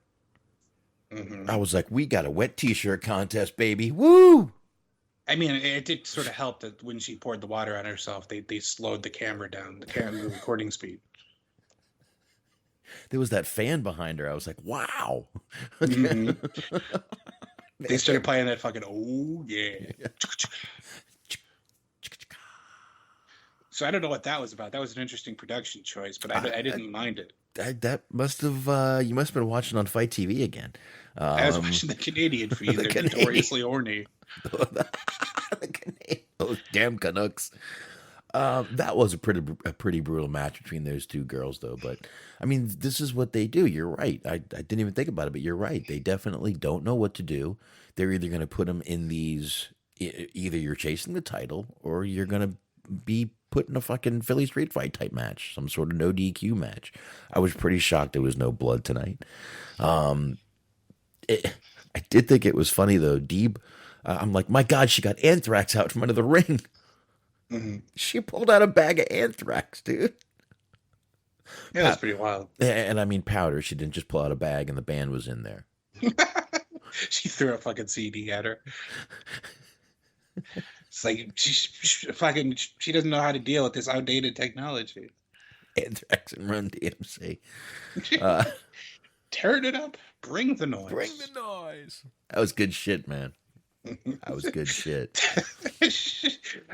Mm-hmm. I was like, we got a wet t-shirt contest, baby. Woo! I mean, it did sort of help that when she poured the water on herself, they slowed the camera down, the recording speed. There was that fan behind her. I was like, wow. Mm-hmm. They started playing that fucking, oh, yeah. So I don't know what that was about. That was an interesting production choice, but I didn't mind it. That must have, you must have been watching on Fight TV again. I was watching the Canadian feed. They're notoriously orny. Those damn Canucks. That was a pretty brutal match between those two girls, though. But I mean, this is what they do. You're right. I didn't even think about it, but you're right. They definitely don't know what to do. They're either going to put them in these either you're chasing the title or you're going to be put in a fucking Philly street fight type match, some sort of no DQ match. I was pretty shocked there was no blood tonight. I did think it was funny though. Deeb, I'm like, my God, she got anthrax out from under the ring. Mm-hmm. She pulled out a bag of anthrax, dude. Yeah, that's pretty wild. And I mean powder. She didn't just pull out a bag and the band was in there. She threw a fucking CD at her. It's like she doesn't know how to deal with this outdated technology. Anthrax and Run DMC. Turn it up. Bring the noise. Bring the noise. That was good shit, man. That was good shit.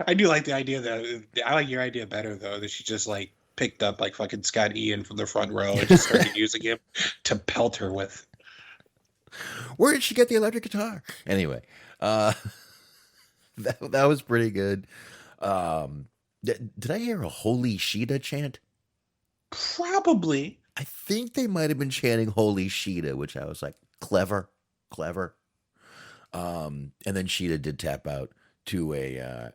I do like the idea though. I like your idea better though, that she just like picked up like fucking Scott Ian from the front row and just started using him to pelt her with. Where did she get the electric guitar? Anyway, that was pretty good. Did I hear a Holy Sheeta chant? Probably. I think they might have been chanting Holy Sheeta, which I was like, clever. And then Sheeta did tap out to a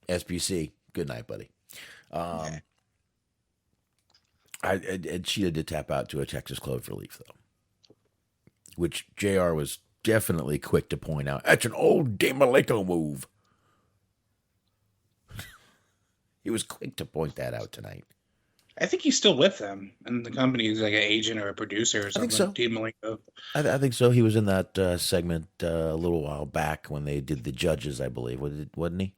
SBC. Good night, buddy. And Sheeta did tap out to a Texas Cloverleaf, though, which JR was definitely quick to point out. That's an old De Malenko move. He was quick to point that out tonight. I think he's still with them, and the company is like an agent or a producer or something. I think so. Dean Malenko. I think so. He was in that segment a little while back when they did the judges, I believe. Wasn't he?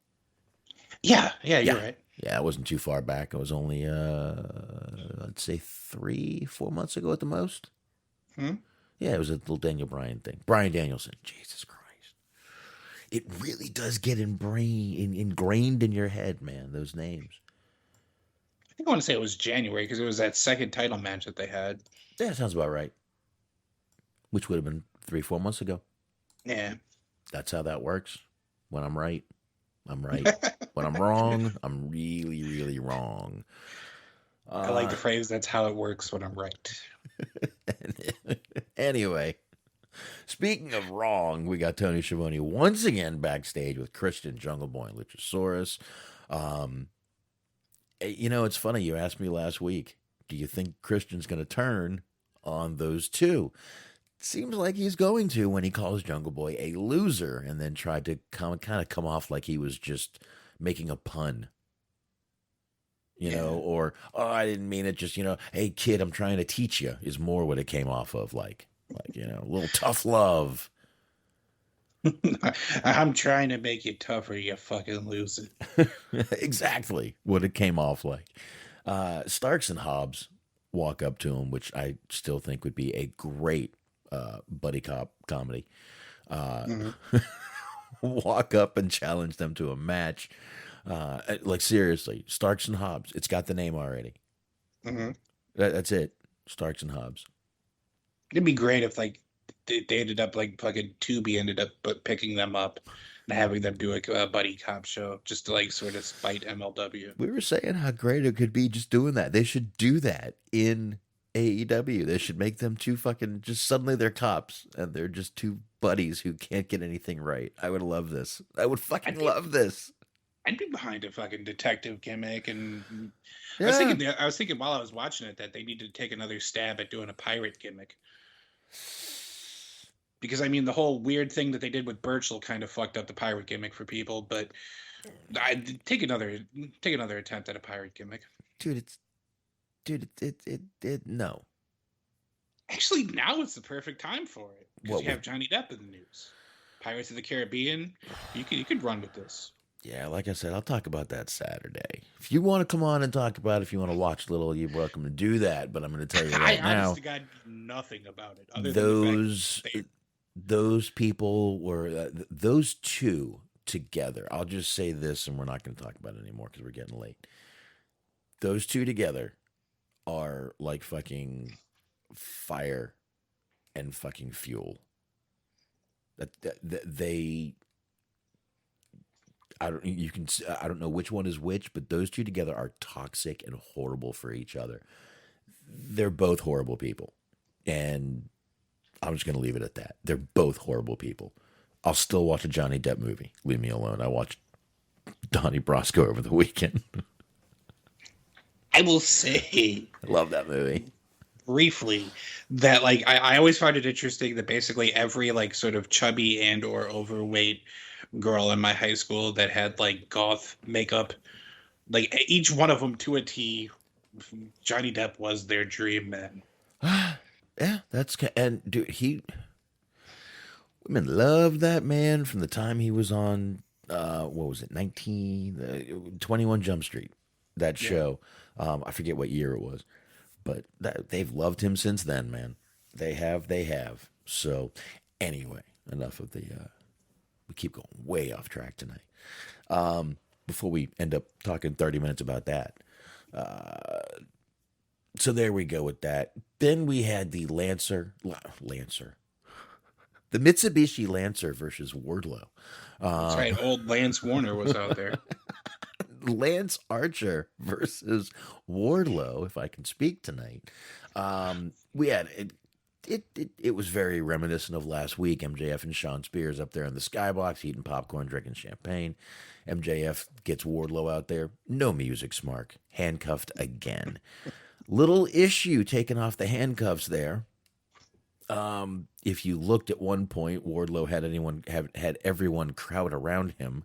Yeah, you're right. Yeah, it wasn't too far back. It was only, let's say 3-4 months ago at the most. Hmm? Yeah, it was a little Daniel Bryan thing. Bryan Danielson. Jesus Christ. It really does get ingrained in your head, man, those names. I think I want to say it was January because it was that second title match that they had. Yeah, sounds about right. Which would have been 3-4 months ago. Yeah. That's how that works. When I'm right, I'm right. When I'm wrong, I'm really, really wrong. I like the phrase, that's how it works when I'm right. Anyway, speaking of wrong, we got Tony Schiavone once again backstage with Christian, Jungle Boy, and Luchasaurus. You know, it's funny. You asked me last week, do you think Christian's going to turn on those two? Seems like he's going to when he calls Jungle Boy a loser and then tried to kind of come off like he was just making a pun. You know, or, oh, I didn't mean it. Just, hey, kid, I'm trying to teach you is more what it came off of. Like, a little tough love. I'm trying to make you tougher, you fucking loser. Exactly what it came off like. Starks and Hobbs walk up to him, which I still think would be a great buddy cop comedy. Walk up and challenge them to a match. Like, seriously, Starks and Hobbs. It's got the name already. Mm-hmm. That's it. Starks and Hobbs. It'd be great if, like, they ended up, like, fucking Tubi ended up picking them up and having them do a buddy cop show just to, like, sort of spite MLW. We were saying how great it could be just doing that. They should do that in AEW. They should make them two fucking, just suddenly they're cops and they're just two buddies who can't get anything right. I would love this. I would fucking love this. I'd be behind a fucking detective gimmick, and Yeah. I was thinking while I was watching it that they need to take another stab at doing a pirate gimmick. Because I mean, the whole weird thing that they did with Burchill kind of fucked up the pirate gimmick for people. But I'd take another attempt at a pirate gimmick. No. Actually, now is the perfect time for it because you have Johnny Depp in the news. Pirates of the Caribbean. You could run with this. Yeah, like I said, I'll talk about that Saturday. If you want to come on and talk about it, if you want to watch a little, you're welcome to do that. But I'm going to tell you right now. I honestly got nothing about it. Other than those people were, those two together. I'll just say this, and we're not going to talk about it anymore because we're getting late. Those two together are like fucking fire and fucking fuel. They... I don't know which one is which, but those two together are toxic and horrible for each other. They're both horrible people. And I'm just going to leave it at that. They're both horrible people. I'll still watch a Johnny Depp movie. Leave me alone. I watched Donnie Brasco over the weekend. I will say, I love that movie. Briefly, that like I always find it interesting that basically every like sort of chubby and or overweight girl in my high school that had like goth makeup, like each one of them to a T, Johnny Depp was their dream man. Yeah, and dude, women loved that man from the time he was on what was it, 21 Jump Street, that show. I forget what year it was, but they've loved him since then, man. They have. So anyway, enough of the we keep going way off track tonight. Before we end up talking 30 minutes about that. So there we go with that. Then we had the Lancer. The Mitsubishi Lancer versus Wardlow. That's right. Old Lance Warner was out there. Lance Archer versus Wardlow, if I can speak tonight. We had it was very reminiscent of last week. MJF and Sean Spears up there in the skybox eating popcorn, drinking champagne. MJF gets Wardlow out there. No music, Smark. Handcuffed again. Little issue taking off the handcuffs there. If you looked at one point, Wardlow had everyone crowd around him.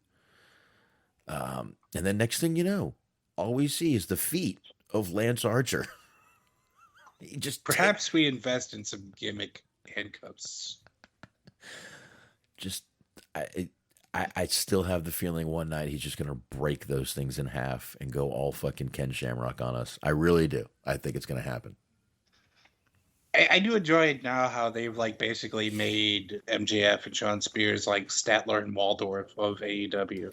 And then next thing you know, all we see is the feet of Lance Archer. He just Perhaps we invest in some gimmick handcuffs. I still have the feeling one night he's just gonna break those things in half and go all fucking Ken Shamrock on us. I really do. I think it's gonna happen. I do enjoy it now how they've like basically made MJF and Sean Spears like Statler and Waldorf of AEW.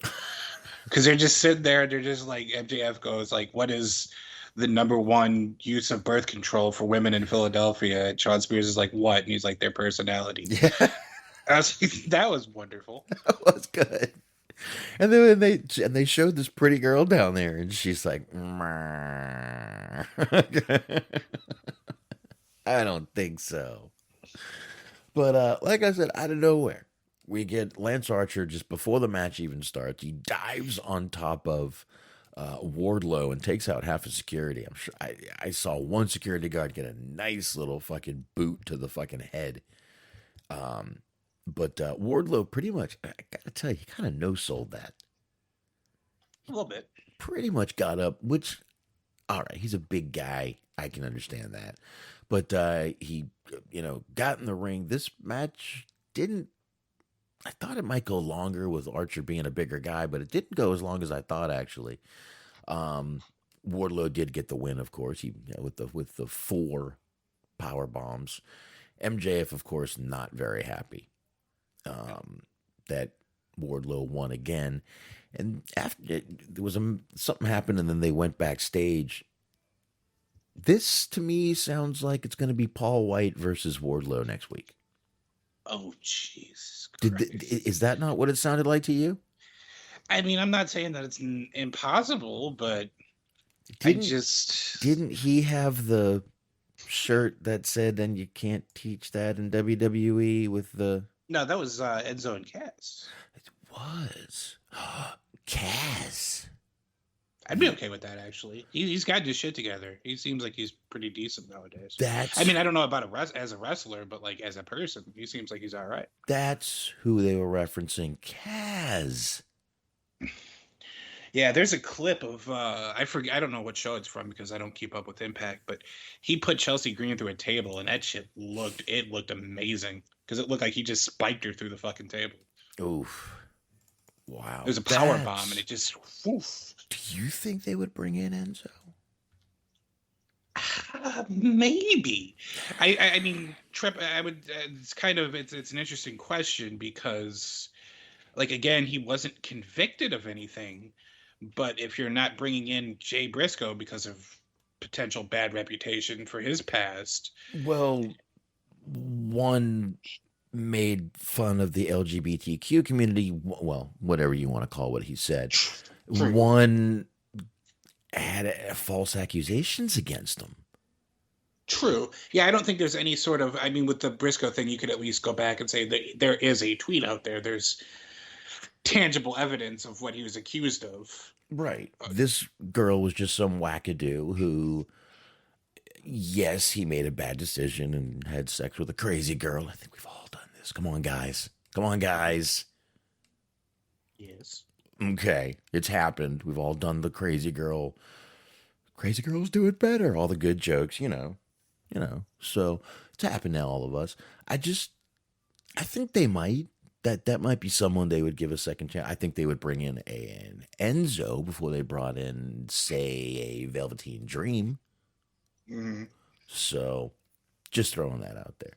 Because they're just sitting there and they're just like, MJF goes like, what is the number one use of birth control for women in Philadelphia? And Sean Spears is like, what? And he's like, their personality. Yeah. I was like, that was wonderful. That was good. And then they showed this pretty girl down there, and she's like, I don't think so. But like I said, out of nowhere, we get Lance Archer just before the match even starts. He dives on top of Wardlow and takes out half of security. I'm sure I saw one security guard get a nice little fucking boot to the fucking head. But Wardlow pretty much, I gotta tell you, he kind of no-sold that. A little bit. Pretty much got up, which, all right, he's a big guy. I can understand that. But he, got in the ring. This match I thought it might go longer with Archer being a bigger guy, but it didn't go as long as I thought, actually. Wardlow did get the win, of course, with the 4 power bombs. MJF, of course, not very happy that Wardlow won again. And after there was something happened, and then they went backstage. This, to me, sounds like it's going to be Paul White versus Wardlow next week. Oh, jeez. Is that not what it sounded like to you? I mean, I'm not saying that it's impossible, but didn't he have the shirt that said, "And you can't teach that in WWE" with the... No, that was Enzo and Cass. It was. Cass. I'd be okay with that, actually. He's got his shit together. He seems like he's pretty decent nowadays. I mean, I don't know about as a wrestler, but like as a person, he seems like he's all right. That's who they were referencing, Cass. Yeah, there's a clip of I forget. I don't know what show it's from because I don't keep up with Impact. But he put Chelsea Green through a table, and that shit looked amazing because it looked like he just spiked her through the fucking table. Oof! Wow. There's a power bomb, and it just. Woof. Do you think they would bring in Enzo? Maybe. I mean, Trip. I would. It's kind of. It's an interesting question because, like, again, he wasn't convicted of anything. But if you're not bringing in Jay Briscoe because of potential bad reputation for his past, well, one made fun of the LGBTQ community. Well, whatever you want to call what he said. True. One had false accusations against him. True. Yeah, I don't think there's any sort of. I mean, with the Briscoe thing, you could at least go back and say that there is a tweet out there. There's tangible evidence of what he was accused of. Right. This girl was just some wackadoo who, yes, he made a bad decision and had sex with a crazy girl. I think we've all done this. Come on, guys. Come on, guys. Yes. Okay. It's happened. We've all done the crazy girl. Crazy girls do it better. All the good jokes, you know. So it's happened to all of us. I think they might. That might be someone they would give a second chance. I think they would bring in an Enzo before they brought in, say, a Velveteen Dream. Mm-hmm. So just throwing that out there.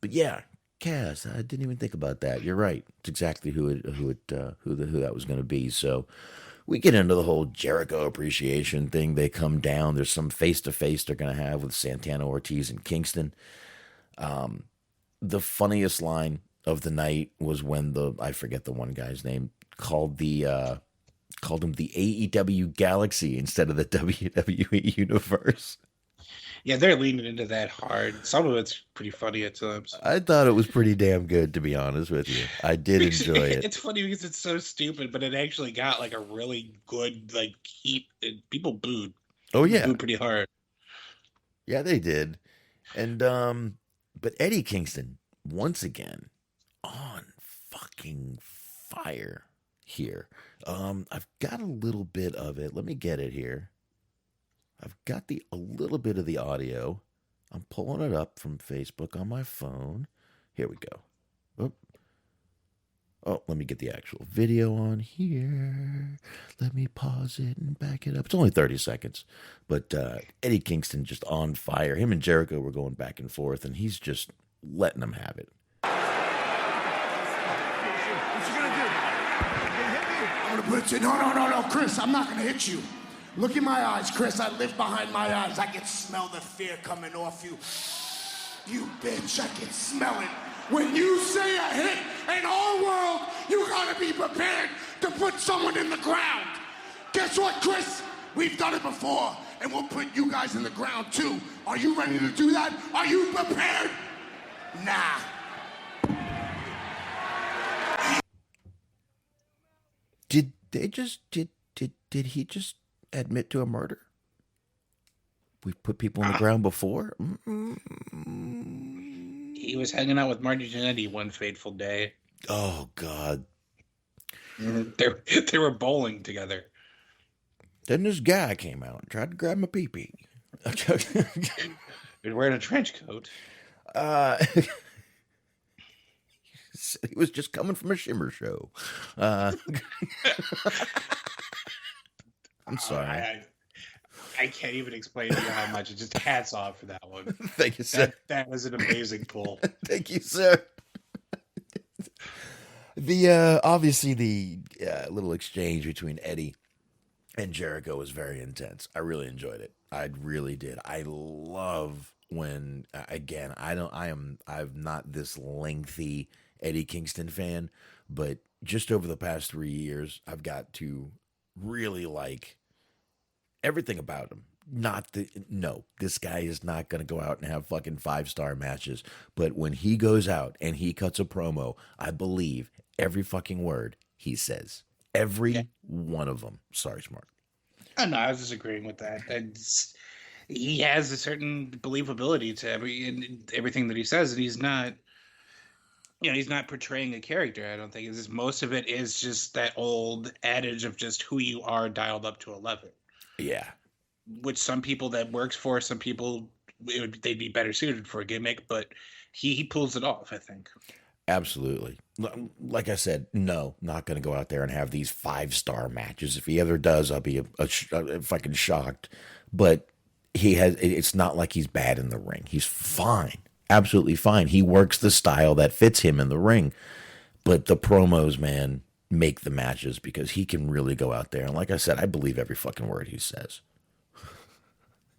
But yeah, Cass, I didn't even think about that. You're right. It's exactly who that was going to be. So we get into the whole Jericho appreciation thing. They come down. There's some face-to-face they're going to have with Santana, Ortiz, and Kingston. The funniest line of the night was when I forget the one guy's name, called him the AEW Galaxy instead of the WWE Universe. Yeah, they're leaning into that hard. Some of it's pretty funny at times. I thought it was pretty damn good, to be honest with you. I did enjoy it. It's funny because it's so stupid, but it actually got like a really good heat. People booed. Oh yeah, booed pretty hard. Yeah, they did. And but Eddie Kingston once again on fucking fire here. I've got a little bit of it. Let me get it here. I've got a little bit of the audio. I'm pulling it up from Facebook on my phone. Here we go. Oh, let me get the actual video on here. Let me pause it and back it up. It's only 30 seconds. But Eddie Kingston just on fire. Him and Jericho were going back and forth, and he's just letting them have it. What you gonna do? You gonna hit me? I'm gonna put you. No, Chris. I'm not gonna hit you. Look in my eyes, Chris. I live behind my eyes. I can smell the fear coming off you. You bitch, I can smell it. When you say a hit in our world, you gotta be prepared to put someone in the ground. Guess what, Chris? We've done it before, and we'll put you guys in the ground too. Are you ready to do that? Are you prepared? Nah. Did he just admit to a murder? We've put people on the ground before. He was hanging out with Marty Jannetty one fateful day. Oh God! They were bowling together. Then this guy came out and tried to grab my pee-pee. He was wearing a trench coat. He was just coming from a Shimmer show. I'm sorry. I can't even explain to you how much. It's just hats off for that one. Thank you, sir. That was an amazing pull. Thank you, sir. Obviously the little exchange between Eddie and Jericho was very intense. I really enjoyed it. I really did. I love when I'm not this lengthy Eddie Kingston fan, but just over the past 3 years, I've got to really like everything about him. This guy is not going to go out and have fucking 5-star matches. But when he goes out and he cuts a promo, I believe every fucking word he says. Every one of them. Sorry, Smark. No, I was disagreeing with that. He has a certain believability to everything that he says, and he's not. He's not portraying a character. I don't think most of it is just that old adage of just who you are dialed up to 11. Yeah. Which some people that works for, some people they'd be better suited for a gimmick, but he pulls it off, I think. Absolutely. Like I said, no, not going to go out there and have these 5-star matches. If he ever does, I'll be fucking shocked. But it's not like he's bad in the ring. He's fine. Absolutely fine. He works the style that fits him in the ring. But the promos, man, make the matches because he can really go out there. And like I said, I believe every fucking word he says.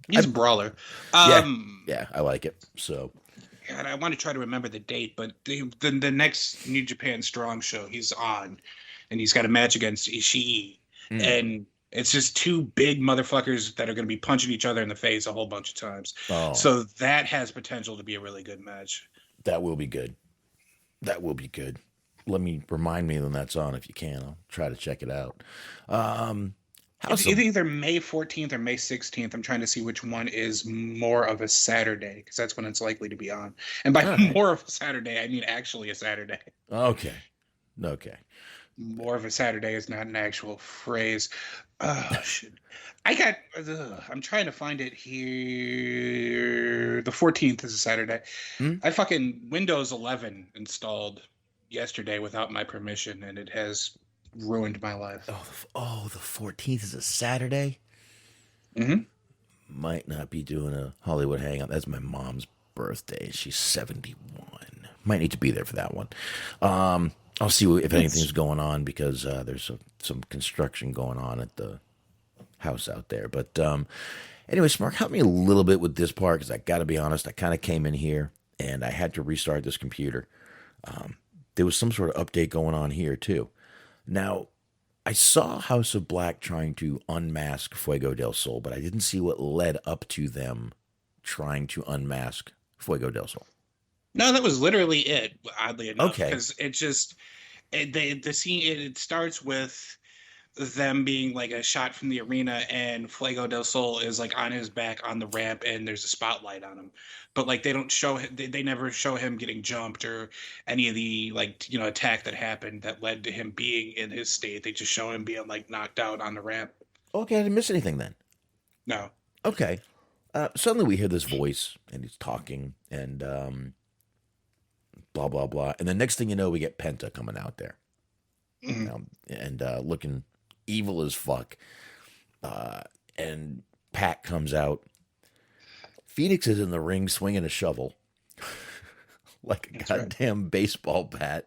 He's a brawler. Yeah, I like it. So, God, I want to try to remember the date, but the next New Japan Strong show he's on, and he's got a match against Ishii, and It's just two big motherfuckers that are going to be punching each other in the face a whole bunch of times. Oh. So that has potential to be a really good match. That will be good. That will be good. Remind me when that's on if you can. I'll try to check it out. It's either May 14th or May 16th. I'm trying to see which one is more of a Saturday, because that's when it's likely to be on. And by more of a Saturday, I mean actually a Saturday. Okay. More of a Saturday is not an actual phrase. Oh, shit. I'm trying to find it here. The 14th is a Saturday. I fucking Windows 11 installed yesterday without my permission, and it has ruined my life. The 14th is a Saturday? Mm-hmm. Might not be doing a Hollywood hangout. That's my mom's birthday. She's 71. Might need to be there for that one. I'll see if anything's going on, because there's some construction going on at the house out there. But anyway, Smark, help me a little bit with this part, because I got to be honest, I kind of came in here and I had to restart this computer. There was some sort of update going on here too. Now, I saw House of Black trying to unmask Fuego del Sol, but I didn't see what led up to them trying to unmask Fuego del Sol. No, that was literally it, oddly enough. Okay. Because the scene, it starts with them being like a shot from the arena, and Fuego del Sol is like on his back on the ramp, and there's a spotlight on him. But like they don't show him, they never show him getting jumped or any of the attack that happened that led to him being in his state. They just show him being like knocked out on the ramp. Okay, I didn't miss anything then. No. Okay. Suddenly we hear this voice, and he's talking, and blah, blah, blah. And the next thing you know, we get Penta coming out there. And looking evil as fuck. And Pat comes out. Phoenix is in the ring swinging a shovel like a goddamn baseball bat.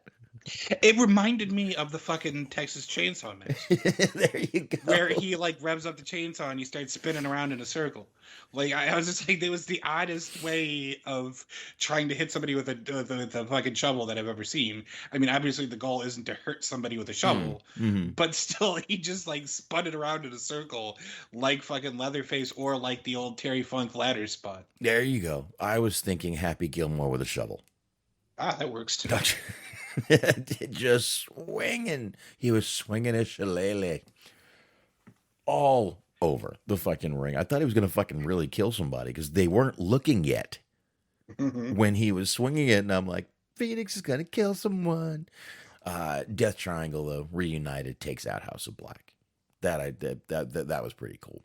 It reminded me of the fucking Texas Chainsaw match. There you go. Where he like revs up the chainsaw and he starts spinning around in a circle. Like I was just like, it was the oddest way of trying to hit somebody with the fucking shovel that I've ever seen. I mean, obviously the goal isn't to hurt somebody with a shovel, but still, he just like spun it around in a circle, like fucking Leatherface or like the old Terry Funk ladder spot. There you go. I was thinking Happy Gilmore with a shovel. Ah, that works too. Just swinging. He was swinging a shillelagh all over the fucking ring. I thought he was going to fucking really kill somebody, because they weren't looking yet when he was swinging it. And I'm like, Phoenix is going to kill someone. Death Triangle, though, reunited, takes out House of Black. That was pretty cool.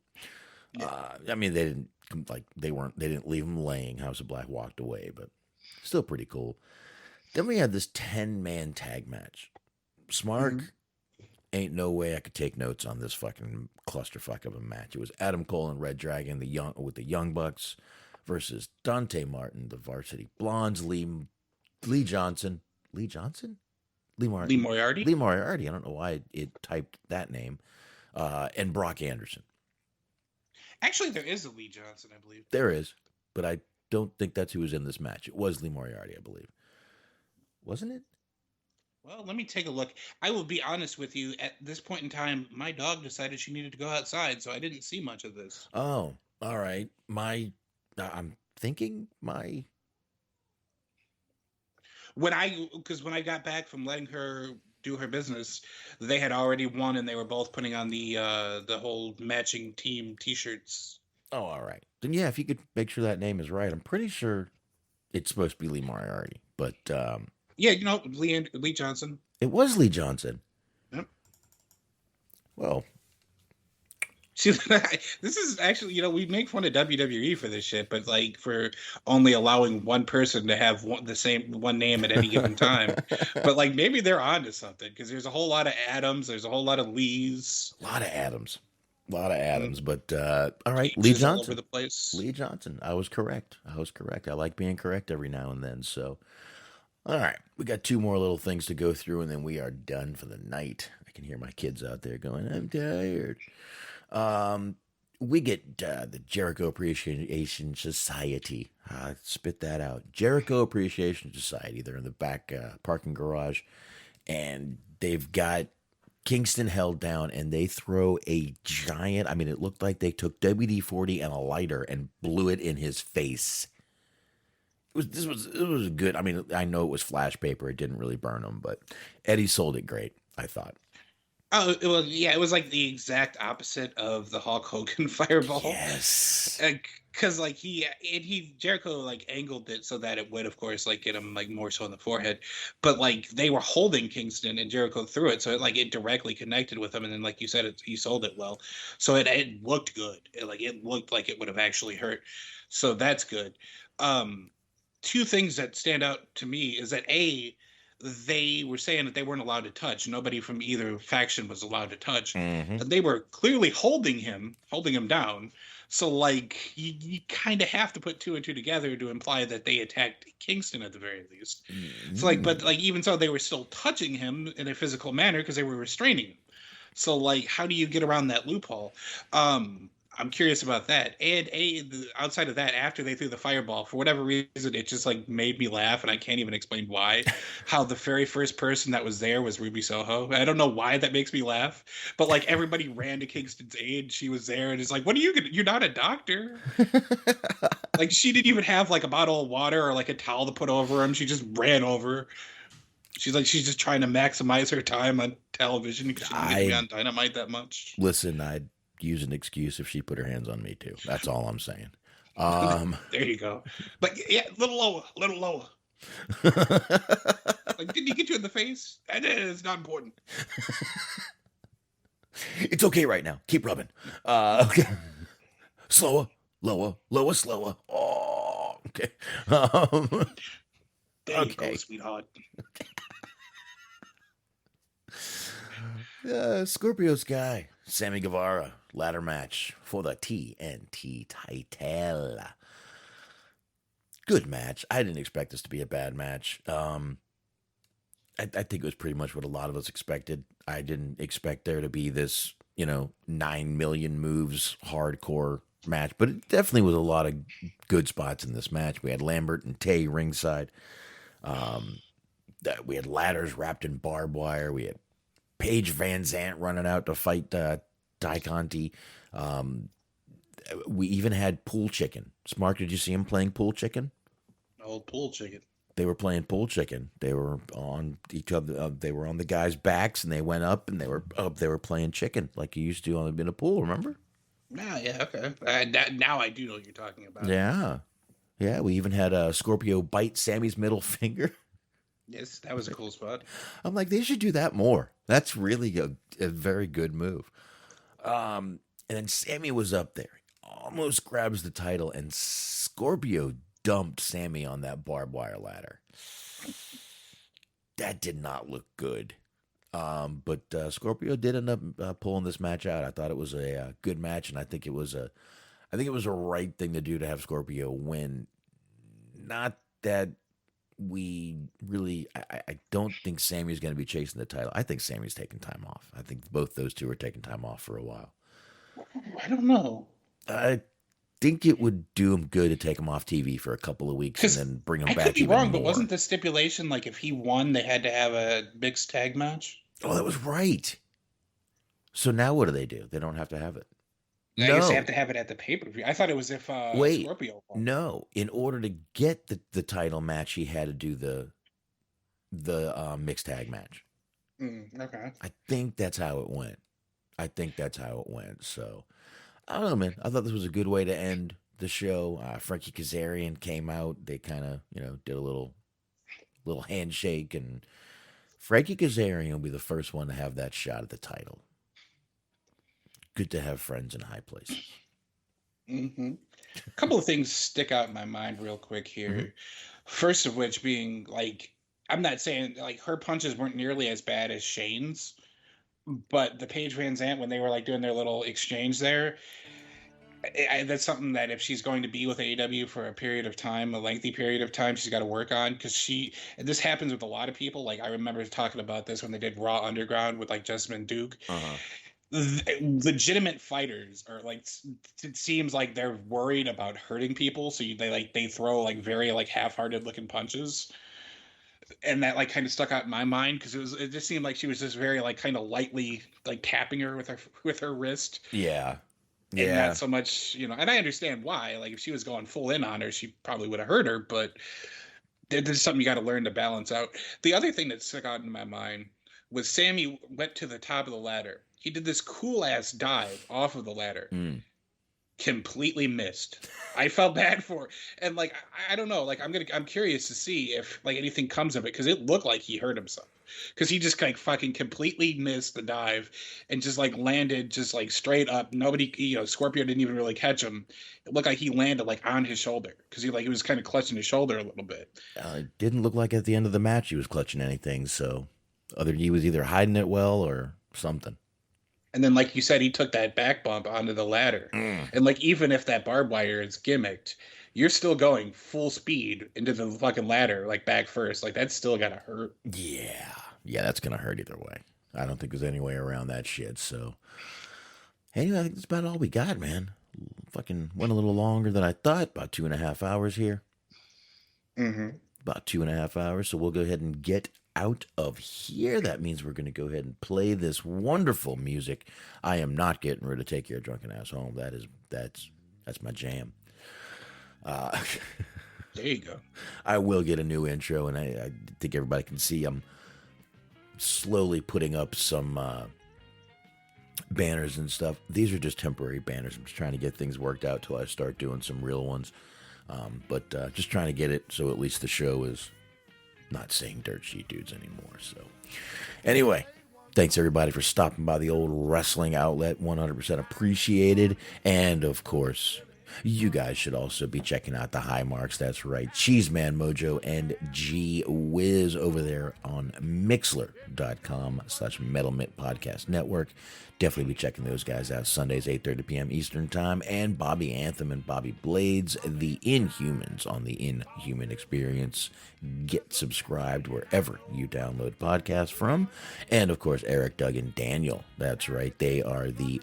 Yeah. I mean, they didn't leave him laying. House of Black walked away, but still pretty cool. Then we had this 10-man tag match. Smark, ain't no way I could take notes on this fucking clusterfuck of a match. It was Adam Cole and Red Dragon, with the Young Bucks, versus Dante Martin, the Varsity Blondes, Lee Johnson. Lee Johnson? Lee Moriarty? Lee Moriarty. I don't know why it typed that name. And Brock Anderson. Actually, there is a Lee Johnson, I believe. There is, but I don't think that's who was in this match. It was Lee Moriarty, I believe. Wasn't it? Well, let me take a look. I will be honest with you. At this point in time, my dog decided she needed to go outside, so I didn't see much of this. Oh, all right. I'm thinking my... When I got back from letting her do her business, they had already won, and they were both putting on the whole matching team T-shirts. Oh, all right. Then yeah, if you could make sure that name is right, I'm pretty sure it's supposed to be Lee Moriarty, but yeah, Lee Johnson. It was Lee Johnson. Yep. Well, see, this is actually, we make fun of WWE for this shit, but like for only allowing one person to have the same one name at any given time. But like maybe they're onto something, because there's a whole lot of Adams, there's a whole lot of Lees, a lot of Adams, but all right, Lee Johnson, all over the place. Lee Johnson. I was correct. I like being correct every now and then. So, all right, we got two more little things to go through, and then we are done for the night. I can hear my kids out there going, "I'm tired." We get the Jericho Appreciation Society. Spit that out. Jericho Appreciation Society. They're in the back parking garage, and they've got Kingston held down, and they throw a giant. I mean, it looked like they took WD-40 and a lighter and blew it in his face. It was good. I mean, I know it was flash paper. It didn't really burn him, but Eddie sold it great, I thought. Oh, it was like the exact opposite of the Hulk Hogan fireball. Yes. Because like Jericho like angled it so that it would, of course, like get him like more so in the forehead, but like they were holding Kingston and Jericho threw it, so it directly connected with him, and then like you said, he sold it well, so it looked good. It looked like it would have actually hurt, so that's good. Two things that stand out to me is that they were saying that they weren't allowed to touch. Nobody from either faction was allowed to touch. Mm-hmm. They were clearly holding him down. So, like, you kind of have to put two and two together to imply that they attacked Kingston at the very least. Mm-hmm. So, like, but like even so, they were still touching him in a physical manner because they were restraining him. So, like, how do you get around that loophole? I'm curious about that. And outside of that, after they threw the fireball, for whatever reason, it just like made me laugh, and I can't even explain why. How the very first person that was there was Ruby Soho. I don't know why that makes me laugh, but like everybody ran to Kingston's aid. She was there, and it's like, what are you gonna? You're not a doctor. Like she didn't even have like a bottle of water or like a towel to put over him. She just ran over. She's just trying to maximize her time on television because she didn't get to be on Dynamite that much. Listen, I'd use an excuse if she put her hands on me too. That's all I'm saying. There you go. But yeah, a little lower. Like, didn't he get you in the face? It's not important. It's okay right now. Keep rubbing. Okay. Slower, lower, slower. Oh, okay. There you go, sweetheart. Scorpio Sky, Sammy Guevara, ladder match for the TNT title. Good match. I didn't expect this to be a bad match. I think it was pretty much what a lot of us expected. I didn't expect there to be this, 9 million moves hardcore match, but it definitely was a lot of good spots in this match. We had Lambert and Tay ringside. We had ladders wrapped in barbed wire. We had Paige Van Zant running out to fight Ty Conti. We even had pool chicken. Smark, did you see him playing pool chicken? Old pool chicken. They were playing pool chicken. They were on each other. They were on the guys' backs, and they went up, and they were up. They were playing chicken like you used to in a pool. Remember? Yeah. Okay. Now I do know what you're talking about. Yeah. We even had Scorpio bite Sammy's middle finger. Yes, that was a cool spot. I'm like, they should do that more. That's really a very good move. And then Sammy was up there, almost grabs the title, and Scorpio dumped Sammy on that barbed wire ladder. That did not look good. But Scorpio did end up pulling this match out. I thought it was a good match, and I think it was a right thing to do to have Scorpio win. Not that we really, I don't think Sammy's going to be chasing the title. I think Sammy's taking time off. I think both those two are taking time off for a while. I don't know. I think it would do him good to take him off TV for a couple of weeks and then bring him back. I could be wrong, more. But wasn't the stipulation like if he won, they had to have a mixed tag match? Oh, that was right. So now what do? They don't have to have it. I guess they have to have it at the pay-per-view. I thought it was if Scorpio won. No. In order to get the title match, he had to do the mixed tag match. Okay. I think that's how it went. So, I don't know, man. I thought this was a good way to end the show. Frankie Kazarian came out. They kind of, did a little handshake, and Frankie Kazarian will be the first one to have that shot at the title. Good to have friends in high places. Mm-hmm. A couple of things stick out in my mind real quick here. Mm-hmm. First of which being, like, I'm not saying, like, her punches weren't nearly as bad as Shane's, but the Paige Van Zant, when they were, like, doing their little exchange there, that's something that if she's going to be with AEW for a lengthy period of time, she's got to work on, because and this happens with a lot of people. Like, I remember talking about this when they did Raw Underground with, like, Jessamine Duke. Uh-huh. Legitimate fighters are like, it seems like they're worried about hurting people, so they throw like very like half-hearted looking punches. and that like kind of stuck out in my mind because it just seemed like she was just very like kind of lightly like tapping her with her wrist. Yeah. And not so much, and I understand why. Like if she was going full in on her, she probably would have hurt her, but there's something you got to learn to balance out. The other thing that stuck out in my mind was Sammy went to the top of the ladder. He did this cool ass dive off of the ladder. Completely missed. I felt bad for her. And like I don't know, like I'm curious to see if like anything comes of it, because it looked like he hurt himself. Because he just like fucking completely missed the dive and just like landed just like straight up. Nobody, Scorpio didn't even really catch him. It looked like he landed like on his shoulder because he was kind of clutching his shoulder a little bit. It didn't look like at the end of the match he was clutching anything. So he was either hiding it well or something. And then, like you said, he took that back bump onto the ladder. And like, even if that barbed wire is gimmicked, you're still going full speed into the fucking ladder, like back first. Like that's still gotta hurt. Yeah, that's gonna hurt either way. I don't think there's any way around that shit. So anyway, I think that's about all we got, man. Fucking went a little longer than I thought. About 2.5 hours here. About 2.5 hours. So we'll go ahead and get out of here. That means we're going to go ahead and play this wonderful music. I am not getting rid of Take Your Drunken Ass Home. That's my jam. There you go. I will get a new intro, and I think everybody can see I'm slowly putting up some banners and stuff. These are just temporary banners. I'm just trying to get things worked out till I start doing some real ones. But just trying to get it so at least the show is not saying Dirt Sheet Dudes anymore. So anyway, thanks everybody for stopping by the old wrestling outlet. 100% appreciated. And of course, you guys should also be checking out the High Marks. That's right, Cheeseman Mojo and G Wiz over there on Mixler.com/Metal Mint Podcast Network. Definitely be checking those guys out Sundays, 8:30 p.m. Eastern Time. And Bobby Anthem and Bobby Blades, the Inhumans on the Inhuman Experience. Get subscribed wherever you download podcasts from. And of course, Eric, Doug, and Daniel. That's right, they are the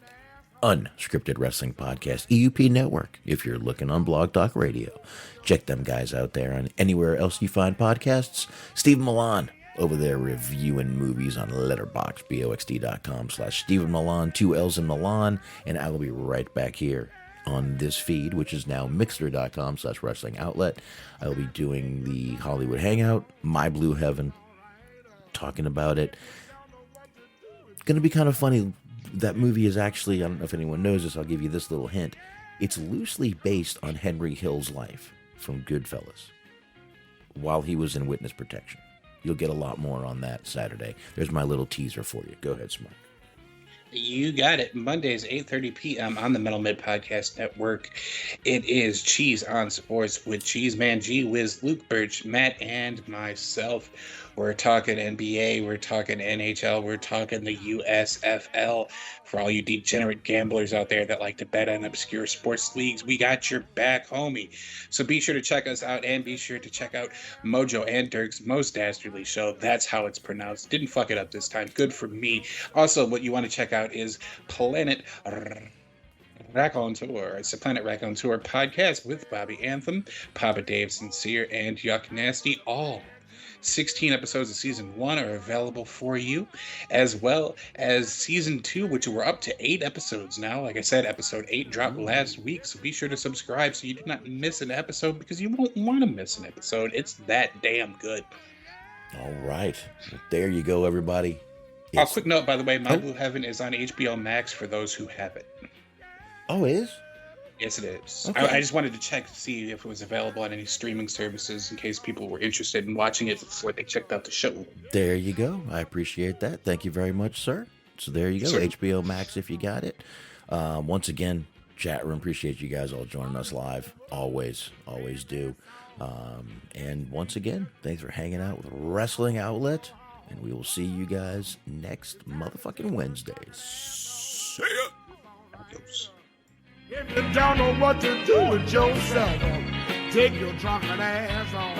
Unscripted Wrestling Podcast EUP Network. If you're looking on Blog Talk Radio, check them guys out there. And anywhere else you find podcasts, Stephen Milan over there reviewing movies on Letterboxd, boxd.com/Stephen Milan, 2 L's in Milan. And I will be right back here on this feed, which is now Mixler.com/Wrestling Outlet. I will be doing the Hollywood Hangout, My Blue Heaven, talking about it. Going to be kind of funny. That movie is actually, I don't know if anyone knows this, I'll give you this little hint. It's loosely based on Henry Hill's life from Goodfellas while he was in witness protection. You'll get a lot more on that Saturday. There's my little teaser for you. Go ahead, Smark. You got it. Mondays, 8:30 p.m. on the Metal Mid Podcast Network. It is Cheese on Sports with Cheeseman G Wiz, Luke Birch, Matt, and myself. We're talking NBA, we're talking NHL, we're talking the USFL. For all you degenerate gamblers out there that like to bet on obscure sports leagues, we got your back, homie. So be sure to check us out, and be sure to check out Mojo and Dirk's Most Dastardly Show. That's how it's pronounced. Didn't fuck it up this time. Good for me. Also, what you want to check out is Planet Raccoon Tour. It's the Planet Raccoon Tour podcast with Bobby Anthem, Papa Dave Sincere, and Yuck Nasty. All 16 episodes of season 1 are available for you, as well as season 2, which we're up to 8 episodes now. Like I said, episode 8 dropped last week, so be sure to subscribe so you do not miss an episode, because you won't want to miss an episode. It's that damn good. All right. There you go, everybody. A quick note, by the way, My Blue Heaven is on HBO Max for those who have it. Oh, it is? Yes, it is. Okay. I just wanted to check to see if it was available on any streaming services in case people were interested in watching it before they checked out the show. There you go. I appreciate that. Thank you very much, sir. So there you go. Sure. HBO Max if you got it. Once again, chat room, appreciate you guys all joining us live. Always do. And once again, thanks for hanging out with Wrestling Outlet. And we will see you guys next motherfucking Wednesday. See ya. Adios. If you don't know what to do with yourself, take your drunken ass on.